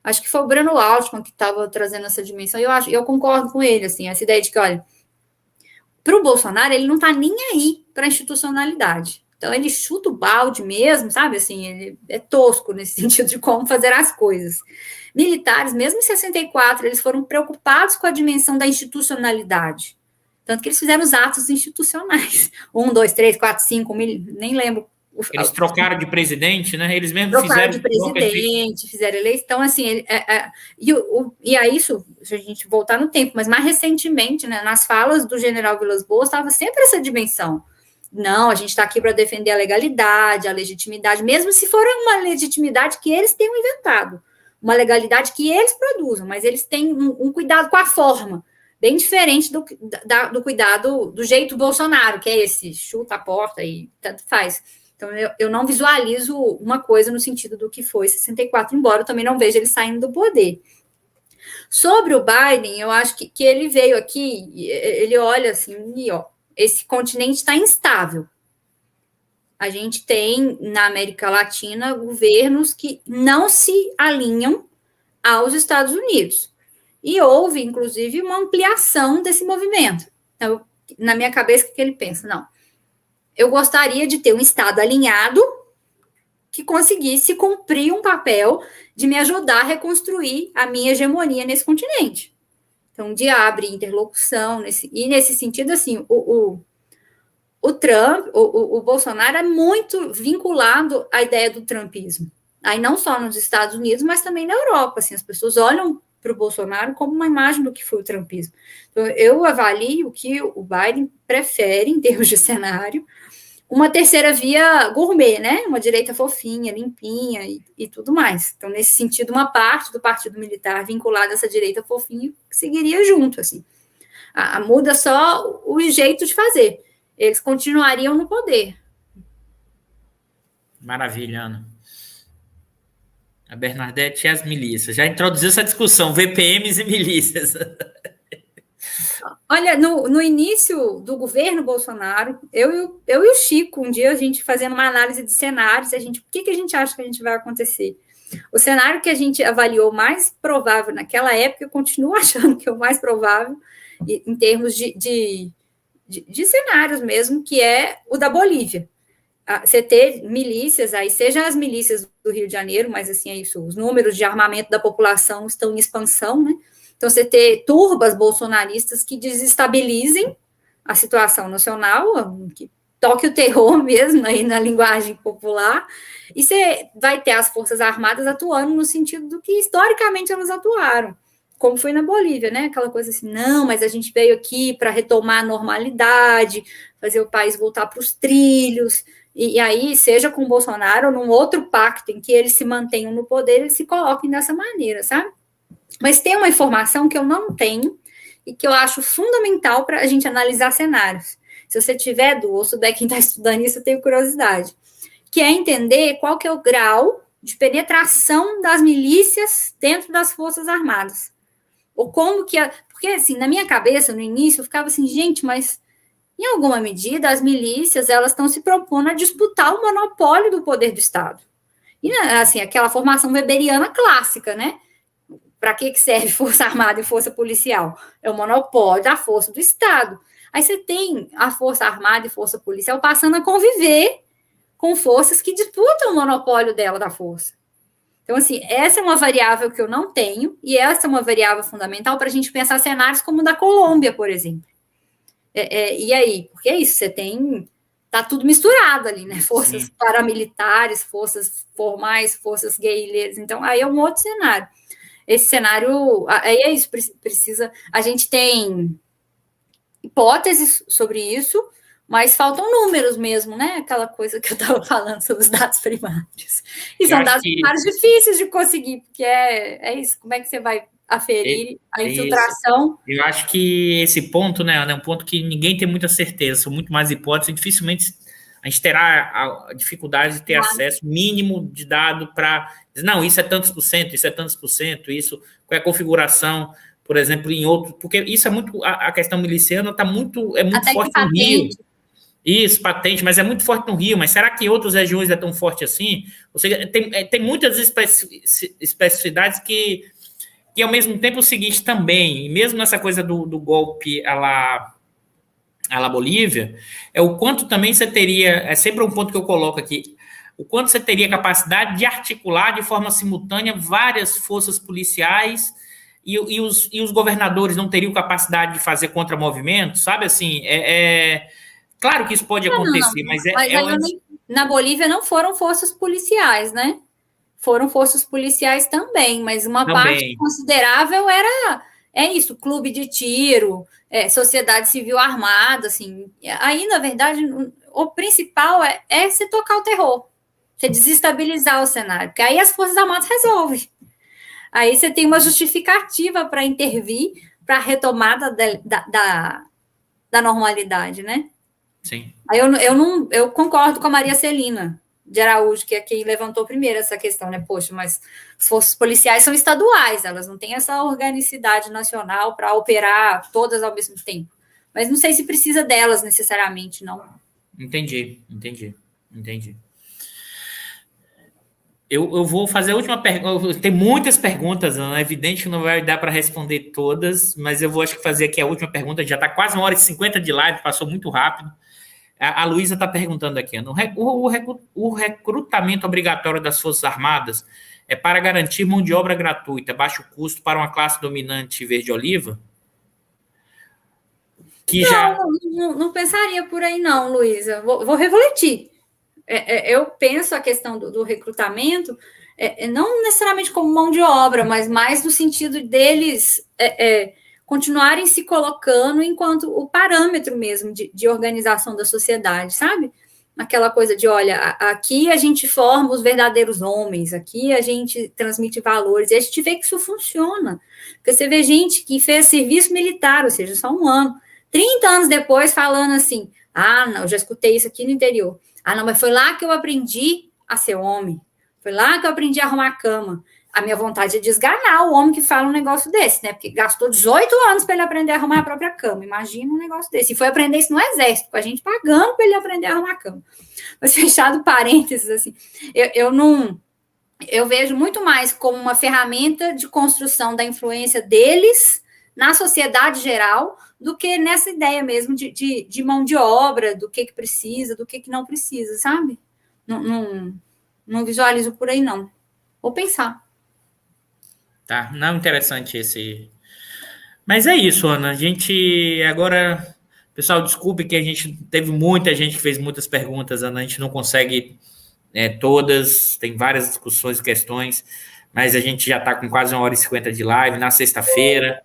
Acho que foi o Breno Altman que estava trazendo essa dimensão, e eu concordo com ele, assim, essa ideia de que, olha, para o Bolsonaro, ele não está nem aí para a institucionalidade. Então, ele chuta o balde mesmo, sabe? Assim, ele é tosco nesse sentido de como fazer as coisas. Militares, mesmo em 64, eles foram preocupados com a dimensão da institucionalidade. Tanto que eles fizeram os atos institucionais. 1, 2, 3, 4, 5, nem lembro. Eles trocaram de presidente, né? Eles mesmos trocaram de presidente, fizeram eleição. Então, assim, e a isso, se a gente voltar no tempo, mas mais recentemente, né, nas falas do general Vilas Boas, estava sempre essa dimensão. Não, a gente está aqui para defender a legalidade, a legitimidade, mesmo se for uma legitimidade que eles tenham inventado, uma legalidade que eles produzam, mas eles têm um cuidado com a forma, bem diferente do cuidado do jeito Bolsonaro, que é esse, chuta a porta e tanto faz. Então, eu não visualizo uma coisa no sentido do que foi 64, embora eu também não veja ele saindo do poder. Sobre o Biden, eu acho que ele veio aqui, ele olha assim, e ó, esse continente está instável. A gente tem, na América Latina, governos que não se alinham aos Estados Unidos. E houve, inclusive, uma ampliação desse movimento. Então, na minha cabeça, o que ele pensa? Não, eu gostaria de ter um Estado alinhado que conseguisse cumprir um papel de me ajudar a reconstruir a minha hegemonia nesse continente. Então, de abre interlocução, e nesse sentido, assim, o Trump, o Bolsonaro é muito vinculado à ideia do trumpismo. Aí não só nos Estados Unidos, mas também na Europa. Assim, as pessoas olham para o Bolsonaro como uma imagem do que foi o trumpismo. Então, eu avalio que o Biden prefere, em termos de cenário, uma terceira via gourmet, né? Uma direita fofinha, limpinha e tudo mais. Então, nesse sentido, uma parte do partido militar vinculada a essa direita fofinha seguiria junto, assim. Muda só o jeito de fazer. Eles continuariam no poder. Maravilha, Ana. A Bernadette e as milícias. Já introduziu essa discussão, VPMs e milícias. Olha, no início do governo Bolsonaro, eu e o Chico, um dia a gente fazendo uma análise de cenários, o que a gente acha que a gente vai acontecer? O cenário que a gente avaliou mais provável naquela época, eu continuo achando que é o mais provável, em termos de cenários mesmo, que é o da Bolívia. Você ter milícias, aí seja as milícias do Rio de Janeiro, mas assim é isso, os números de armamento da população estão em expansão, né? Então, você ter turbas bolsonaristas que desestabilizem a situação nacional, que toque o terror mesmo aí na linguagem popular, e você vai ter as Forças Armadas atuando no sentido do que historicamente elas atuaram, como foi na Bolívia, né? Aquela coisa assim, não, mas a gente veio aqui para retomar a normalidade, fazer o país voltar para os trilhos, e aí, seja com o Bolsonaro ou num outro pacto em que eles se mantenham no poder, eles se coloquem dessa maneira, sabe? Mas tem uma informação que eu não tenho e que eu acho fundamental para a gente analisar cenários. Se você tiver, ou souber quem está estudando isso, eu tenho curiosidade. Que é entender qual que é o grau de penetração das milícias dentro das Forças Armadas. Ou como que... Porque, assim, na minha cabeça, no início, eu ficava assim, gente, mas em alguma medida as milícias, elas estão se propondo a disputar o monopólio do poder do Estado. E, assim, aquela formação weberiana clássica, né? Para que serve Força Armada e Força Policial? É o monopólio da força do Estado. Aí você tem a Força Armada e Força Policial passando a conviver com forças que disputam o monopólio dela da força. Então, assim, essa é uma variável que eu não tenho, e essa é uma variável fundamental para a gente pensar cenários como o da Colômbia, por exemplo. E aí? Porque é isso, você tem... Está tudo misturado ali, né? Forças Sim. paramilitares, forças formais, forças guerrilheiras. Então, aí é um outro cenário. Esse cenário, aí é isso, precisa... A gente tem hipóteses sobre isso, mas faltam números mesmo, né? Aquela coisa que eu estava falando sobre os dados primários. E são dados primários difíceis de conseguir, porque é isso, como é que você vai aferir a infiltração? Eu acho que esse ponto, né, é um ponto que ninguém tem muita certeza, são muito mais hipóteses, dificilmente a gente terá a dificuldade de ter acesso mínimo de dado para dizer, não, isso é tantos por cento, isso é tantos por cento, isso, qual é a configuração, por exemplo, em outro, porque isso é muito, a questão miliciana está muito forte no Rio. Isso, patente, mas é muito forte no Rio, mas será que em outras regiões é tão forte assim? Ou seja, tem muitas especificidades que ao mesmo tempo o seguinte também, mesmo nessa coisa do golpe à la Bolívia, é o quanto também você teria, é sempre um ponto que eu coloco aqui, o quanto você teria capacidade de articular de forma simultânea várias forças policiais e os governadores não teriam capacidade de fazer contramovimentos, sabe assim, claro que isso pode acontecer, mas na Bolívia não foram forças policiais, né? Foram forças policiais também, mas uma parte considerável é isso, clube de tiro, sociedade civil armada, assim. Aí, na verdade, o principal é você tocar o terror, você desestabilizar o cenário, porque aí as Forças Armadas resolvem. Aí você tem uma justificativa para intervir para a retomada da normalidade, né? Sim. Aí eu concordo com a Maria Celina de Araújo, que é quem levantou primeiro essa questão, né? Poxa, mas as forças policiais são estaduais, elas não têm essa organicidade nacional para operar todas ao mesmo tempo. Mas não sei se precisa delas necessariamente, não. Entendi. Eu vou fazer a última pergunta. Tem muitas perguntas, Ana. É evidente que não vai dar para responder todas, mas eu vou acho que fazer aqui a última pergunta. Já está quase 1h50 de live, passou muito rápido. A Luísa está perguntando aqui, Ana, o recrutamento obrigatório das Forças Armadas é para garantir mão de obra gratuita, baixo custo para uma classe dominante verde-oliva? Não pensaria por aí não, Luísa. Vou refletir. Eu penso a questão do recrutamento não necessariamente como mão de obra, mas mais no sentido deles continuarem se colocando enquanto o parâmetro mesmo de organização da sociedade, sabe? Aquela coisa de, olha, aqui a gente forma os verdadeiros homens, aqui a gente transmite valores, e a gente vê que isso funciona. Porque você vê gente que fez serviço militar, ou seja, só um ano, 30 anos depois falando assim, não, eu já escutei isso aqui no interior. Não, mas foi lá que eu aprendi a ser homem, foi lá que eu aprendi a arrumar a cama. A minha vontade é desgarrar o homem que fala um negócio desse, né? Porque gastou 18 anos para ele aprender a arrumar a própria cama. Imagina um negócio desse. E foi aprender isso no exército, com a gente pagando para ele aprender a arrumar a cama. Mas fechado parênteses, assim, eu vejo muito mais como uma ferramenta de construção da influência deles na sociedade geral do que nessa ideia mesmo de mão de obra, do que precisa, do que não precisa, sabe? Não visualizo por aí, não. Vou pensar. Tá, não interessante esse. Mas é isso, Ana. A gente agora. Pessoal, desculpe que a gente teve muita gente que fez muitas perguntas, Ana. A gente não consegue todas, tem várias discussões, questões, mas a gente já está com quase 1h50 de live na sexta-feira.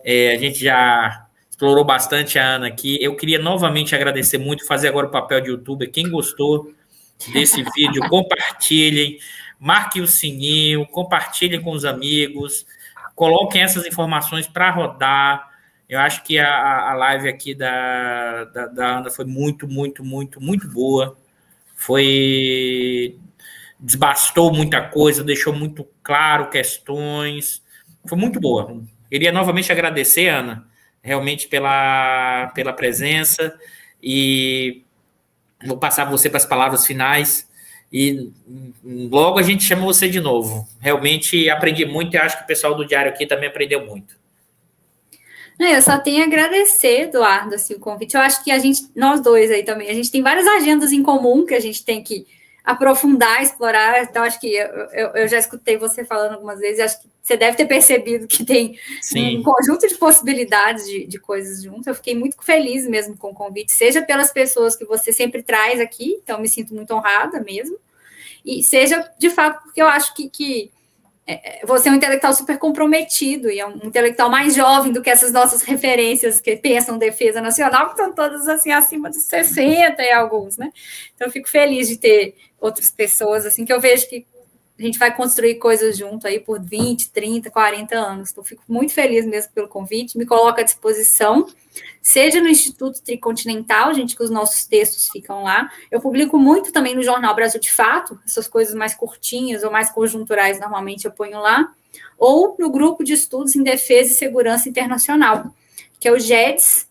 A gente já explorou bastante a Ana aqui. Eu queria novamente agradecer muito, fazer agora o papel de youtuber. Quem gostou desse vídeo, compartilhem. Marque o sininho, compartilhem com os amigos, coloquem essas informações para rodar. Eu acho que a live aqui da Ana foi muito, muito, muito, muito boa. Desbastou muita coisa, deixou muito claro questões. Foi muito boa. Queria novamente agradecer, Ana, realmente pela presença. E vou passar você para as palavras finais. E logo a gente chama você de novo. Realmente aprendi muito e acho que o pessoal do Diário aqui também aprendeu muito. Eu só tenho a agradecer, Eduardo, assim, o convite. Eu acho que nós dois aí também, a gente tem várias agendas em comum que a gente tem que aprofundar, explorar. Então, acho que eu já escutei você falando algumas vezes, acho que você deve ter percebido que tem um conjunto de possibilidades de coisas juntas. Eu fiquei muito feliz mesmo com o convite, seja pelas pessoas que você sempre traz aqui, então me sinto muito honrada mesmo, e seja, de fato, porque eu acho que você é um intelectual super comprometido e é um intelectual mais jovem do que essas nossas referências que pensam defesa nacional, que estão todas assim acima de 60 e alguns, né? Então, eu fico feliz de ter outras pessoas assim que eu vejo que a gente vai construir coisas junto aí por 20, 30, 40 anos. Então, fico muito feliz mesmo pelo convite, me coloco à disposição, seja no Instituto Tricontinental, gente, que os nossos textos ficam lá. Eu publico muito também no Jornal Brasil de Fato, essas coisas mais curtinhas ou mais conjunturais, normalmente eu ponho lá, ou no Grupo de Estudos em Defesa e Segurança Internacional, que é o GEDS,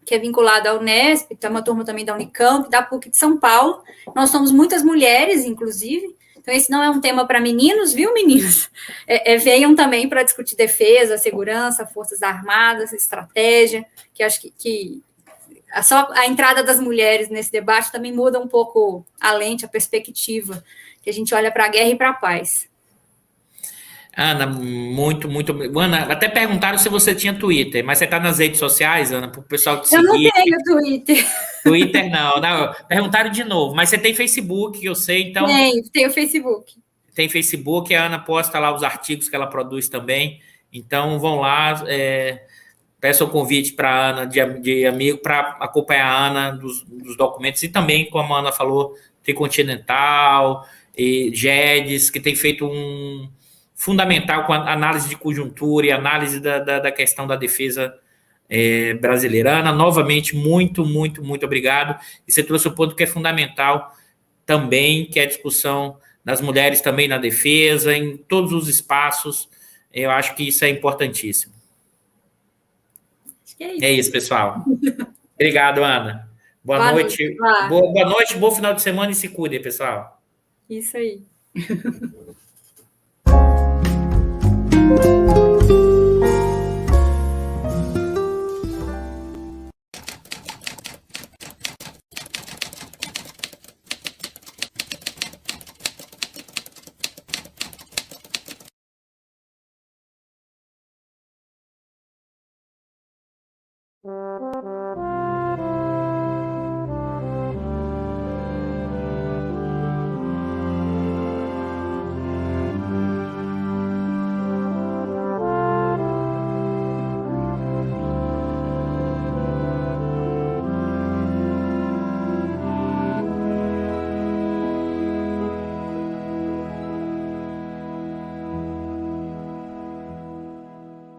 que é vinculado à Unesp, tem uma turma também da Unicamp, da PUC de São Paulo. Nós somos muitas mulheres, inclusive. Então, esse não é um tema para meninos, viu, meninos? Venham também para discutir defesa, segurança, forças armadas, estratégia, que acho que só a entrada das mulheres nesse debate também muda um pouco a lente, a perspectiva, que a gente olha para a guerra e para a paz. Ana, muito, muito. Ana, até perguntaram se você tinha Twitter, mas você está nas redes sociais, Ana, para o pessoal te seguir. Eu não tenho Twitter. Twitter não. Perguntaram de novo, mas você tem Facebook, eu sei, então. Tenho Facebook. Tem Facebook, a Ana posta lá os artigos que ela produz também. Então vão lá, peça o convite para a Ana, de amigo, para acompanhar a Ana dos documentos e também, como a Ana falou, Tricontinental, e GEDES, que tem feito um fundamental com a análise de conjuntura e análise da questão da defesa brasileira. Ana, novamente, muito, muito, muito obrigado. E você trouxe um ponto que é fundamental também, que é a discussão das mulheres também na defesa, em todos os espaços. Eu acho que isso é importantíssimo. Acho que é isso. É isso, pessoal. Obrigado, Ana. Boa noite. Boa noite, bom final de semana e se cuide, pessoal. Isso aí.